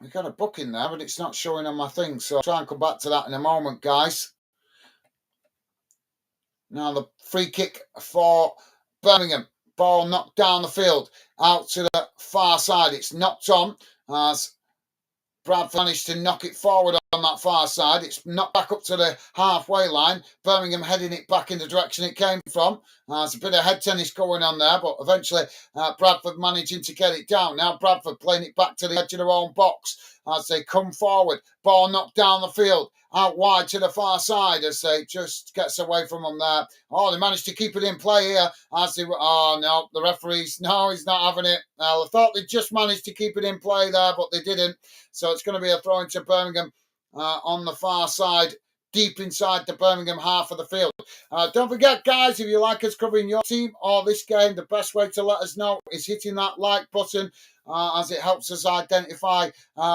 We got a booking there, but it's not showing on my thing. So I'll try and come back to that in a moment, guys. Now the free kick for Birmingham. Ball knocked down the field, out to the far side. It's knocked on as Bradford managed to knock it forward on that far side. It's knocked back up to the halfway line. Birmingham heading it back in the direction it came from. There's a bit of head tennis going on there, but eventually Bradford managing to get it down. Now Bradford playing it back to the edge of their own box as they come forward. Ball knocked down the field, out wide to the far side as they just gets away from them there. Oh, they managed to keep it in play here as they were. Oh, no, the referees, no, he's not having it. I thought they just managed to keep it in play there, but they didn't. So it's going to be a throw into Birmingham on the far side, deep inside the Birmingham half of the field. Don't forget, guys, if you like us covering your team or this game, the best way to let us know is hitting that like button as it helps us identify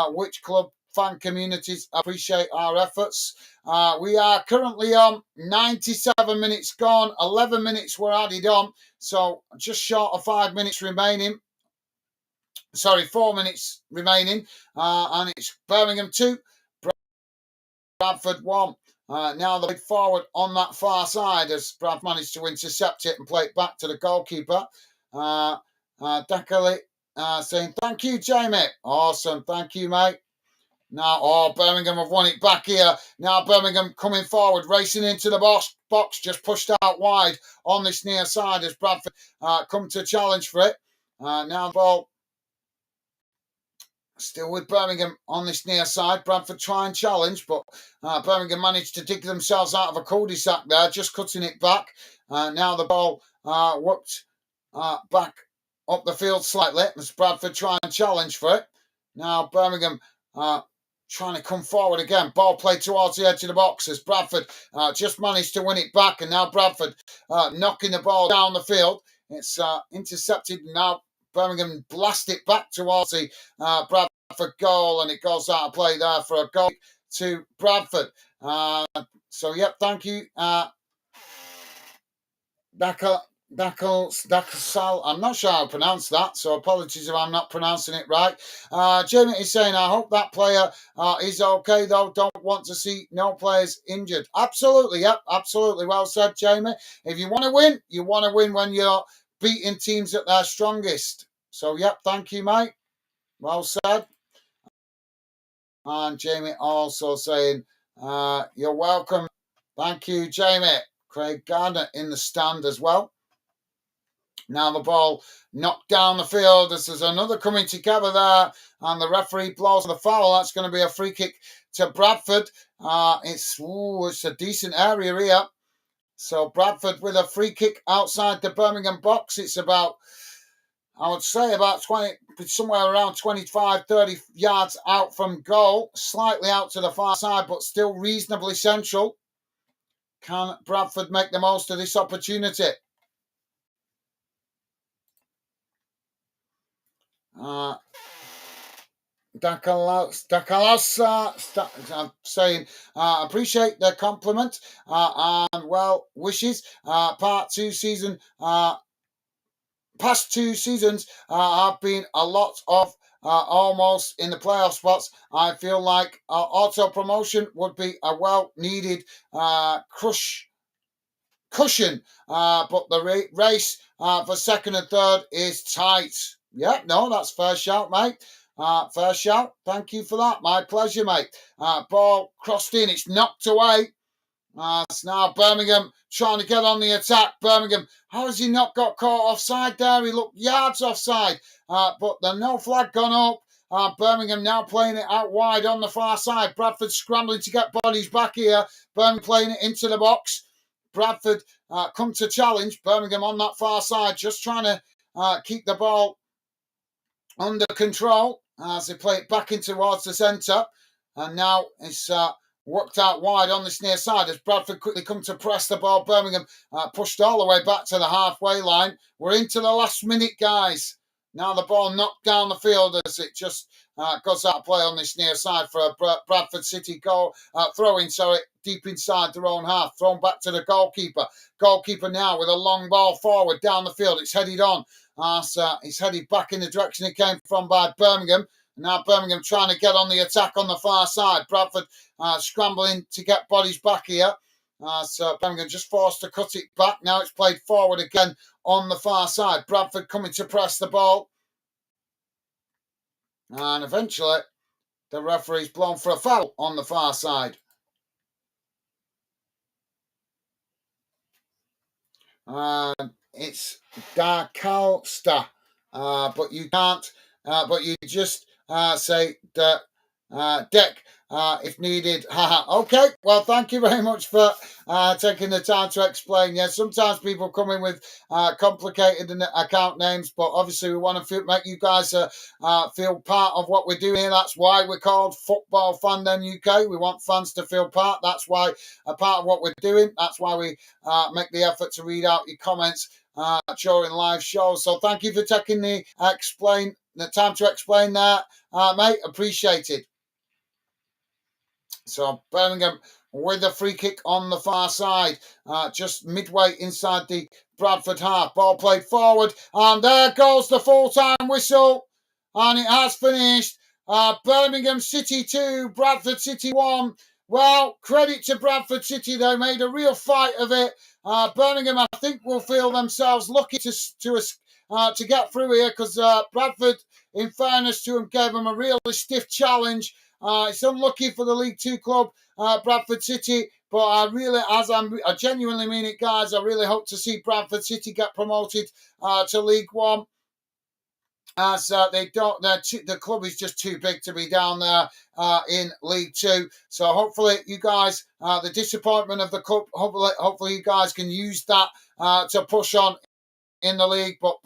which club fan communities appreciate our efforts. We are currently on 97 minutes gone, 11 minutes were added on, so just short of 5 minutes remaining. 4 minutes remaining, and it's Birmingham 2, Bradford 1. Now the lead forward on that far side as Brad managed to intercept it and play it back to the goalkeeper. Decali saying, thank you, Jamie. Awesome, thank you, mate. Now, Birmingham have won it back here. Now Birmingham coming forward, racing into the box, just pushed out wide on this near side as Bradford come to challenge for it. Now the ball still with Birmingham on this near side. Bradford try and challenge, but Birmingham managed to dig themselves out of a cul-de-sac there, just cutting it back. Now the ball whooped back up the field slightly as Bradford try and challenge for it. Now Birmingham trying to come forward again. Ball played towards the edge of the box as Bradford just managed to win it back. And now Bradford knocking the ball down the field. It's intercepted. Now Birmingham blast it back towards the Bradford goal. And it goes out of play there for a goal to Bradford. So, yep, thank you. Dakal, I'm not sure how to pronounce that, so apologies if I'm not pronouncing it right. Jamie is saying, I hope that player is okay, though. Don't want to see no players injured. Absolutely, yep, absolutely. Well said, Jamie. If you want to win when you're beating teams at their strongest. So, yep, thank you, mate. Well said. And Jamie also saying, you're welcome. Thank you, Jamie. Craig Gardner in the stand as well. Now the ball knocked down the field as there's another coming together there, and the referee blows the foul. That's going to be a free kick to Bradford. It's a decent area here. So Bradford with a free kick outside the Birmingham box. It's about, I would say, about 20, somewhere around 25, 30 yards out from goal. Slightly out to the far side, but still reasonably central. Can Bradford make the most of this opportunity? Dakalos saying, appreciate the compliment and well wishes. Past 2 seasons have been a lot of almost in the playoff spots. I feel like auto promotion would be a well needed cushion, but the race for second and third is tight. Yeah, no, that's fair shout, mate. Fair shout. Thank you for that. My pleasure, mate. Ball crossed in. It's knocked away. It's now Birmingham trying to get on the attack. Birmingham, how has he not got caught offside there? He looked yards offside. But there's no flag gone up. Birmingham now playing it out wide on the far side. Bradford scrambling to get bodies back here. Birmingham playing it into the box. Bradford come to challenge. Birmingham on that far side, just trying to keep the ball under control as they play it back in towards the centre. And now it's worked out wide on this near side as Bradford quickly come to press the ball. Birmingham pushed all the way back to the halfway line. We're into the last minute, guys. Now the ball knocked down the field as it just goes out of play on this near side for a Bradford City goal. Throwing, deep inside their own half. Thrown back to the goalkeeper. Goalkeeper now with a long ball forward down the field. It's headed on. It's headed back in the direction it came from by Birmingham. Now Birmingham trying to get on the attack on the far side. Bradford scrambling to get bodies back here. So Birmingham just forced to cut it back. Now it's played forward again on the far side. Bradford coming to press the ball. And eventually the referee's blown for a foul on the far side. It's Darkalsta. But you can't, but you just say that deck if needed. Okay, well, thank you very much for taking the time to explain. Yes, sometimes people come in with complicated account names, but obviously we want to make you guys feel part of what we're doing here. That's why we're called Football Fandom UK. We want fans to feel part. That's why a part of what we're doing. That's why we make the effort to read out your comments during live shows. So thank you for taking the time to explain that, mate. Appreciate it. So Birmingham with a free kick on the far side, just midway inside the Bradford half. Ball played forward, and there goes the full-time whistle, and it has finished. Birmingham City 2, Bradford City 1. Well, credit to Bradford City. They made a real fight of it. Birmingham, I think, will feel themselves lucky to get through here because Bradford, in fairness to them, gave them a really stiff challenge. It's unlucky for the League Two club, Bradford City, but I genuinely mean it, guys. I really hope to see Bradford City get promoted to League One. As the club is just too big to be down there in League Two. So hopefully you guys, the disappointment of the club, hopefully you guys can use that to push on in the league. But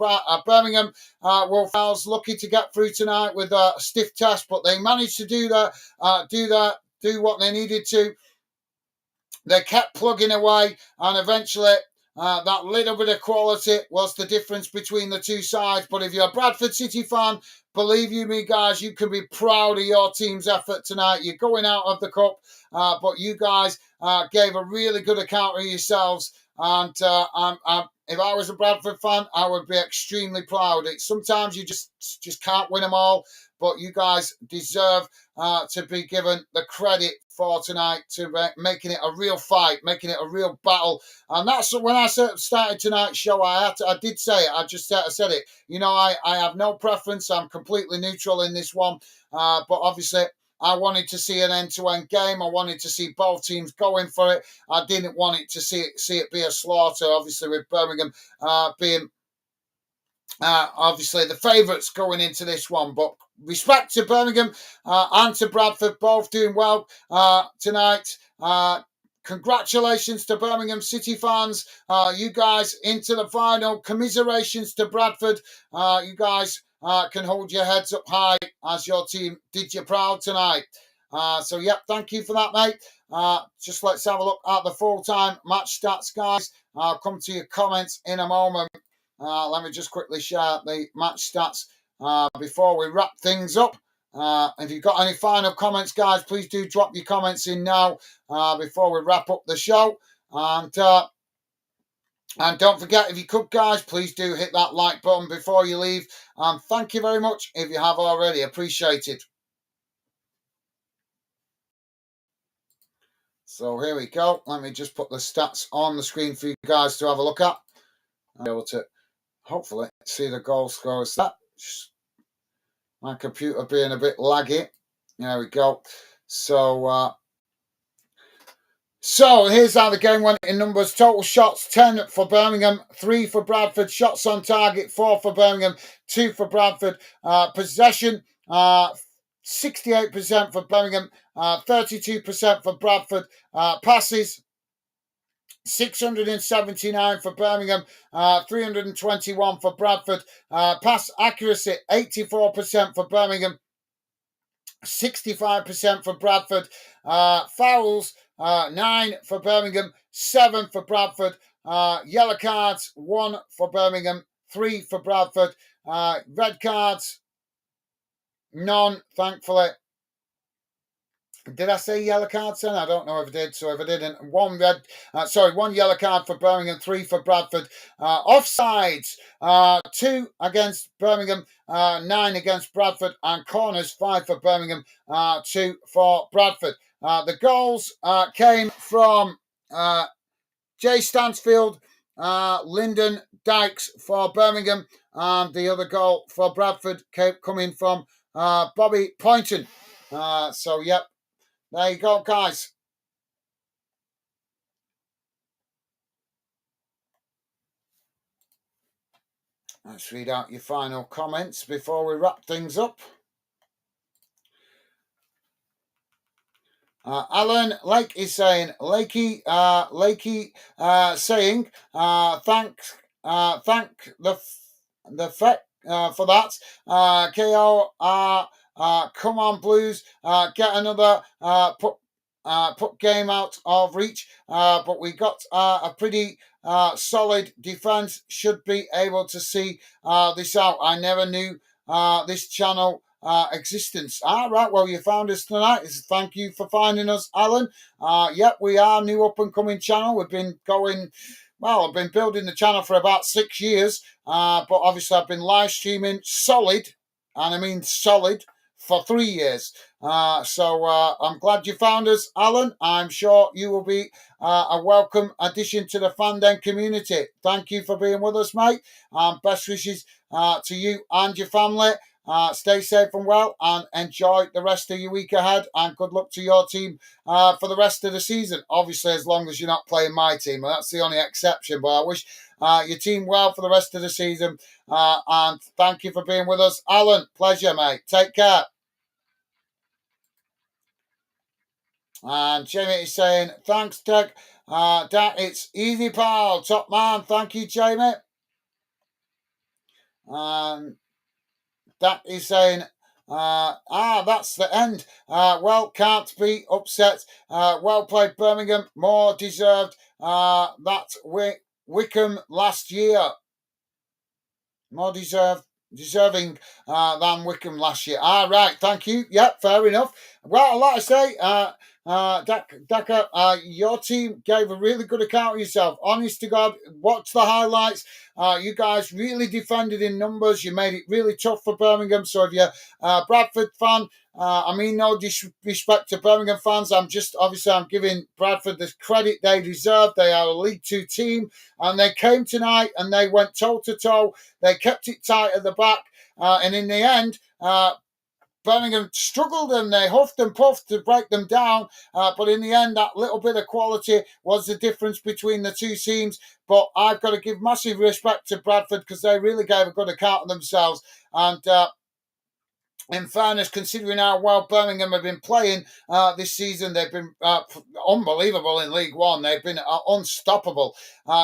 Birmingham were lucky to get through tonight with a stiff test, but they managed to do what they needed to. They kept plugging away, and eventually that little bit of quality was the difference between the two sides. But if you're a Bradford City fan, believe you me, guys, you can be proud of your team's effort tonight. You're going out of the cup, but you guys gave a really good account of yourselves. And if I was a Bradford fan, I would be extremely proud. Sometimes you just can't win them all, but you guys deserve to be given the credit for tonight, to making it a real fight, making it a real battle. And that's when I started tonight's show. I did say it. I said it. You know, I have no preference. I'm completely neutral in this one. But obviously, I wanted to see an end-to-end game. I wanted to see both teams going for it. I didn't want it to see it be a slaughter. Obviously, with Birmingham being obviously the favourites going into this one. But respect to Birmingham and to Bradford, both doing well tonight. Congratulations to Birmingham City fans. You guys into the final. Commiserations to Bradford. You guys can hold your heads up high as your team did you proud tonight. So, yep, thank you for that, mate. Just let's have a look at the full-time match stats, guys. I'll come to your comments in a moment. Let me just quickly share the match stats before we wrap things up. If you've got any final comments, guys, please do drop your comments in now before we wrap up the show. And don't forget, if you could, guys, please do hit that like button before you leave. And thank you very much if you have already. Appreciate it. So here we go. Let me just put the stats on the screen for you guys to have a look at. I'll be able to hopefully see the goal scorers. My computer being a bit laggy. There we go. So here's how the game went in numbers. Total shots, 10 for Birmingham, 3 for Bradford. Shots on target, 4 for Birmingham, 2 for Bradford. Possession, 68% for Birmingham, 32% for Bradford. Passes, 679 for Birmingham, 321 for Bradford. Pass accuracy, 84% for Birmingham, 65% for Bradford. Fouls, 9 for Birmingham, 7 for Bradford. Yellow cards, 1 for Birmingham, 3 for Bradford. Red cards, none, thankfully. Did I say yellow cards then? I don't know if I did. So if I didn't, one yellow card for Birmingham, 3 for Bradford. Offsides, 2 against Birmingham, 9 against Bradford, and corners, 5 for Birmingham, 2 for Bradford. The goals came from Jay Stansfield, Lyndon Dykes for Birmingham, and the other goal for Bradford coming from Bobby Poynton. So, yep. There you go, guys. Let's read out your final comments before we wrap things up. Alan Lake is saying, Lakey saying, thank the for that. KO, come on, Blues, get another put game out of reach, but we got a pretty solid defense. Should be able to see this out. I never knew this channel existence. Right, well, you found us tonight. Thank you for finding us, Alan. Yep, we are new up and coming channel. We've been going. Well, I've been building the channel for about 6 years, but obviously I've been live streaming solid, and I mean solid, for 3 years. So I'm glad you found us, Alan. I'm sure you will be a welcome addition to the Fanden community. Thank you for being with us, mate. Best wishes to you and your family. Stay safe and well, and enjoy the rest of your week ahead, and good luck to your team for the rest of the season. Obviously, as long as you're not playing my team, and that's the only exception, but I wish your team well for the rest of the season, and thank you for being with us, Alan. Pleasure, mate. Take care. And Jamie is saying, thanks, Doug. That it's easy, pal. Top man. Thank you, Jamie. And that is saying, that's the end. Well, can't be upset. Well played, Birmingham. More deserved. That Wickham last year. More deserving than Wickham last year. Right, thank you. Yep, fair enough. Well, like I say, Daka, your team gave a really good account of yourself. Honest to God, watch the highlights. You guys really defended in numbers. You made it really tough for Birmingham. So if you're a Bradford fan, I mean, no disrespect to Birmingham fans. I'm giving Bradford the credit they deserve. They are a League Two team, and they came tonight and they went toe to toe. They kept it tight at the back, and in the end, Birmingham struggled and they huffed and puffed to break them down. But in the end, that little bit of quality was the difference between the two teams. But I've got to give massive respect to Bradford because they really gave a good account of themselves. And in fairness, considering how well Birmingham have been playing this season, they've been unbelievable in League One. They've been unstoppable.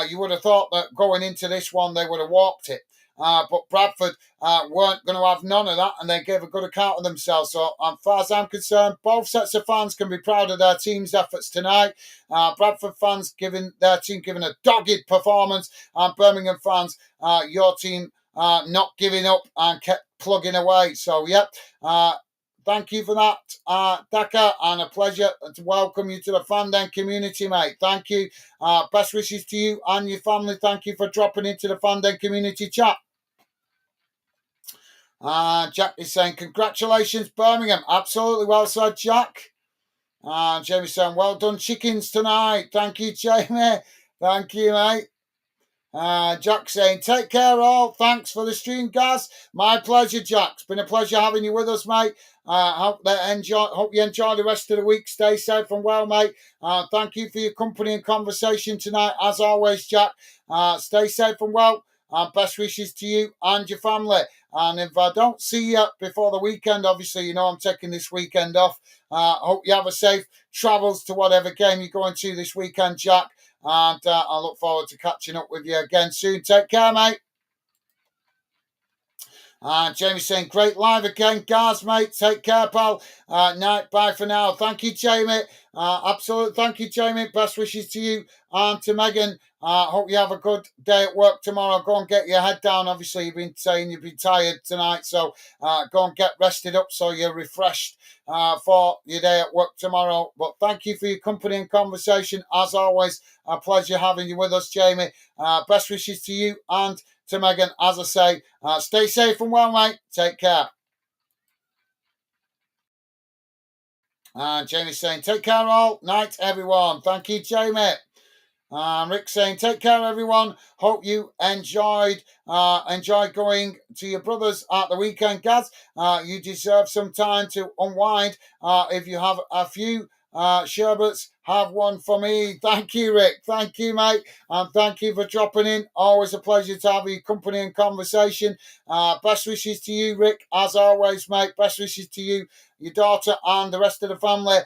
You would have thought that going into this one, they would have walked it. But Bradford weren't going to have none of that, and they gave a good account of themselves. So, as far as I'm concerned, both sets of fans can be proud of their team's efforts tonight. Bradford fans giving their team a dogged performance, and Birmingham fans, your team not giving up and kept plugging away. So, yep. Thank you for that, Daka, and a pleasure to welcome you to the Fanden community, mate. Thank you. Best wishes to you and your family. Thank you for dropping into the Fanden community chat. Jack is saying, congratulations, Birmingham. Absolutely well said, Jack. Jamie's saying, well done, chickens tonight. Thank you, Jamie. Thank you, mate. Jack saying, take care all. Thanks for the stream, guys. My pleasure, Jack. It's been a pleasure having you with us, mate. Hope you enjoy the rest of the week. Stay safe and well, mate. Thank you for your company and conversation tonight. As always, Jack, stay safe and well. Best wishes to you and your family. And if I don't see you before the weekend, obviously, you know I'm taking this weekend off. Hope you have a safe travels to whatever game you're going to this weekend, Jack. And I look forward to catching up with you again soon. Take care, mate. Jamie saying, great live again, guys, mate. Take care, pal. Night, bye for now. Thank you, Jamie. Absolute thank you, Jamie. Best wishes to you and to Megan. Hope you have a good day at work tomorrow. Go and get your head down. Obviously, you've been saying you've been tired tonight, so go and get rested up so you're refreshed for your day at work tomorrow. But thank you for your company and conversation. As always, a pleasure having you with us, Jamie. Best wishes to you and to Megan. As I say, stay safe and well, mate. Take care. Jamie saying, take care all. Night, everyone. Thank you, Jamie. Rick saying, take care, everyone. Hope you enjoyed going to your brothers at the weekend, guys. You deserve some time to unwind. If you have a few sherbets, have one for me. Thank you, Rick. Thank you, mate. And thank you for dropping in. Always a pleasure to have your company and conversation. Best wishes to you, Rick. As always, mate. Best wishes to you, your daughter, and the rest of the family.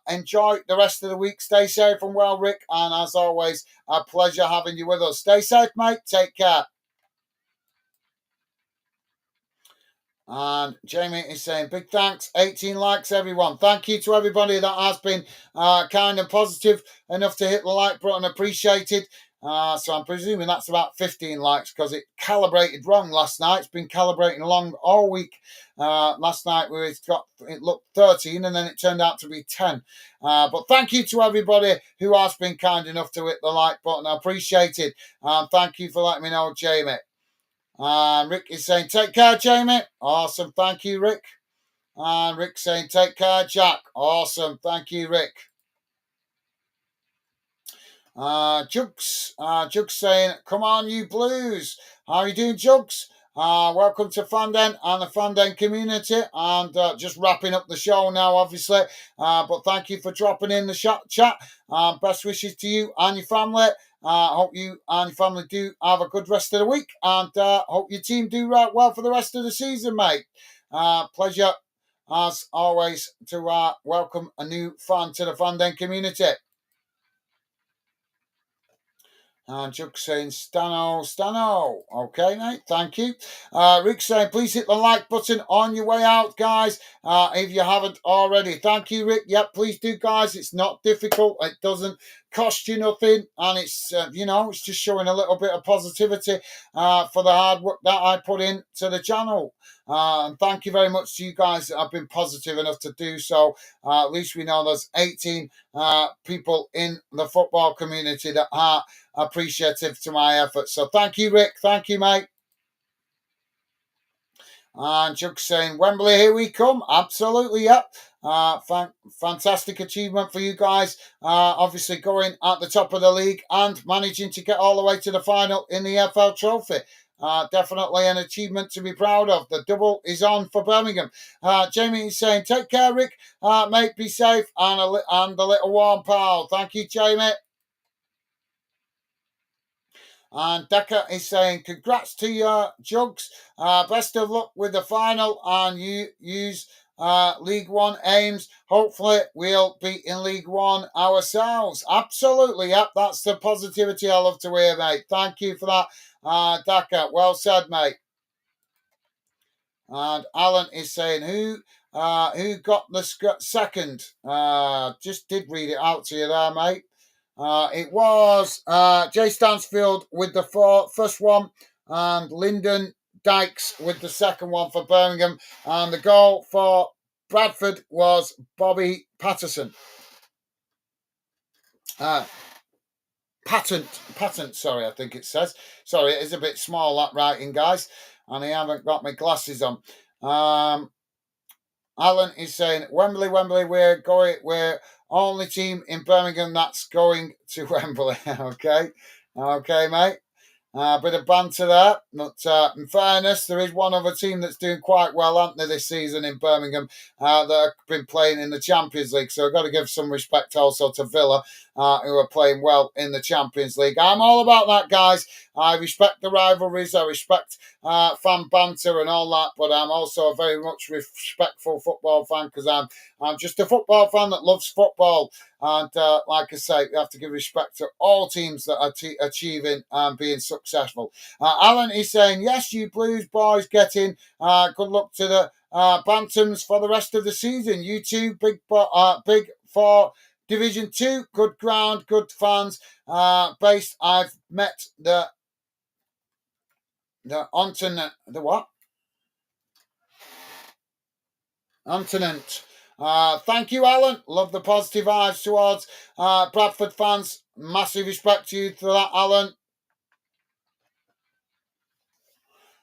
Enjoy the rest of the week. Stay safe and well, Rick. And as always, a pleasure having you with us. Stay safe, mate. Take care. And Jamie is saying, big thanks. 18 likes, everyone. Thank you to everybody that has been kind and positive enough to hit the like button. Appreciated. So I'm presuming that's about 15 likes because it calibrated wrong last night. It's been calibrating along all week. Last night it looked 13 and then it turned out to be 10. But thank you to everybody who has been kind enough to hit the like button. I appreciate it. Thank you for letting me know, Jamie. Rick is saying, take care, Jamie. Awesome. Thank you, Rick. And Rick saying, take care, Jack. Awesome. Thank you, Rick. Jugs saying, come on, you blues. How are you doing, Jugs? Welcome to Fanden and the Fanden community. And just wrapping up the show now, obviously. But thank you for dropping in the chat. Best wishes to you and your family. Hope you and your family do have a good rest of the week. And hope your team do well for the rest of the season, mate. Pleasure, as always, to welcome a new fan to the Fanden community. And Jug saying, Stano. Okay, mate, thank you. Rick saying, please hit the like button on your way out, guys, if you haven't already. Thank you, Rick. Yep, please do, guys. It's not difficult. It doesn't cost you nothing. And it's, it's just showing a little bit of positivity for the hard work that I put into the channel. And thank you very much to you guys that have been positive enough to do so. At least we know there's 18 people in the football community that are appreciative to my efforts. So thank you, Rick. Thank you, mate. And Chuck's saying, Wembley, here we come. Absolutely, yep. Fantastic achievement for you guys. Obviously going at the top of the league and managing to get all the way to the final in the FL Trophy. Definitely an achievement to be proud of. The double is on for Birmingham. Jamie is saying, take care, Rick. Mate, be safe. And the little warm pal. Thank you, Jamie. And Decker is saying, congrats to your Jugs. Best of luck with the final and you use League One aims. Hopefully we'll be in League One ourselves. Absolutely, yep. That's the positivity I love to hear, mate. Thank you for that, Decker. Well said, mate. And Alan is saying, who got the second? Just did read it out to you there, mate. It was Jay Stansfield with the first one and Lyndon Dykes with the second one for Birmingham. And the goal for Bradford was Bobby Patterson. Patent, sorry, I think it says. Sorry, it is a bit small, that writing, guys. And I haven't got my glasses on. Alan is saying, Wembley, we're only team in Birmingham that's going to Wembley. Okay, mate. A bit of banter there, but in fairness, there is one other team that's doing quite well, haven't they, this season in Birmingham, that have been playing in the Champions League. So I've got to give some respect also to Villa, who are playing well in the Champions League. I'm all about that, guys. I respect the rivalries, I respect fan banter and all that, but I'm also a very much respectful football fan because I'm just a football fan that loves football. And like I say, you have to give respect to all teams that are achieving and being successful. Alan is saying, yes, you Blues boys get in. Good luck to the Bantams for the rest of the season. You two, big for Division 2. Good ground, good fans. Based, I've met the what? Antonent. Thank you, Alan. Love the positive vibes towards Bradford fans. Massive respect to you for that, Alan.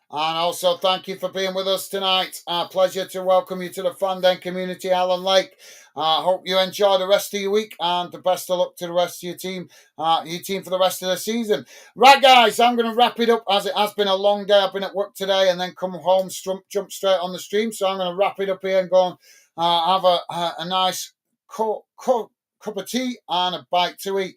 And also thank you for being with us tonight. Pleasure to welcome you to the Fan Den community, Alan Lake. Hope you enjoy the rest of your week and the best of luck to the rest of your team for the rest of the season. Right, guys, I'm going to wrap it up as it has been a long day. I've been at work today and then come home, jump straight on the stream. So I'm going to wrap it up here and go and have a nice cup of tea and a bite to eat.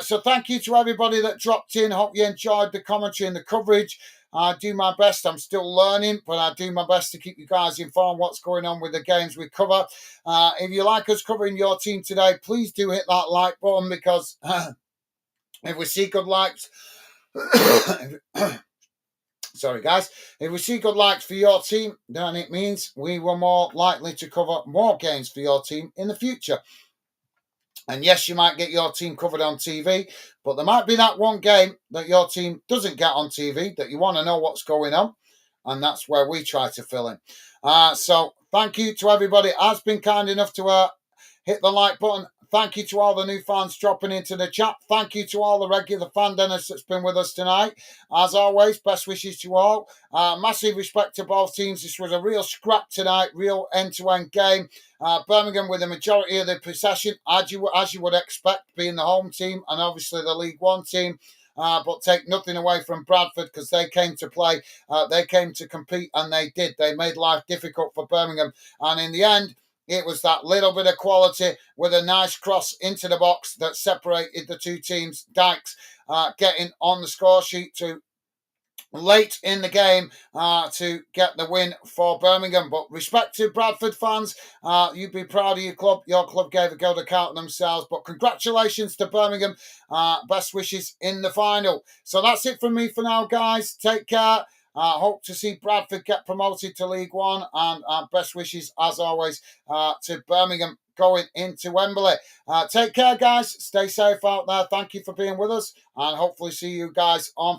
So thank you to everybody that dropped in. Hope you enjoyed the commentary and the coverage. I do my best. I'm still learning, but I do my best to keep you guys informed what's going on with the games we cover. If you like us covering your team today, please do hit that like button because if we see good likes, sorry guys, if we see good likes for your team, then it means we were more likely to cover more games for your team in the future. And yes, you might get your team covered on TV, but there might be that one game that your team doesn't get on TV that you want to know what's going on. And that's where we try to fill in. So thank you to everybody who has been kind enough to hit the like button. Thank you to all the new fans dropping into the chat. Thank you to all the regular fan dinners that's been with us tonight. As always, best wishes to all. Massive respect to both teams. This was a real scrap tonight, real end-to-end game. Birmingham with the majority of the possession, as you would expect, being the home team and obviously the League One team. But take nothing away from Bradford because they came to play, they came to compete, and they did. They made life difficult for Birmingham. And in the end, it was that little bit of quality with a nice cross into the box that separated the two teams. Dykes getting on the score sheet to late in the game to get the win for Birmingham. But respect to Bradford fans, you'd be proud of your club. Your club gave a go to count themselves. But congratulations to Birmingham. Best wishes in the final. So that's it from me for now, guys. Take care. Hope to see Bradford get promoted to League One, and best wishes as always to Birmingham going into Wembley. Take care, guys. Stay safe out there. Thank you for being with us, and hopefully see you guys on